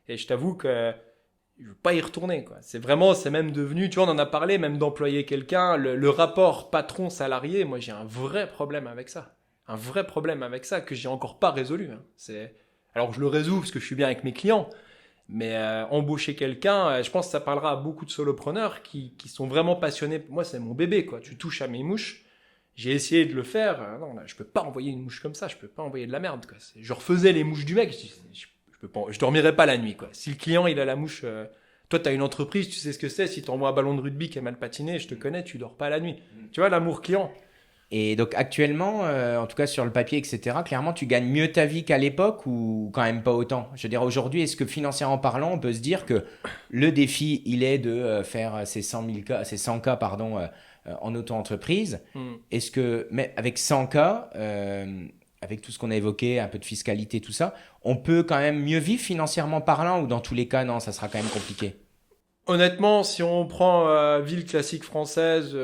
Et je t'avoue que je veux pas y retourner, quoi. C'est même devenu, tu vois, on en a parlé, même d'employer quelqu'un, le rapport patron-salarié, moi j'ai un vrai problème avec ça. Un vrai problème avec ça que j'ai encore pas résolu. Alors je le résous parce que je suis bien avec mes clients, mais embaucher quelqu'un, je pense que ça parlera à beaucoup de solopreneurs qui sont vraiment passionnés. Moi, c'est mon bébé, quoi. Tu touches à mes mouches. J'ai essayé de le faire. Non, là, je peux pas envoyer une mouche comme ça. Je peux pas envoyer de la merde, quoi. Je refaisais les mouches du mec. Je peux pas, je dormirais pas la nuit, quoi. Si le client il a la mouche, toi t'as une entreprise, tu sais ce que c'est. Si t'envoies un ballon de rugby qui est mal patiné, je te connais, tu dors pas la nuit. Tu vois, l'amour client. Et donc actuellement, en tout cas sur le papier, etc., clairement, tu gagnes mieux ta vie qu'à l'époque ou quand même pas autant? Je veux dire, aujourd'hui, est-ce que financièrement parlant, on peut se dire que le défi, il est de faire ces 100 K en auto-entreprise? Est-ce que, mais avec 100 K, avec tout ce qu'on a évoqué, un peu de fiscalité, tout ça, on peut quand même mieux vivre financièrement parlant ou dans tous les cas, non, ça sera quand même compliqué? Honnêtement, si on prend ville classique française,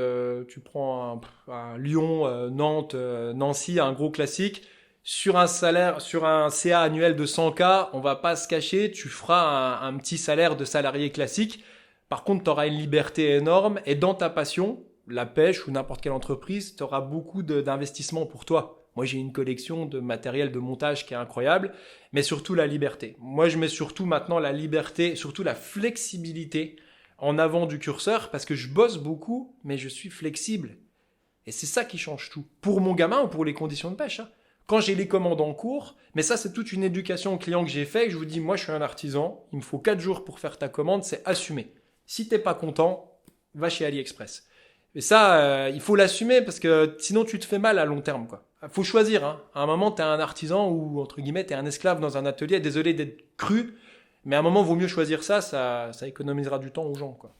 tu prends un Lyon, Nantes, Nancy, un gros classique, sur un CA annuel de 100K, on va pas se cacher, tu feras un petit salaire de salarié classique. Par contre, tu auras une liberté énorme et dans ta passion, la pêche ou n'importe quelle entreprise, tu auras beaucoup d'investissement pour toi. Moi, j'ai une collection de matériel de montage qui est incroyable, mais surtout la liberté. Moi, je mets surtout maintenant la liberté, surtout la flexibilité en avant du curseur parce que je bosse beaucoup, mais je suis flexible. Et c'est ça qui change tout. Pour mon gamin ou pour les conditions de pêche. Quand j'ai les commandes en cours, mais ça, c'est toute une éducation au client que j'ai fait. Je vous dis, moi, je suis un artisan. Il me faut 4 jours pour faire ta commande. C'est assumé. Si t'es pas content, va chez AliExpress. Et ça, il faut l'assumer parce que sinon, tu te fais mal à long terme, quoi. Faut choisir. À un moment, tu es un artisan ou, entre guillemets, tu es un esclave dans un atelier. Désolé d'être cru, mais à un moment, il vaut mieux choisir ça économisera du temps aux gens, quoi.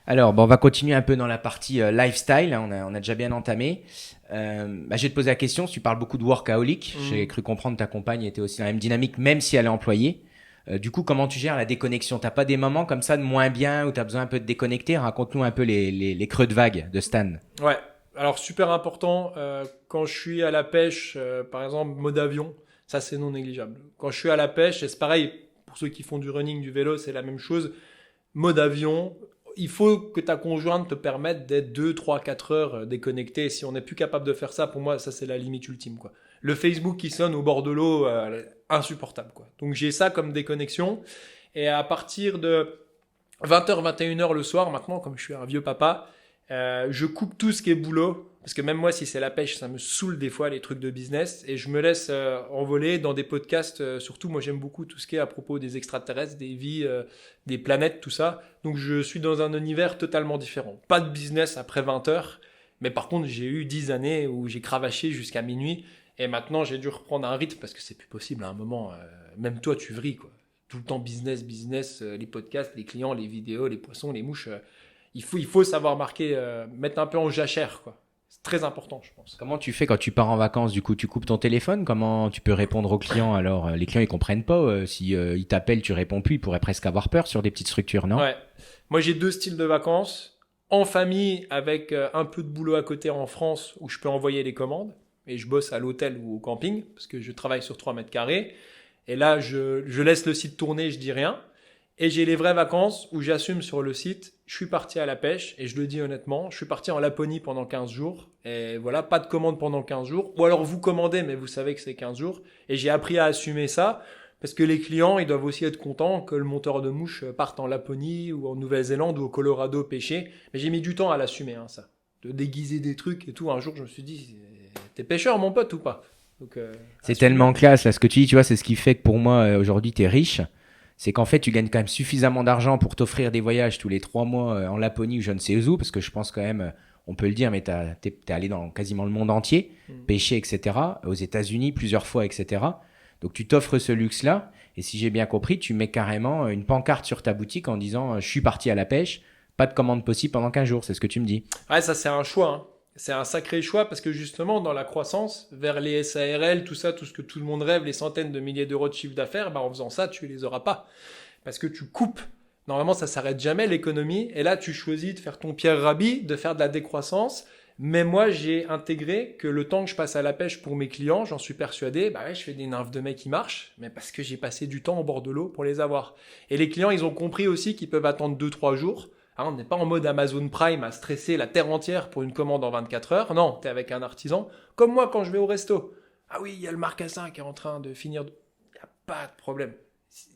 Alors, on va continuer un peu dans la partie lifestyle. On a déjà bien entamé. Je vais te poser la question. Tu parles beaucoup de workaholic. J'ai cru comprendre que ta compagne était aussi dans la même dynamique, même si elle est employée. Du coup, comment tu gères la déconnexion? T'as pas des moments comme ça de moins bien où tu as besoin un peu de déconnecter? Raconte-nous un peu les creux de vague de Stan. Ouais. Alors, super important, quand je suis à la pêche, par exemple, mode avion, ça c'est non négligeable. Quand je suis à la pêche, et c'est pareil, pour ceux qui font du running, du vélo, c'est la même chose. Mode avion, il faut que ta conjointe te permette d'être 2, 3, 4 heures déconnecté. Si on n'est plus capable de faire ça, pour moi, ça c'est la limite ultime, quoi. Le Facebook qui sonne au bord de l'eau, insupportable, quoi. Donc j'ai ça comme déconnexion. Et à partir de 20h, 21h le soir, maintenant, comme je suis un vieux papa, je coupe tout ce qui est boulot parce que même moi si c'est la pêche ça me saoule des fois les trucs de business et je me laisse envoler dans des podcasts surtout moi j'aime beaucoup tout ce qui est à propos des extraterrestres, des vies, des planètes, tout ça, donc je suis dans un univers totalement différent, pas de business après 20h, mais par contre j'ai eu 10 années où j'ai cravaché jusqu'à minuit et maintenant j'ai dû reprendre un rythme parce que c'est plus possible à un moment, même toi tu vrilles, quoi, tout le temps business, les podcasts, les clients, les vidéos, les poissons, les mouches. Il faut savoir mettre un peu en jachère, quoi. C'est très important, je pense. Comment tu fais quand tu pars en vacances? Du coup, tu coupes ton téléphone? Comment tu peux répondre aux clients? Alors, les clients, ils comprennent pas. Si ils t'appellent, tu réponds plus. Ils pourraient presque avoir peur sur des petites structures, non? Ouais. Moi, j'ai 2 styles de vacances. En famille, avec un peu de boulot à côté en France, où je peux envoyer les commandes. Et je bosse à l'hôtel ou au camping, parce que je travaille sur 3 mètres carrés. Et là, je laisse le site tourner, je dis rien. Et j'ai les vraies vacances où j'assume sur le site, je suis parti à la pêche, et je le dis honnêtement, je suis parti en Laponie pendant 15 jours, et voilà, pas de commande pendant 15 jours, ou alors vous commandez, mais vous savez que c'est 15 jours, et j'ai appris à assumer ça, parce que les clients, ils doivent aussi être contents que le monteur de mouches parte en Laponie, ou en Nouvelle-Zélande, ou au Colorado pêcher, mais j'ai mis du temps à l'assumer, ça, de déguiser des trucs et tout. Un jour, je me suis dit, t'es pêcheur, mon pote, ou pas? Donc, c'est tellement classe, là, ce que tu dis, tu vois, c'est ce qui fait que pour moi, aujourd'hui, t'es riche. C'est qu'en fait, tu gagnes quand même suffisamment d'argent pour t'offrir des voyages tous les 3 mois en Laponie ou je ne sais où, parce que je pense quand même, on peut le dire, mais t'es allé dans quasiment le monde entier, pêcher, etc., aux États-Unis plusieurs fois, etc. Donc tu t'offres ce luxe-là, et si j'ai bien compris, tu mets carrément une pancarte sur ta boutique en disant « Je suis parti à la pêche, pas de commande possible pendant 15 jours », c'est ce que tu me dis. Ouais, ça c'est un choix, hein. C'est un sacré choix parce que justement, dans la croissance, vers les SARL, tout ça, tout ce que tout le monde rêve, les centaines de milliers d'euros de chiffre d'affaires, en faisant ça, tu les auras pas. Parce que tu coupes. Normalement, ça s'arrête jamais, l'économie. Et là, tu choisis de faire ton Pierre Rabhi, de faire de la décroissance. Mais moi, j'ai intégré que le temps que je passe à la pêche pour mes clients, j'en suis persuadé, je fais des nymphes de mai qui marchent, mais parce que j'ai passé du temps au bord de l'eau pour les avoir. Et les clients, ils ont compris aussi qu'ils peuvent attendre 2-3 jours. On n'est pas en mode Amazon Prime à stresser la terre entière pour une commande en 24 heures. Non, tu es avec un artisan. Comme moi quand je vais au resto. Ah oui, il y a le marcassin qui est en train de finir. Il n'y a pas de problème.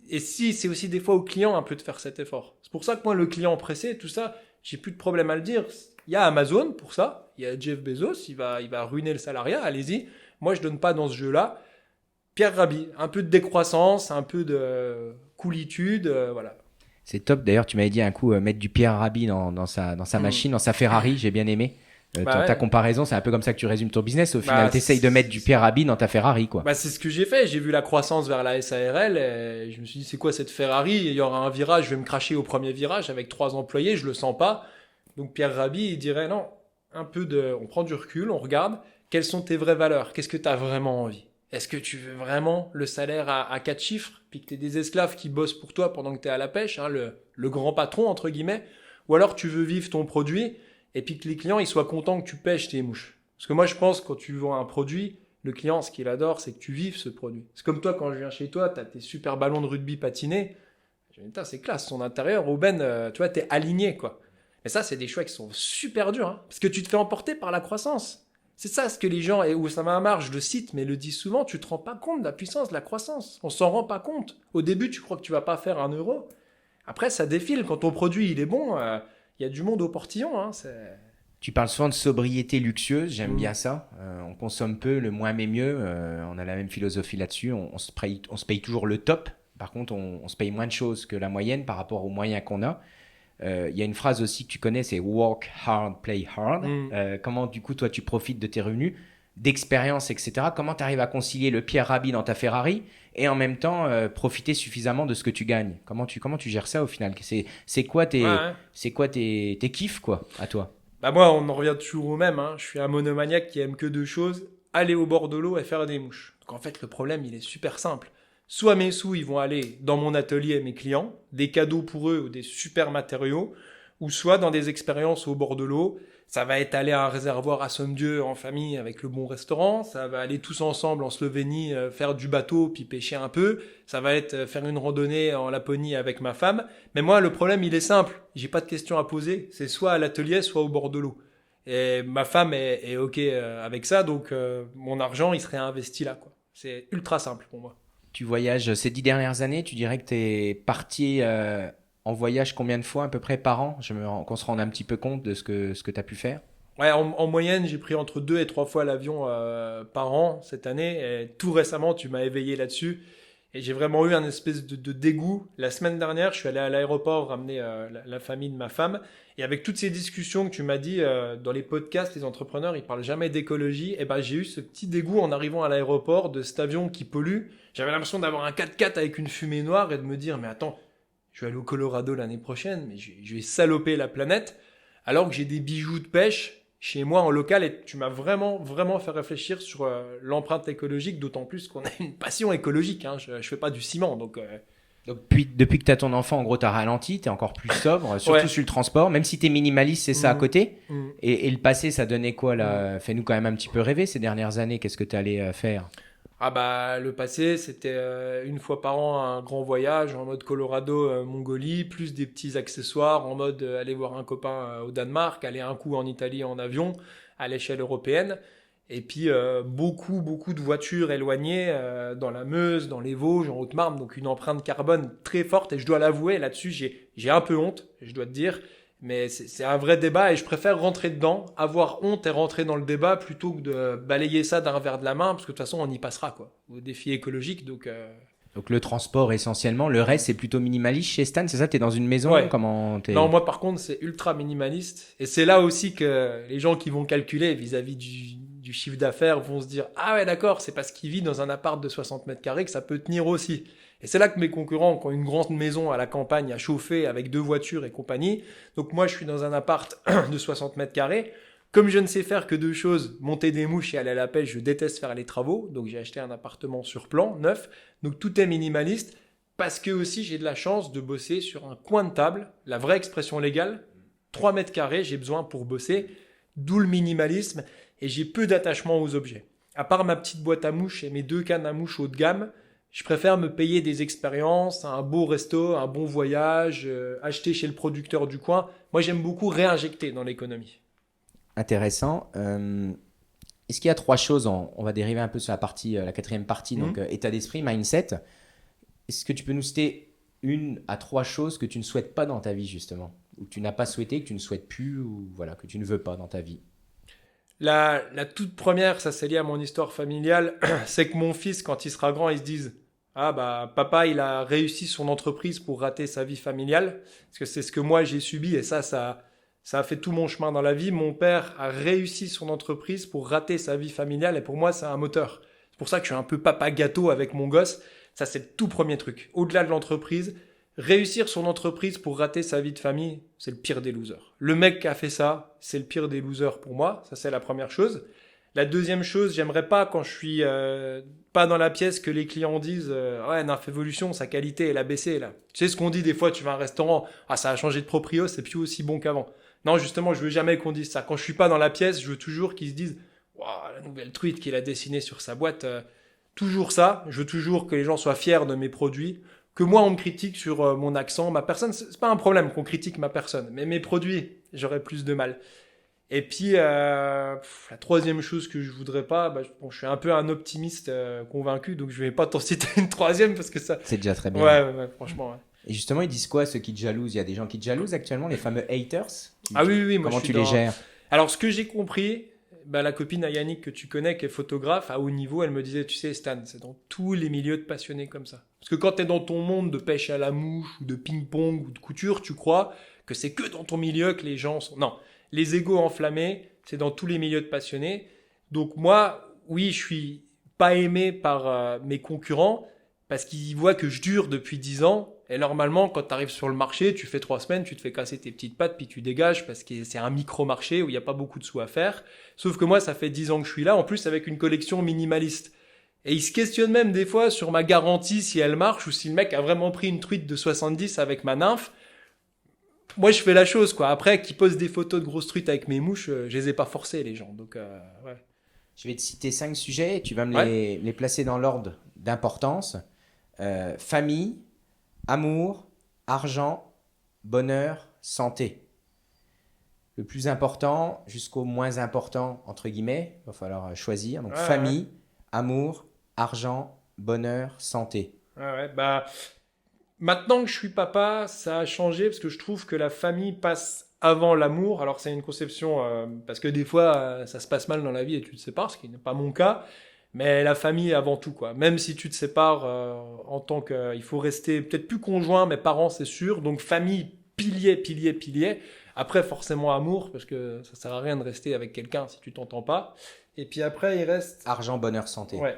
Et si, c'est aussi des fois au client un peu de faire cet effort. C'est pour ça que moi, le client pressé, tout ça, j'ai plus de problème à le dire. Il y a Amazon pour ça. Il y a Jeff Bezos, il va ruiner le salariat. Allez-y. Moi, je donne pas dans ce jeu-là. Pierre Rabhi, un peu de décroissance, un peu de coolitude, voilà. C'est top. D'ailleurs, tu m'avais dit un coup mettre du Pierre Rabhi dans sa machine, dans sa Ferrari. J'ai bien aimé. Ta comparaison, c'est un peu comme ça que tu résumes ton business. Au final, tu essayes de mettre du Pierre Rabhi dans ta Ferrari, quoi. C'est ce que j'ai fait. J'ai vu la croissance vers la SARL et je me suis dit, c'est quoi cette Ferrari? Il y aura un virage, je vais me cracher au premier virage avec 3 employés, je le sens pas. Donc Pierre Rabhi, il dirait non, on prend du recul, on regarde. Quelles sont tes vraies valeurs? Qu'est-ce que tu as vraiment envie? Est-ce que tu veux vraiment le salaire à 4 chiffres, puis que tu es des esclaves qui bossent pour toi pendant que tu es à la pêche, le grand patron, entre guillemets? Ou alors tu veux vivre ton produit, et puis que les clients ils soient contents que tu pêches tes mouches? Parce que moi, je pense que quand tu vends un produit, le client, ce qu'il adore, c'est que tu vives ce produit. C'est comme toi, quand je viens chez toi, tu as tes super ballons de rugby patinés. Je me dis, c'est classe, son intérieur, Ruben, tu vois, tu es aligné, quoi. Mais ça, c'est des choix qui sont super durs, hein, parce que tu te fais emporter par la croissance. C'est ça ce que les gens, et Oussama Ammar, je le cite, mais le dit souvent, tu te rends pas compte de la puissance de la croissance. On s'en rend pas compte. Au début, tu crois que tu vas pas faire 1 euro. Après, ça défile. Quand ton produit, il est bon, y a du monde au portillon. Hein, Tu parles souvent de sobriété luxueuse, j'aime bien ça. On consomme peu, le moins mais mieux. On a la même philosophie là-dessus. On se paye toujours le top. Par contre, on se paye moins de choses que la moyenne par rapport aux moyens qu'on a. Il y a une phrase aussi que tu connais, c'est « work hard, play hard ». Comment, du coup, toi, tu profites de tes revenus, d'expérience, etc. Comment tu arrives à concilier le Pierre Rabhi dans ta Ferrari et en même temps profiter suffisamment de ce que tu gagnes? Comment tu gères ça au final? C'est quoi tes kiffs, quoi, à toi? Moi, on en revient toujours au même. Hein. Je suis un monomaniaque qui aime que 2 choses, aller au bord de l'eau et faire des mouches. Donc en fait, le problème, il est super simple. Soit mes sous, ils vont aller dans mon atelier et mes clients, des cadeaux pour eux ou des super matériaux, ou soit dans des expériences au bord de l'eau. Ça va être aller à un réservoir à Sommieu en famille avec le bon restaurant. Ça va aller tous ensemble en Slovénie faire du bateau puis pêcher un peu. Ça va être faire une randonnée en Laponie avec ma femme. Mais moi, le problème, il est simple. J'ai pas de questions à poser. C'est soit à l'atelier, soit au bord de l'eau. Et ma femme est OK avec ça. Donc, mon argent, il serait investi là, quoi. C'est ultra simple pour moi. Tu voyages ces 10 dernières années, tu dirais que tu es parti en voyage combien de fois à peu près par an? Qu'on se rende un petit peu compte de ce que tu as pu faire. Ouais, en moyenne, j'ai pris entre 2 et 3 fois l'avion par an cette année. Et tout récemment, tu m'as éveillé là-dessus. Et j'ai vraiment eu un espèce de dégoût. La semaine dernière, je suis allé à l'aéroport ramener la famille de ma femme. Et avec toutes ces discussions que tu m'as dit, dans les podcasts, les entrepreneurs, ils parlent jamais d'écologie. Et j'ai eu ce petit dégoût en arrivant à l'aéroport de cet avion qui pollue. J'avais l'impression d'avoir un 4x4 avec une fumée noire et de me dire, mais attends, je vais aller au Colorado l'année prochaine, mais je vais saloper la planète. Alors que j'ai des bijoux de pêche chez moi en local, et tu m'as vraiment, vraiment fait réfléchir sur l'empreinte écologique, d'autant plus qu'on a une passion écologique. Hein. Je fais pas du ciment, donc... Donc depuis que tu as ton enfant, en gros, tu as ralenti, tu es encore plus sobre, surtout sur le transport, même si tu es minimaliste, c'est ça à côté. Et le passé, ça donnait quoi là? Fais-nous quand même un petit peu rêver ces dernières années, qu'est-ce que tu allais faire? Le passé, c'était 1 fois par an un grand voyage en mode Colorado, Mongolie, plus des petits accessoires en mode aller voir un copain au Danemark, aller un coup en Italie en avion à l'échelle européenne. Et puis beaucoup de voitures éloignées dans la Meuse, dans les Vosges, en Haute-Marne, donc une empreinte carbone très forte. Et je dois l'avouer, là-dessus, j'ai un peu honte, je dois te dire. Mais c'est un vrai débat et je préfère rentrer dedans, avoir honte et rentrer dans le débat plutôt que de balayer ça d'un revers de la main, parce que de toute façon, on y passera, quoi, au défi écologique. Donc, Donc le transport essentiellement, le reste c'est plutôt minimaliste chez Stan, c'est ça? T'es dans une maison? Ouais. Comment t'es... Non, moi par contre, c'est ultra minimaliste. Et c'est là aussi que les gens qui vont calculer vis-à-vis du chiffre d'affaires vont se dire: ah ouais, d'accord, c'est parce qu'il vit dans un appart de 60 mètres carrés que ça peut tenir aussi. Et c'est là que mes concurrents, qui ont une grande maison à la campagne à chauffer avec 2 voitures et compagnie, donc moi je suis dans un appart de 60 mètres carrés. Comme je ne sais faire que 2 choses, monter des mouches et aller à la pêche, je déteste faire les travaux. Donc j'ai acheté un appartement sur plan, neuf. Donc tout est minimaliste. Parce que aussi j'ai de la chance de bosser sur un coin de table, la vraie expression légale, 3 mètres carrés, j'ai besoin pour bosser, d'où le minimalisme, et j'ai peu d'attachement aux objets. À part ma petite boîte à mouches et mes 2 cannes à mouches haut de gamme, je préfère me payer des expériences, un beau resto, un bon voyage, acheter chez le producteur du coin. Moi j'aime beaucoup réinjecter dans l'économie. Intéressant. Est-ce qu'il y a 3 choses, on va dériver un peu sur la partie, la 4e partie, donc état d'esprit, mindset. Est-ce que tu peux nous citer 1 à 3 choses que tu ne souhaites pas dans ta vie, justement? Ou que tu n'as pas souhaité, que tu ne souhaites plus, ou voilà, que tu ne veux pas dans ta vie? La toute première, ça c'est lié à mon histoire familiale, c'est que mon fils, quand il sera grand, il se dise: ah bah papa, il a réussi son entreprise pour rater sa vie familiale. Parce que c'est ce que moi j'ai subi, et ça a fait tout mon chemin dans la vie. Mon père a réussi son entreprise pour rater sa vie familiale, et pour moi c'est un moteur. C'est pour ça que je suis un peu papa gâteau avec mon gosse. Ça, c'est le tout premier truc. Au-delà de l'entreprise, réussir son entreprise pour rater sa vie de famille, c'est le pire des losers. Le mec qui a fait ça, c'est le pire des losers pour moi. Ça, c'est la première chose. La deuxième chose, j'aimerais pas, quand je suis pas dans la pièce, que les clients disent: ouais, Nymphévolution, sa qualité, elle a baissé là. Tu sais ce qu'on dit des fois, tu vas à un restaurant: ah, ça a changé de proprio, c'est plus aussi bon qu'avant. Non, justement, je veux jamais qu'on dise ça. Quand je suis pas dans la pièce, je veux toujours qu'ils se disent: waouh, la nouvelle truite qu'il a dessinée sur sa boîte. Toujours ça, je veux toujours que les gens soient fiers de mes produits, que moi on me critique sur mon accent, ma personne, c'est pas un problème qu'on critique ma personne, mais mes produits, j'aurais plus de mal. Et puis la troisième chose que je voudrais pas, bon, je suis un peu un optimiste convaincu, donc je vais pas t'en citer une troisième parce que ça... C'est déjà très bien. Ouais, franchement, ouais. Et justement, ils disent quoi, ceux qui te jalousent? Il y a des gens qui te jalousent actuellement, les fameux haters? Ah oui, moi Comment je suis tu les gères? Alors ce que j'ai compris, la copine à Yannick que tu connais, qui est photographe à haut niveau, elle me disait: tu sais Stan, c'est dans tous les milieux de passionnés comme ça. Parce que quand tu es dans ton monde de pêche à la mouche ou de ping-pong ou de couture, tu crois que c'est que dans ton milieu que les gens sont... Non, les égos enflammés, c'est dans tous les milieux de passionnés. Donc moi, oui, je suis pas aimé par mes concurrents parce qu'ils voient que je dure depuis 10 ans. Et normalement, quand tu arrives sur le marché, tu fais 3 semaines, tu te fais casser tes petites pattes, puis tu dégages parce que c'est un micro-marché où il n'y a pas beaucoup de sous à faire. Sauf que moi, ça fait 10 ans que je suis là, en plus avec une collection minimaliste. Et ils se questionnent même des fois sur ma garantie, si elle marche, ou si le mec a vraiment pris une truite de 70 avec ma nymphe. Moi, je fais la chose, quoi. Après, qu'ils posent des photos de grosses truites avec mes mouches, je les ai pas forcés, les gens. Donc, ouais. Je vais te citer 5 sujets et tu vas me les placer dans l'ordre d'importance. Famille, amour, argent, bonheur, santé. Le plus important jusqu'au moins important, entre guillemets, il va falloir choisir. Donc famille, amour, argent, bonheur, santé. Maintenant que je suis papa, ça a changé parce que je trouve que la famille passe avant l'amour. Alors c'est une conception, parce que des fois ça se passe mal dans la vie et tu te sépares, ce qui n'est pas mon cas. Mais la famille avant tout, quoi. Même si tu te sépares en tant que... il faut rester peut-être plus conjoint, mais parents, c'est sûr. Donc famille, pilier. Après, forcément amour, parce que ça sert à rien de rester avec quelqu'un si tu t'entends pas. Et puis après, il reste... Argent, bonheur, santé. Ouais.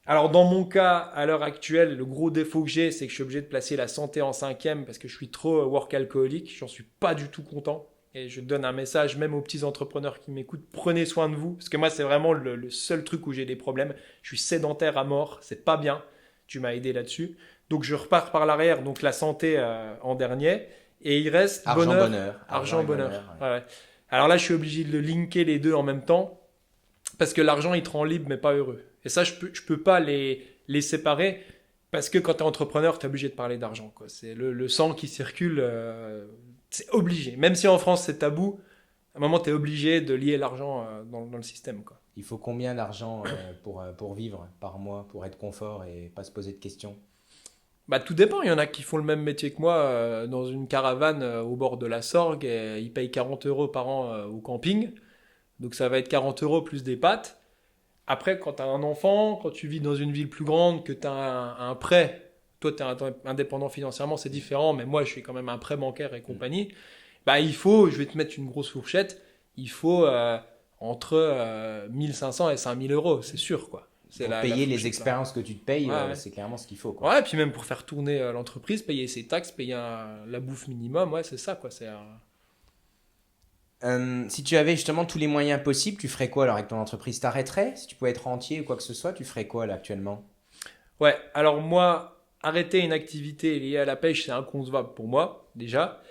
Alors dans mon cas, à l'heure actuelle, le gros défaut que j'ai, c'est que je suis obligé de placer la santé en 5e parce que je suis trop work-alcoolique. J'en suis pas du tout content. Et je donne un message même aux petits entrepreneurs qui m'écoutent: prenez soin de vous. Parce que moi, c'est vraiment le seul truc où j'ai des problèmes. Je suis sédentaire à mort, c'est pas bien. Tu m'as aidé là-dessus. Donc je repars par l'arrière, donc la santé en dernier. Et il reste argent, bonheur. Argent, bonheur. Ouais. Alors là, je suis obligé de linker les deux en même temps. Parce que l'argent, il te rend libre, mais pas heureux. Et ça, je peux pas les séparer. Parce que quand tu es entrepreneur, tu es obligé de parler d'argent, quoi. C'est le sang qui circule... c'est obligé. Même si en France, c'est tabou, à un moment, tu es obligé de lier l'argent dans le système, quoi. Il faut combien d'argent pour vivre par mois, pour être confort et pas se poser de questions? Tout dépend. Il y en a qui font le même métier que moi dans une caravane au bord de la Sorgue. Et ils payent 40 € par an au camping. Donc ça va être 40 € plus des pâtes. Après, quand tu as un enfant, quand tu vis dans une ville plus grande, que tu as un prêt toi, tu es indépendant financièrement, c'est différent, mais moi, je suis quand même un prêt bancaire et compagnie. Bah, je vais te mettre une grosse fourchette, il faut entre 1500 et 5000 euros, c'est sûr, quoi. C'est Pour la payer les fourchette, là. expériences que tu te payes, Ouais. c'est clairement ce qu'il faut, quoi. Ouais, et puis même pour faire tourner l'entreprise, payer ses taxes, payer la bouffe minimum, ouais, c'est ça, quoi. Si tu avais justement tous les moyens possibles, tu ferais quoi alors avec ton entreprise? T'arrêterais? Si tu pouvais être rentier ou quoi que ce soit, tu ferais quoi là actuellement? Ouais, alors moi, arrêter une activité liée à la pêche, c'est inconcevable pour moi, déjà.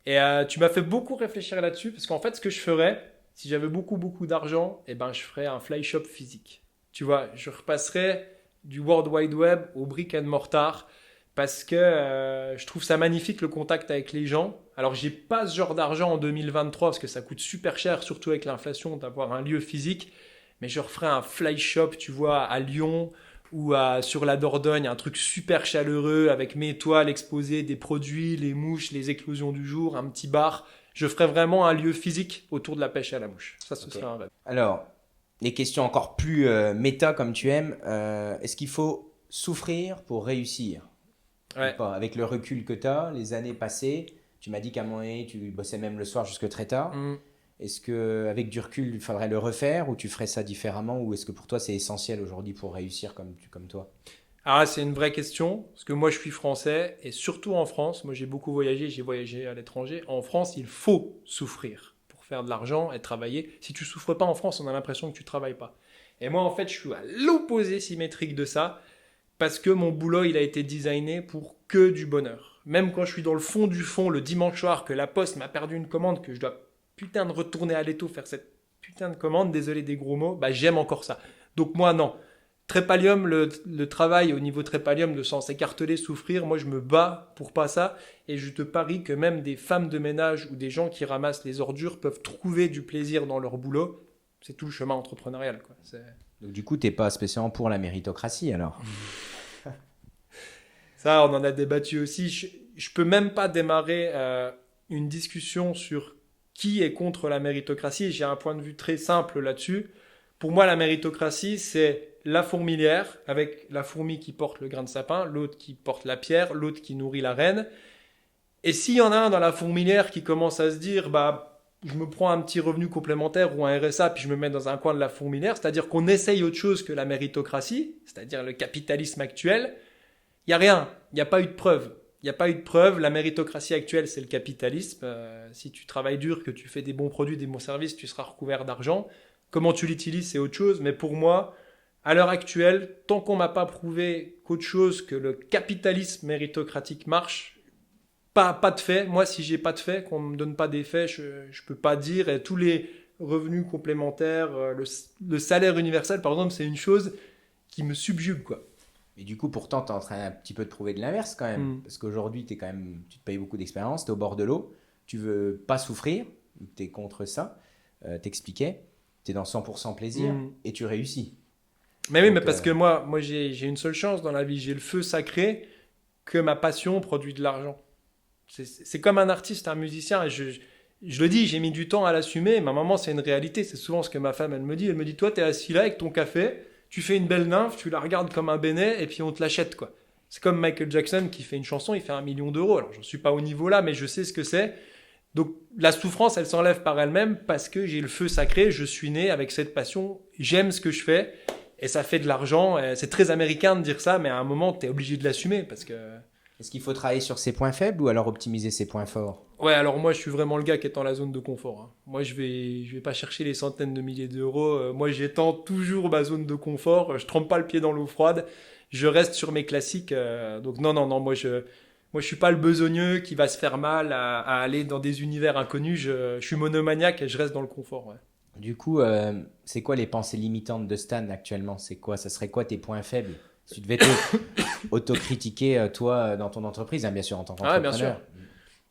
Et tu m'as fait beaucoup réfléchir là-dessus, parce qu'en fait, ce que je ferais, si j'avais beaucoup, beaucoup d'argent, eh ben, je ferais un fly shop physique. Tu vois, je repasserais du World Wide Web au brick and mortar, parce que je trouve ça magnifique le contact avec les gens. Alors, j'ai pas ce genre d'argent en 2023, parce que ça coûte super cher, surtout avec l'inflation, d'avoir un lieu physique. Mais je referais un fly shop, tu vois, à Lyon, ou sur la Dordogne, un truc super chaleureux avec mes toiles exposées, des produits, les mouches, les éclosions du jour, un petit bar. Je ferais vraiment un lieu physique autour de la pêche à la mouche. Ça, ce Ok. serait un rêve. Alors, les questions encore plus méta comme tu aimes. Est-ce qu'il faut souffrir pour réussir? Ouais. Ou pas? Avec le recul que tu as, les années passées, tu m'as dit qu'à un moment donné, tu bossais même le soir jusque très tard. Mm. Est-ce qu'avec du recul, il faudrait le refaire ou tu ferais ça différemment? Ou est-ce que pour toi, c'est essentiel aujourd'hui pour réussir comme toi? Ah, c'est une vraie question, parce que moi je suis français, et surtout en France, moi j'ai beaucoup voyagé, j'ai voyagé à l'étranger. En France, il faut souffrir pour faire de l'argent et travailler. Si tu souffres pas en France, on a l'impression que tu travailles pas. Et moi en fait, je suis à l'opposé symétrique de ça, parce que mon boulot, il a été designé pour que du bonheur. Même quand je suis dans le fond du fond, le dimanche soir, que la poste m'a perdu une commande, que je dois putain de retourner à l'étau faire cette putain de commande, désolé des gros mots, bah j'aime encore ça. Donc moi non. Trépalium, le travail au niveau Trépalium de s'en s'écarteler, souffrir, moi je me bats pour pas ça, et je te parie que même des femmes de ménage ou des gens qui ramassent les ordures peuvent trouver du plaisir dans leur boulot. C'est tout le chemin entrepreneurial, quoi. Donc du coup, tu n'es pas spécialement pour la méritocratie alors? Ça, on en a débattu aussi. Je peux même pas démarrer une discussion sur qui est contre la méritocratie. J'ai un point de vue très simple là-dessus. Pour moi, la méritocratie, c'est la fourmilière, avec la fourmi qui porte le grain de sapin, l'autre qui porte la pierre, l'autre qui nourrit la reine. Et s'il y en a un dans la fourmilière qui commence à se dire, bah, je me prends un petit revenu complémentaire ou un RSA, puis je me mets dans un coin de la fourmilière, c'est-à-dire qu'on essaye autre chose que la méritocratie, c'est-à-dire le capitalisme actuel, il n'y a rien, il n'y a pas eu de preuve. Il n'y a pas eu de preuve, la méritocratie actuelle, c'est le capitalisme. Si tu travailles dur, que tu fais des bons produits, des bons services, tu seras recouvert d'argent. Comment tu l'utilises, c'est autre chose. Mais pour moi, à l'heure actuelle, tant qu'on m'a pas prouvé qu'autre chose que le capitalisme méritocratique marche, pas de fait. Moi, si j'ai pas de fait, qu'on me donne pas des faits, je peux pas dire. Et tous les revenus complémentaires, le salaire universel, par exemple, c'est une chose qui me subjugue, quoi. Et du coup, pourtant, tu es en train un petit peu de prouver de l'inverse quand même. Mm. Parce qu'aujourd'hui, tu te payes beaucoup d'expérience, tu es au bord de l'eau, tu veux pas souffrir, tu es contre ça, t'expliquais, tu es dans 100% plaisir et tu réussis. Mais oui, Donc, mais parce que moi j'ai une seule chance dans la vie, j'ai le feu sacré que ma passion produit de l'argent. C'est comme un artiste, un musicien, et je le dis, j'ai mis du temps à l'assumer, ma maman, c'est une réalité, c'est souvent ce que ma femme, elle me dit, toi, t'es assis là avec ton café, tu fais une belle nymphe, tu la regardes comme un bénet, et puis on te l'achète, quoi. C'est comme Michael Jackson qui fait une chanson, il fait 1 million d'euros, alors j'en suis pas au niveau là, mais je sais ce que c'est. Donc la souffrance, elle s'enlève par elle-même, parce que j'ai le feu sacré, je suis né avec cette passion, j'aime ce que je fais, et ça fait de l'argent. C'est très américain de dire ça, mais à un moment, tu es obligé de l'assumer parce que... Est-ce qu'il faut travailler sur ses points faibles ou alors optimiser ses points forts? Ouais, alors moi, je suis vraiment le gars qui est dans la zone de confort, hein. Moi, je vais pas chercher les centaines de milliers d'euros. Moi, j'étends toujours ma zone de confort. Je trempe pas le pied dans l'eau froide. Je reste sur mes classiques. Donc non, moi, je suis pas le besogneux qui va se faire mal à aller dans des univers inconnus. Je suis monomaniaque et je reste dans le confort, ouais. Du coup, c'est quoi les pensées limitantes de Stan actuellement? C'est quoi? Ça serait quoi tes points faibles? Si tu devais autocritiquer, toi, dans ton entreprise, hein, bien sûr, en tant Ah ouais, bien qu'entrepreneur. sûr.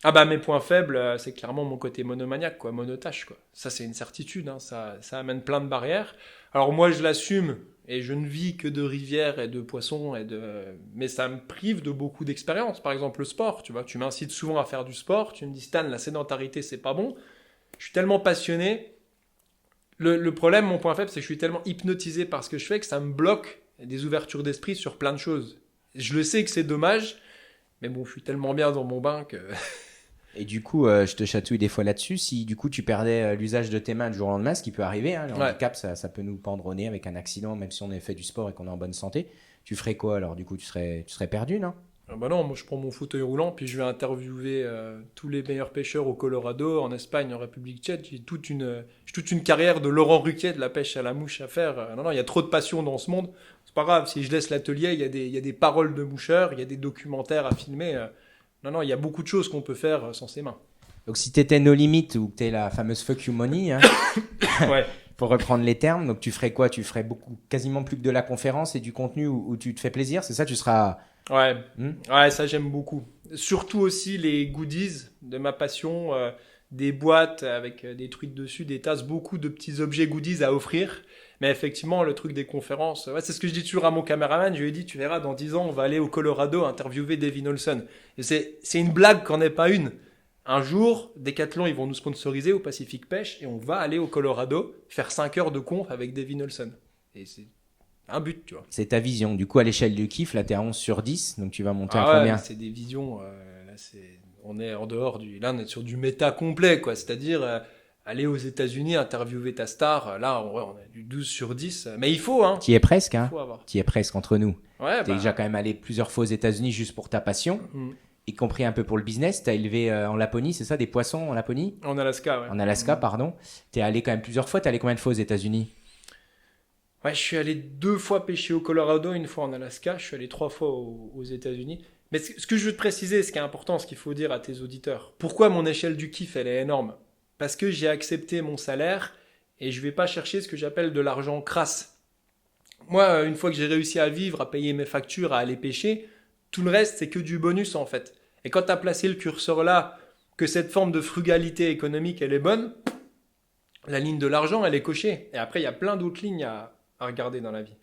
Ah bah mes points faibles, c'est clairement mon côté monomaniaque, quoi, monotache, quoi. Ça c'est une certitude, hein, ça amène plein de barrières. Alors moi je l'assume et je ne vis que de rivières et de poissons mais ça me prive de beaucoup d'expérience. Par exemple le sport, tu vois, tu m'incites souvent à faire du sport, tu me dis Stan, la sédentarité c'est pas bon. Je suis tellement passionné. Le problème, mon point faible, c'est que je suis tellement hypnotisé par ce que je fais que ça me bloque des ouvertures d'esprit sur plein de choses. Je le sais que c'est dommage, mais bon, je suis tellement bien dans mon bain que... Et du coup, je te chatouille des fois là-dessus. Si du coup tu perdais l'usage de tes mains du jour au lendemain, ce qui peut arriver, hein, le handicap, ça peut nous pendre au nez avec un accident, même si on a fait du sport et qu'on est en bonne santé. Tu ferais quoi alors? Du coup, tu serais perdu, non? Ah bah non, moi je prends mon fauteuil roulant, puis je vais interviewer tous les meilleurs pêcheurs au Colorado, en Espagne, en République tchèque. J'ai toute une carrière de Laurent Ruquier de la pêche à la mouche à faire. Non, il y a trop de passion dans ce monde. C'est pas grave, si je laisse l'atelier, il y a des paroles de moucheurs, il y a des documentaires à filmer. Non, il y a beaucoup de choses qu'on peut faire sans ses mains. Donc si tu étais no limit ou que tu es la fameuse fuck you money, hein, Ouais. pour reprendre les termes, donc tu ferais quoi? Tu ferais quasiment plus que de la conférence et du contenu où tu te fais plaisir, c'est ça? Tu seras... Ouais, ouais, ça j'aime beaucoup. Surtout aussi les goodies de ma passion, des boîtes avec des trucs dessus, des tasses, beaucoup de petits objets goodies à offrir. Mais effectivement, le truc des conférences, ouais, c'est ce que je dis toujours à mon caméraman. Je lui ai dit, tu verras, dans 10 ans, on va aller au Colorado interviewer Devin Olsen. Et c'est une blague qu'en est pas une. Un jour, Decathlon, ils vont nous sponsoriser au Pacific Pêche et on va aller au Colorado faire 5 heures de conf avec Devin Olsen. Et c'est un but, tu vois. C'est ta vision. Du coup, à l'échelle du kiff, là, tu es à 11 sur 10, donc tu vas monter à Ah ouais, combien? c'est des visions. On est en dehors là, on est sur du méta complet, quoi. C'est-à-dire, aller aux États-Unis, interviewer ta star. Là, on a du 12 sur 10. Mais il faut, hein. Tu y es presque, hein? Il faut avoir. Tu y es presque entre nous. Ouais, Tu es déjà quand même allé plusieurs fois aux États-Unis juste pour ta passion, y compris un peu pour le business. Tu as élevé en Laponie, c'est ça, des poissons en Laponie? En Alaska, ouais. En Alaska, pardon. Tu es allé quand même plusieurs fois. Tu es allé combien de fois aux États-Unis? Ouais, je suis allé 2 fois pêcher au Colorado, 1 fois en Alaska. Je suis allé 3 fois aux États-Unis. Mais ce que je veux te préciser, ce qui est important, ce qu'il faut dire à tes auditeurs. Pourquoi mon échelle du kiff, elle est énorme? Parce que j'ai accepté mon salaire et je vais pas chercher ce que j'appelle de l'argent crasse. Moi, une fois que j'ai réussi à vivre, à payer mes factures, à aller pêcher, tout le reste, c'est que du bonus en fait. Et quand tu as placé le curseur là, que cette forme de frugalité économique, elle est bonne, la ligne de l'argent, elle est cochée. Et après, il y a plein d'autres lignes à regarder dans la vie.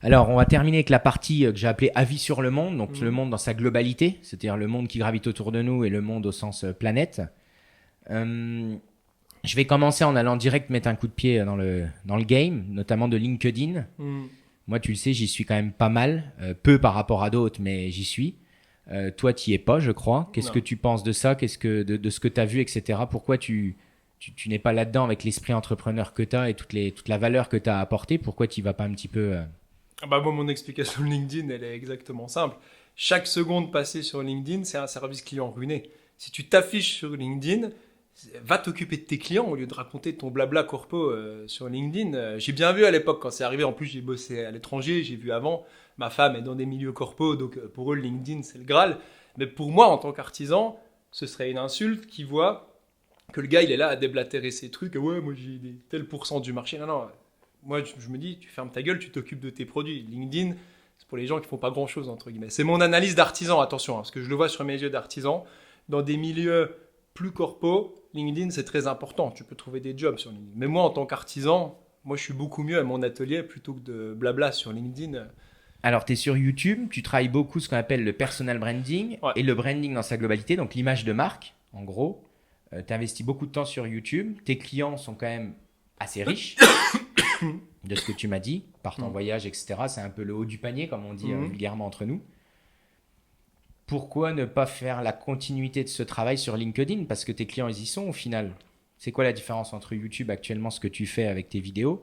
Alors, on va terminer avec la partie que j'ai appelée avis sur le monde, donc le monde dans sa globalité, c'est-à-dire le monde qui gravite autour de nous et le monde au sens planète. Je vais commencer en allant direct mettre un coup de pied dans le game, notamment de LinkedIn. Moi, tu le sais, j'y suis quand même pas mal, peu par rapport à d'autres, mais j'y suis. Toi, tu n'y es pas, je crois. Qu'est-ce que tu penses de ça? Qu'est-ce que de ce que tu as vu, etc. Pourquoi tu n'es pas là-dedans avec l'esprit entrepreneur que tu as et toute la valeur que tu as apportée? Pourquoi tu n'y vas pas un petit peu Bah moi, mon explication de LinkedIn, elle est exactement simple. Chaque seconde passée sur LinkedIn, c'est un service client ruiné. Si tu t'affiches sur LinkedIn, va t'occuper de tes clients au lieu de raconter ton blabla corpo sur LinkedIn. J'ai bien vu à l'époque quand c'est arrivé. En plus, j'ai bossé à l'étranger, j'ai vu avant. Ma femme est dans des milieux corpo, donc pour eux, LinkedIn, c'est le Graal. Mais pour moi, en tant qu'artisan, ce serait une insulte qui voit que le gars, il est là à déblatérer ses trucs. Ouais, moi, j'ai tel pourcent du marché. Non. Moi, je me dis, tu fermes ta gueule, tu t'occupes de tes produits. LinkedIn, c'est pour les gens qui font pas grand-chose, entre guillemets. C'est mon analyse d'artisan, attention, hein, parce que je le vois sur mes yeux d'artisan. Dans des milieux plus corpo, LinkedIn, c'est très important. Tu peux trouver des jobs sur LinkedIn. Mais moi, en tant qu'artisan, moi, je suis beaucoup mieux à mon atelier plutôt que de blabla sur LinkedIn. Alors, tu es sur YouTube, tu travailles beaucoup ce qu'on appelle le personal branding et le branding dans sa globalité, donc l'image de marque, en gros. Tu investis beaucoup de temps sur YouTube. Tes clients sont quand même assez riches, de ce que tu m'as dit, partent en voyage, etc. C'est un peu le haut du panier, comme on dit vulgairement entre nous. Pourquoi ne pas faire la continuité de ce travail sur LinkedIn? Parce que tes clients, ils y sont au final. C'est quoi la différence entre YouTube actuellement, ce que tu fais avec tes vidéos,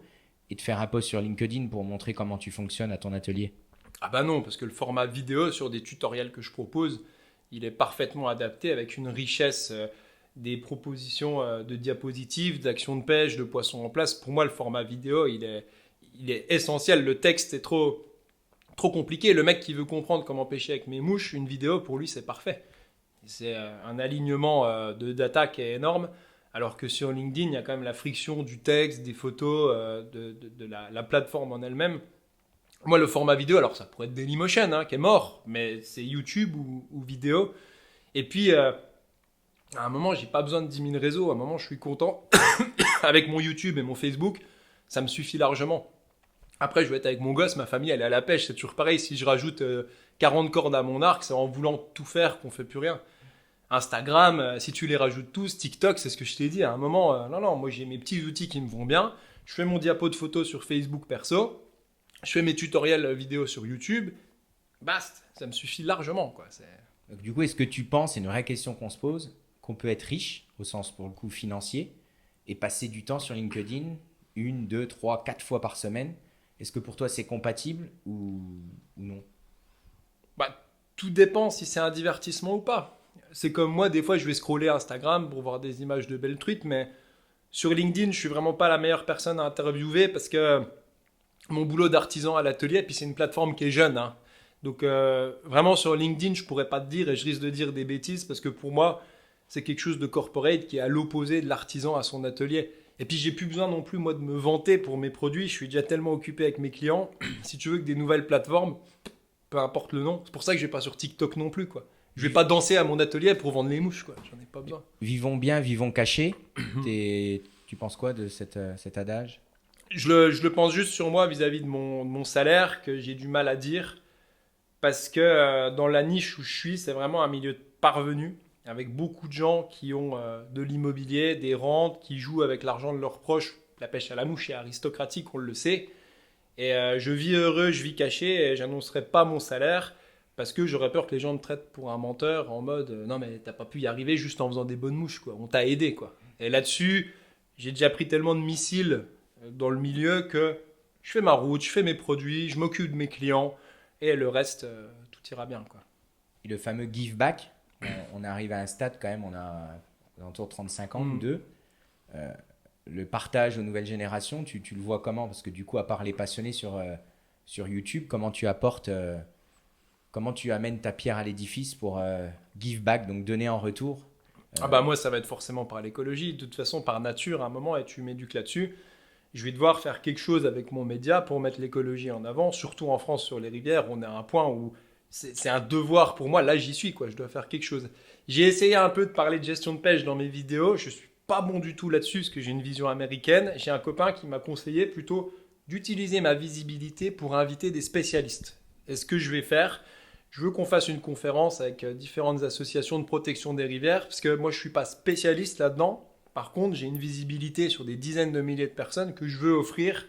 et de faire un post sur LinkedIn pour montrer comment tu fonctionnes à ton atelier? Ah bah non, parce que le format vidéo sur des tutoriels que je propose, il est parfaitement adapté avec une richesse des propositions de diapositives, d'actions de pêche, de poissons en place. Pour moi, le format vidéo, il est essentiel. Le texte est trop compliqué. Le mec qui veut comprendre comment pêcher avec mes mouches, une vidéo, pour lui, c'est parfait. C'est un alignement de data qui est énorme, alors que sur LinkedIn, il y a quand même la friction du texte, des photos, de la plateforme en elle-même. Moi, le format vidéo, alors ça pourrait être Dailymotion, qui est mort, mais c'est YouTube ou vidéo. Et puis, à un moment, j'ai pas besoin de 10 000 réseaux. À un moment, je suis content. Avec mon YouTube et mon Facebook, ça me suffit largement. Après, je vais être avec mon gosse, ma famille, elle est à la pêche. C'est toujours pareil. Si je rajoute 40 cordes à mon arc, c'est en voulant tout faire qu'on fait plus rien. Instagram, si tu les rajoutes tous, TikTok, c'est ce que je t'ai dit. À un moment, non, moi j'ai mes petits outils qui me vont bien. Je fais mon diapo de photos sur Facebook perso. Je fais mes tutoriels vidéo sur YouTube. Basta, ça me suffit largement, quoi. Donc, du coup, est-ce que tu penses, c'est une vraie question qu'on se pose, qu'on peut être riche, au sens pour le coup financier, et passer du temps sur LinkedIn, 1, 2, 3, 4 fois par semaine? Est-ce que pour toi c'est compatible ou non? Bah, tout dépend si c'est un divertissement ou pas. C'est comme moi, des fois, je vais scroller Instagram pour voir des images de belles truites, mais sur LinkedIn, je suis vraiment pas la meilleure personne à interviewer parce que mon boulot d'artisan à l'atelier, et puis c'est une plateforme qui est jeune, hein. Donc vraiment sur LinkedIn, je pourrais pas te dire et je risque de dire des bêtises parce que pour moi, c'est quelque chose de corporate qui est à l'opposé de l'artisan à son atelier. Et puis j'ai plus besoin non plus moi de me vanter pour mes produits, je suis déjà tellement occupé avec mes clients. Si tu veux que des nouvelles plateformes, peu importe le nom, c'est pour ça que je vais pas sur TikTok non plus, quoi. Je vais pas danser à mon atelier pour vendre les mouches, quoi. J'en ai pas besoin. Vivons bien, vivons cachés. Tu penses quoi de cet adage? Je le pense juste sur moi vis-à-vis de mon salaire que j'ai du mal à dire parce que dans la niche où je suis, c'est vraiment un milieu de parvenus avec beaucoup de gens qui ont de l'immobilier, des rentes, qui jouent avec l'argent de leurs proches. La pêche à la mouche est aristocratique, on le sait. Et je vis heureux, je vis caché et j'annoncerai pas mon salaire parce que j'aurais peur que les gens me traitent pour un menteur en mode non mais t'as pas pu y arriver juste en faisant des bonnes mouches, quoi. On t'a aidé, quoi. Et là-dessus, j'ai déjà pris tellement de missiles dans le milieu que je fais ma route, je fais mes produits, je m'occupe de mes clients et le reste, tout ira bien, quoi. Et le fameux give back, on arrive à un stade quand même, on a autour de 35 ans ou deux. Le partage aux nouvelles générations, tu le vois comment? Parce que du coup, à part les passionnés sur YouTube, comment tu apportes, comment tu amènes ta pierre à l'édifice pour give back, donc donner en retour? Ah bah moi, ça va être forcément par l'écologie. De toute façon, par nature, à un moment, et tu m'éduques là-dessus, je vais devoir faire quelque chose avec mon média pour mettre l'écologie en avant. Surtout en France, sur les rivières, on est à un point où c'est un devoir pour moi. Là, j'y suis, quoi. Je dois faire quelque chose. J'ai essayé un peu de parler de gestion de pêche dans mes vidéos. Je suis pas bon du tout là-dessus parce que j'ai une vision américaine. J'ai un copain qui m'a conseillé plutôt d'utiliser ma visibilité pour inviter des spécialistes. Et ce que je vais faire, je veux qu'on fasse une conférence avec différentes associations de protection des rivières parce que moi, je suis pas spécialiste là-dedans. Par contre, j'ai une visibilité sur des dizaines de milliers de personnes que je veux offrir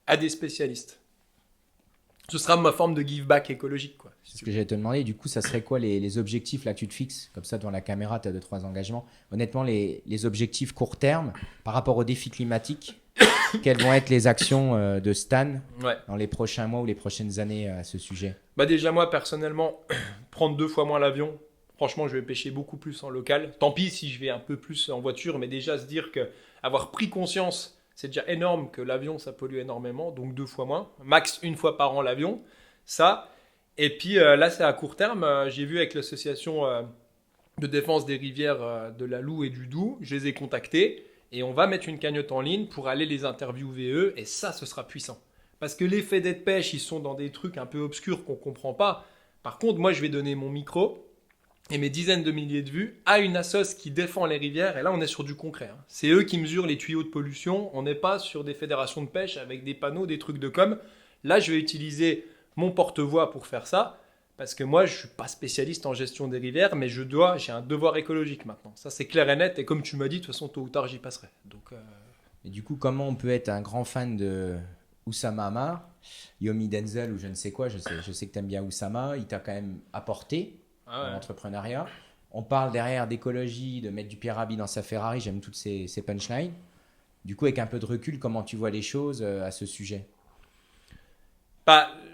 à des spécialistes. Ce sera ma forme de give back écologique, quoi. C'est ce que j'allais te demander. Du coup, ça serait quoi les objectifs là que tu te fixes? Comme ça, devant la caméra, tu as 2-3 engagements. Honnêtement, les objectifs court terme par rapport aux défis climatiques, quelles vont être les actions de Stan dans les prochains mois ou les prochaines années à ce sujet? Bah déjà, moi, personnellement, prendre 2 fois moins l'avion. Franchement, je vais pêcher beaucoup plus en local. Tant pis si je vais un peu plus en voiture, mais déjà se dire que avoir pris conscience, c'est déjà énorme que l'avion, ça pollue énormément, donc 2 fois moins. Max 1 fois par an l'avion, ça. Et puis là, c'est à court terme. J'ai vu avec l'association de défense des rivières de la Loue et du Doubs, je les ai contactés et on va mettre une cagnotte en ligne pour aller les interviewer eux. Et ça, ce sera puissant. Parce que les faits de pêche, ils sont dans des trucs un peu obscurs qu'on ne comprend pas. Par contre, moi, je vais donner mon micro et mes dizaines de milliers de vues à une assoce qui défend les rivières. Et là, on est sur du concret, hein. C'est eux qui mesurent les tuyaux de pollution. On n'est pas sur des fédérations de pêche avec des panneaux, des trucs de com. Là, je vais utiliser mon porte-voix pour faire ça. Parce que moi, je ne suis pas spécialiste en gestion des rivières, mais j'ai un devoir écologique maintenant. Ça, c'est clair et net. Et comme tu m'as dit, de toute façon, tôt ou tard, j'y passerai. Donc, Et du coup, comment on peut être un grand fan de Oussama Ammar, Yomi Denzel ou je ne sais quoi? Je sais que tu aimes bien Oussama. Il t'a quand même apporté dans l'entrepreneuriat. On parle derrière d'écologie, de mettre du Pierre Rabhi dans sa Ferrari. J'aime toutes ces punchlines. Du coup, avec un peu de recul, comment tu vois les choses à ce sujet?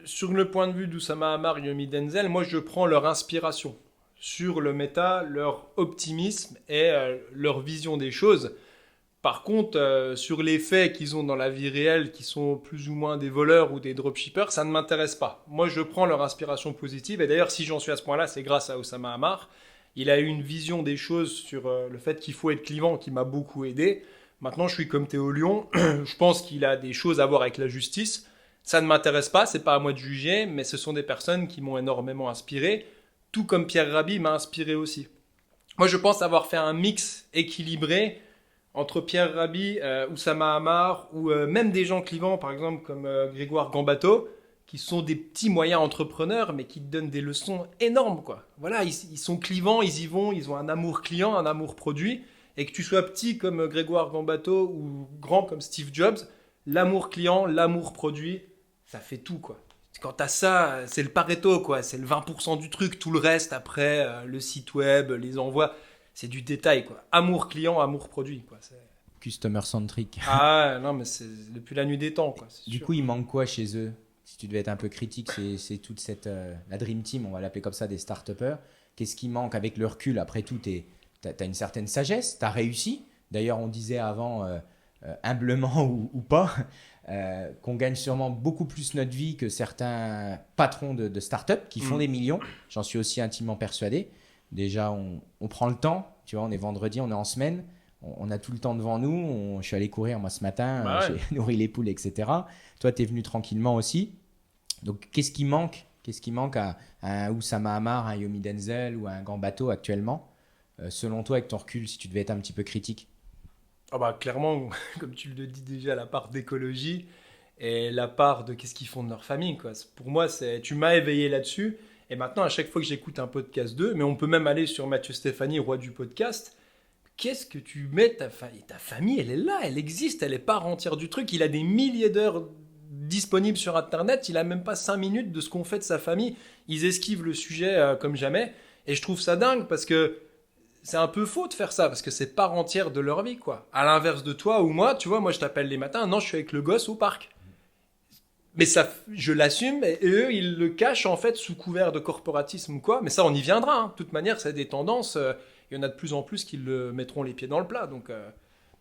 Sur le point de vue d'Oussama Ammar, Yomi Denzel, moi je prends leur inspiration sur le méta, leur optimisme et leur vision des choses. Par contre, sur les faits qu'ils ont dans la vie réelle, qui sont plus ou moins des voleurs ou des dropshippers, ça ne m'intéresse pas. Moi je prends leur inspiration positive et d'ailleurs si j'en suis à ce point-là, c'est grâce à Oussama Ammar. Il a eu une vision des choses sur le fait qu'il faut être clivant qui m'a beaucoup aidé. Maintenant je suis comme Théo Lyon, je pense qu'il a des choses à voir avec la justice. Ça ne m'intéresse pas, c'est pas à moi de juger, mais ce sont des personnes qui m'ont énormément inspiré, tout comme Pierre Rabhi m'a inspiré aussi. Moi, je pense avoir fait un mix équilibré entre Pierre Rabhi, Oussama Ammar, ou même des gens clivants, par exemple, comme Grégoire Gambato, qui sont des petits moyens entrepreneurs, mais qui te donnent des leçons énormes, quoi. Voilà, ils sont clivants, ils y vont, ils ont un amour client, un amour produit, et que tu sois petit comme Grégoire Gambato ou grand comme Steve Jobs, l'amour client, l'amour produit, ça fait tout, quoi. Quand tu as ça, c'est le Pareto, quoi. C'est le 20% du truc. Tout le reste, après, le site web, les envois, c'est du détail, quoi. Amour client, amour produit, quoi. Customer centric. Ah non, mais c'est depuis la nuit des temps, quoi. Du sûr. coup, il manque quoi chez eux? Si tu devais être un peu critique, c'est toute cette la Dream Team, on va l'appeler comme ça, des start-upers. Qu'est-ce qui manque avec le recul? Après tout, tu as une certaine sagesse, tu as réussi. D'ailleurs, on disait avant, humblement ou pas, qu'on gagne sûrement beaucoup plus notre vie que certains patrons de start-up qui font des millions. J'en suis aussi intimement persuadé. Déjà, on prend le temps. Tu vois, on est vendredi, on est en semaine. On a tout le temps devant nous. Je suis allé courir moi ce matin, Ouais. j'ai nourri les poules, etc. Toi, tu es venu tranquillement aussi. Donc, qu'est-ce qui manque? Qu'est-ce qui manque à un Oussama Ammar, un Yomi Denzel ou à un Gambato actuellement? Selon toi, avec ton recul, si tu devais être un petit peu critique. Ah bah, clairement, comme tu le dis déjà, la part d'écologie et la part de qu'est-ce qu'ils font de leur famille, quoi. Pour moi, tu m'as éveillé là-dessus. Et maintenant, à chaque fois que j'écoute un podcast d'eux, mais on peut même aller sur Mathieu Stéphanie, roi du podcast. Qu'est-ce que tu mets ta famille, elle est là, elle existe, elle est part entière du truc. Il a des milliers d'heures disponibles sur Internet. Il a même pas 5 minutes de ce qu'on fait de sa famille. Ils esquivent le sujet comme jamais. Et je trouve ça dingue parce que c'est un peu faux de faire ça parce que c'est part entière de leur vie, quoi. À l'inverse de toi ou moi, tu vois, moi je t'appelle les matins. Non, je suis avec le gosse au parc. Mais ça, je l'assume et eux, ils le cachent en fait sous couvert de corporatisme ou quoi. Mais ça, on y viendra. Hein. De toute manière, c'est des tendances. Il y en a de plus en plus qui le mettront les pieds dans le plat. Donc,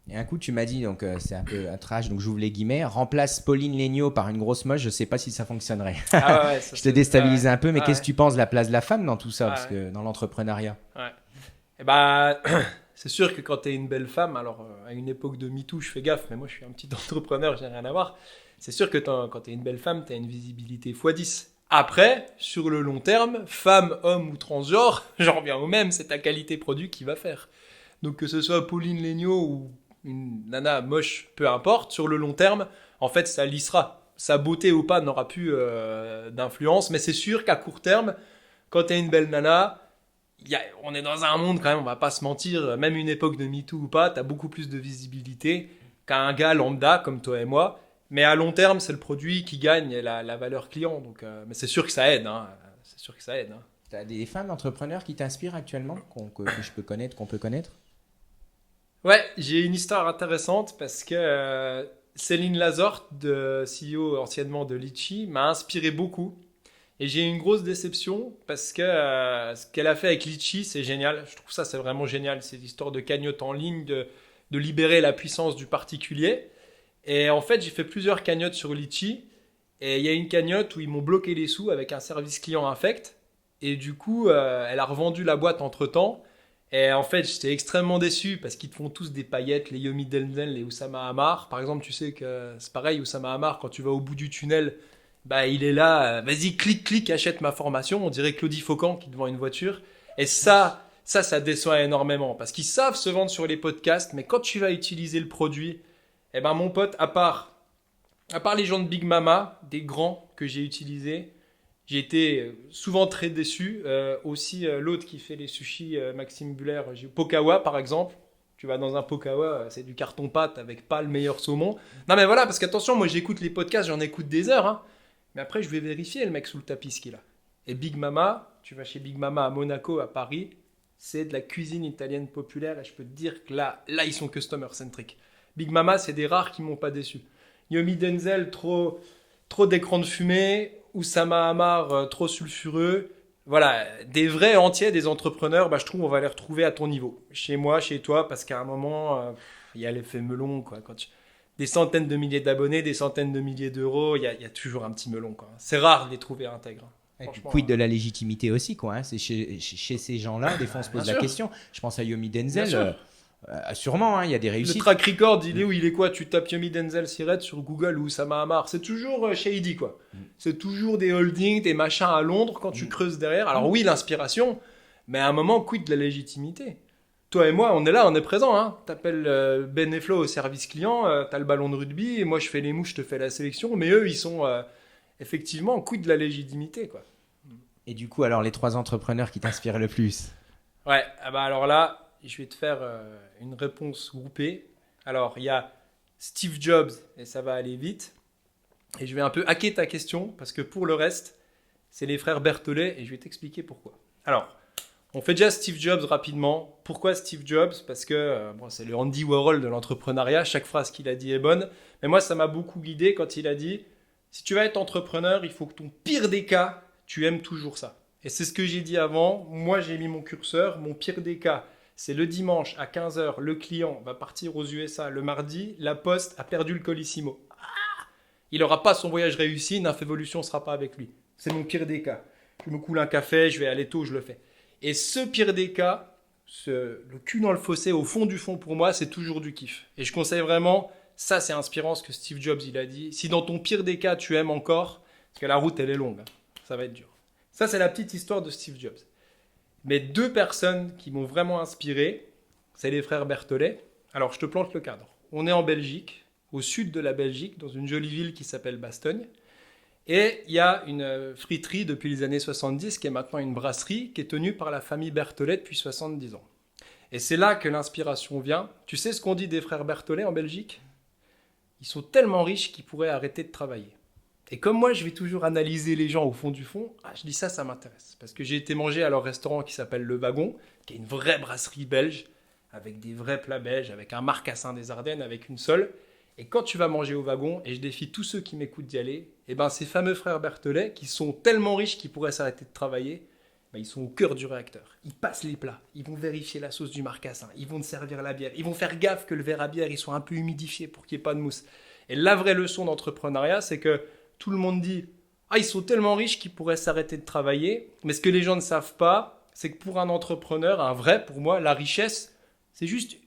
Et un coup, tu m'as dit, donc c'est un peu un trash, donc j'ouvre les guillemets, remplace Pauline Léniaud par une grosse moche, je sais pas si ça fonctionnerait. ah ouais, ça, Je te déstabilise un peu, mais ah qu'est-ce ouais. que tu penses de la place de la femme dans tout ça, Ah parce que dans l'entrepreneuriat? Ouais. Et bah, c'est sûr que quand tu es une belle femme, alors à une époque de MeToo, je fais gaffe, mais moi je suis un petit entrepreneur, j'ai rien à voir. C'est sûr que quand tu es une belle femme, tu as une visibilité x10. Après, sur le long terme, femme, homme ou transgenre, j'en reviens au même, c'est ta qualité produit qui va faire. Donc que ce soit Pauline Léniaud ou une nana moche, peu importe, sur le long terme, en fait, ça lissera. Sa beauté ou pas n'aura plus d'influence, mais c'est sûr qu'à court terme, quand tu es une belle nana, on est dans un monde quand même, on va pas se mentir, même une époque de MeToo ou pas, tu as beaucoup plus de visibilité qu'un gars lambda comme toi et moi. Mais à long terme, c'est le produit qui gagne la valeur client. Donc, mais c'est sûr que ça aide. Hein. C'est sûr que ça aide. Hein. Tu as des femmes entrepreneurs qui t'inspirent actuellement, que je peux connaître, qu'on peut connaître? Ouais, j'ai une histoire intéressante parce que Céline Lazorte, CEO anciennement de Litchi, m'a inspiré beaucoup. Et j'ai une grosse déception parce que ce qu'elle a fait avec Litchi, c'est génial. Je trouve ça, c'est vraiment génial. C'est l'histoire de cagnotte en ligne, de libérer la puissance du particulier. Et en fait, j'ai fait plusieurs cagnottes sur Litchi. Et il y a une cagnotte où ils m'ont bloqué les sous avec un service client infect. Et du coup, elle a revendu la boîte entre-temps. Et en fait, j'étais extrêmement déçu parce qu'ils te font tous des paillettes, les Yomi Denzel, les Oussama Ammar. Par exemple, tu sais que c'est pareil, Oussama Ammar, quand tu vas au bout du tunnel, bah, il est là, vas-y, clique, achète ma formation. On dirait Claudie Faucon qui te vend une voiture. Et ça déçoit énormément parce qu'ils savent se vendre sur les podcasts, mais quand tu vas utiliser le produit, eh ben, mon pote, à part les gens de Big Mama, des grands que j'ai utilisés, j'ai été souvent très déçu. Aussi, l'autre qui fait les sushis, Maxime Buller, Pokawa par exemple. Tu vas dans un Pokawa, c'est du carton-pâte avec pas le meilleur saumon. Non mais voilà, parce qu'attention, moi j'écoute les podcasts, j'en écoute des heures. Hein. Mais après, je vais vérifier le mec sous le tapis ce qu'il a. Et Big Mama, tu vas chez Big Mama à Monaco, à Paris, c'est de la cuisine italienne populaire. Et je peux te dire que là ils sont customer-centric. Big Mama, c'est des rares qui m'ont pas déçu. Yomi Denzel, trop d'écran de fumée. Oussama Ammar, trop sulfureux. Voilà, des vrais entiers, des entrepreneurs, bah, je trouve on va les retrouver à ton niveau. Chez moi, chez toi, parce qu'à un moment, il y a l'effet melon. Quoi. Des centaines de milliers d'abonnés, des centaines de milliers d'euros, il y a toujours un petit melon. Quoi. C'est rare de les trouver intègres. Et puis, quid de la légitimité aussi, quoi. Hein. C'est chez ces gens-là, des fois on se pose la question. Je pense à Yomi Denzel. Sûrement, hein, il y a des réussites. Le track record, il est où? Il est quoi? Tu tapes Yomi Denzel Siret sur Google ou Oussama Ammar. C'est toujours shady, quoi. C'est toujours des holdings, des machins à Londres quand tu creuses derrière. Alors oui, l'inspiration, mais à un moment, quid de la légitimité? Toi et moi, on est là, on est présent. Hein. T'appelles Ben et Flo au service client, t'as le ballon de rugby, et moi je fais les mouches, je te fais la sélection. Mais eux, ils sont effectivement quid de la légitimité, quoi. Et du coup, alors les 3 entrepreneurs qui t'inspirent le plus? Ouais, ah bah alors là, je vais te faire une réponse groupée. Alors, il y a Steve Jobs, et ça va aller vite. Et je vais un peu hacker ta question parce que pour le reste, c'est les frères Berthollet et je vais t'expliquer pourquoi. Alors, on fait déjà Steve Jobs rapidement. Pourquoi Steve Jobs ? Parce que c'est le Andy Warhol de l'entrepreneuriat. Chaque phrase qu'il a dit est bonne. Mais moi, ça m'a beaucoup guidé quand il a dit « Si tu vas être entrepreneur, il faut que ton pire des cas, tu aimes toujours ça. » Et c'est ce que j'ai dit avant. Moi, j'ai mis mon curseur. Mon pire des cas, c'est le dimanche à 15h, le client va partir aux USA. Le mardi, la Poste a perdu le Colissimo. Il n'aura pas son voyage réussi, Nymphévolution ne sera pas avec lui. C'est mon pire des cas. Je me coule un café, je vais aller tôt, je le fais. Et ce pire des cas, le cul dans le fossé, au fond du fond pour moi, c'est toujours du kiff. Et je conseille vraiment, ça c'est inspirant ce que Steve Jobs il a dit. Si dans ton pire des cas, tu aimes encore, parce que la route elle est longue, ça va être dur. Ça c'est la petite histoire de Steve Jobs. Mais 2 personnes qui m'ont vraiment inspiré, c'est les frères Berthollet. Alors je te plante le cadre. On est en Belgique, au sud de la Belgique, dans une jolie ville qui s'appelle Bastogne. Et il y a une friterie depuis les années 70, qui est maintenant une brasserie, qui est tenue par la famille Berthollet depuis 70 ans. Et c'est là que l'inspiration vient. Tu sais ce qu'on dit des frères Berthollet en Belgique ? Ils sont tellement riches qu'ils pourraient arrêter de travailler. Et comme moi, je vais toujours analyser les gens au fond du fond, je dis ça m'intéresse. Parce que j'ai été manger à leur restaurant qui s'appelle Le Wagon, qui est une vraie brasserie belge, avec des vrais plats belges, avec un marcassin des Ardennes, avec une sole. Et quand tu vas manger au Wagon, et je défie tous ceux qui m'écoutent d'y aller, et ben ces fameux frères Berthollet, qui sont tellement riches qu'ils pourraient s'arrêter de travailler, ils sont au cœur du réacteur. Ils passent les plats, ils vont vérifier la sauce du marcassin, ils vont te servir la bière, ils vont faire gaffe que le verre à bière il soit un peu humidifié pour qu'il n'y ait pas de mousse. Et la vraie leçon d'entrepreneuriat, c'est que tout le monde dit « Ah, ils sont tellement riches qu'ils pourraient s'arrêter de travailler », mais ce que les gens ne savent pas, c'est que pour un entrepreneur, un vrai, pour moi, la richesse, c'est juste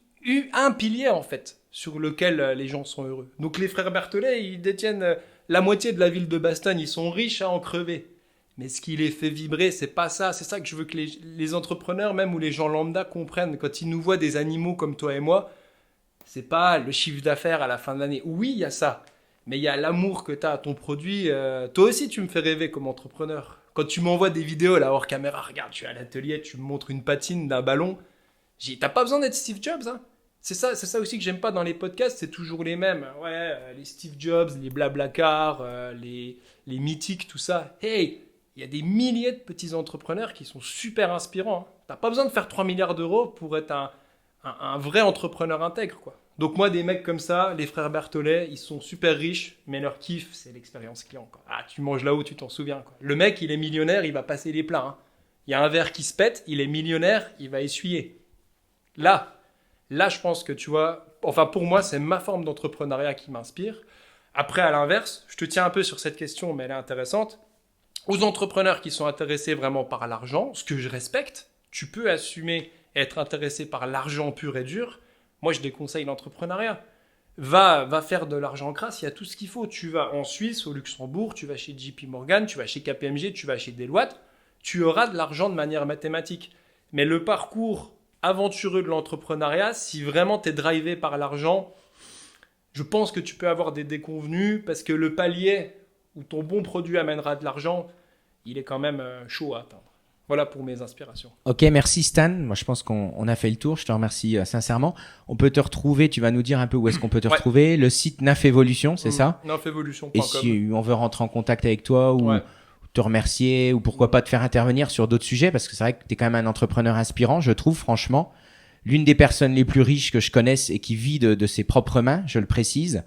un pilier en fait, sur lequel les gens sont heureux. Donc les frères Berthollet, ils détiennent la moitié de la ville de Bastogne, ils sont riches à en crever. Mais ce qui les fait vibrer, c'est pas ça. C'est ça que je veux que les entrepreneurs, même ou les gens lambda, comprennent. Quand ils nous voient des animaux comme toi et moi, c'est pas le chiffre d'affaires à la fin de l'année. Oui, il y a ça. Mais il y a l'amour que tu as à ton produit. Toi aussi, tu me fais rêver comme entrepreneur. Quand tu m'envoies des vidéos là hors caméra, regarde, je suis à l'atelier, tu me montres une patine d'un ballon. T'as pas besoin d'être Steve Jobs, hein. C'est ça aussi que j'aime pas dans les podcasts, c'est toujours les mêmes. Ouais, les Steve Jobs, les Blablacar, les mythiques, tout ça. Hey, il y a des milliers de petits entrepreneurs qui sont super inspirants. T'as pas besoin de faire 3 milliards d'euros pour être un vrai entrepreneur intègre, quoi. Donc moi, des mecs comme ça, les frères Berthollet, ils sont super riches, mais leur kiff, c'est l'expérience client, quoi. Ah, tu manges là-haut, tu t'en souviens, quoi. Le mec, il est millionnaire, il va passer les plats, hein. Il y a un verre qui se pète, il est millionnaire, il va essuyer. Là, je pense que tu vois, enfin pour moi, c'est ma forme d'entrepreneuriat qui m'inspire. Après, à l'inverse, je te tiens un peu sur cette question, mais elle est intéressante. Aux entrepreneurs qui sont intéressés vraiment par l'argent, ce que je respecte, tu peux assumer être intéressé par l'argent pur et dur. Moi, je déconseille l'entrepreneuriat. Va faire de l'argent crasse, il y a tout ce qu'il faut. Tu vas en Suisse, au Luxembourg, tu vas chez JP Morgan, tu vas chez KPMG, tu vas chez Deloitte, tu auras de l'argent de manière mathématique. Mais le parcours aventureux de l'entrepreneuriat, si vraiment tu es drivé par l'argent, je pense que tu peux avoir des déconvenues parce que le palier où ton bon produit amènera de l'argent, il est quand même chaud à atteindre. Voilà pour mes inspirations. Ok, merci Stan. Moi, je pense qu'on a fait le tour. Je te remercie sincèrement. On peut te retrouver, tu vas nous dire un peu où est-ce qu'on peut te retrouver. Le site Nymphévolution, c'est ça ? Nymphévolution.com. Et si on veut rentrer en contact avec toi ou te remercier ou pourquoi pas te faire intervenir sur d'autres sujets, parce que c'est vrai que tu es quand même un entrepreneur inspirant, je trouve franchement. L'une des personnes les plus riches que je connaisse et qui vit de ses propres mains, je le précise.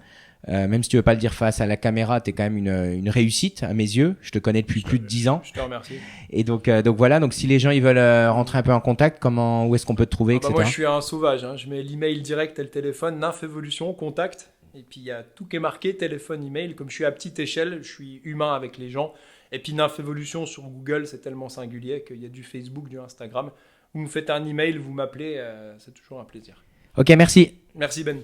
Même si tu veux pas le dire face à la caméra, tu es quand même une réussite à mes yeux. Je te connais depuis plus de 10 ans. Je te remercie. Et donc voilà, donc si les gens ils veulent rentrer un peu en contact, où est-ce qu'on peut te trouver, etc. Moi, je suis un sauvage. Hein. Je mets l'email direct et le téléphone, Nymphévolution, contact. Et puis, il y a tout qui est marqué, téléphone, email. Comme je suis à petite échelle, je suis humain avec les gens. Et puis, Nymphévolution sur Google, c'est tellement singulier qu'il y a du Facebook, du Instagram. Vous me faites un email, vous m'appelez, c'est toujours un plaisir. Ok, merci. Merci Ben.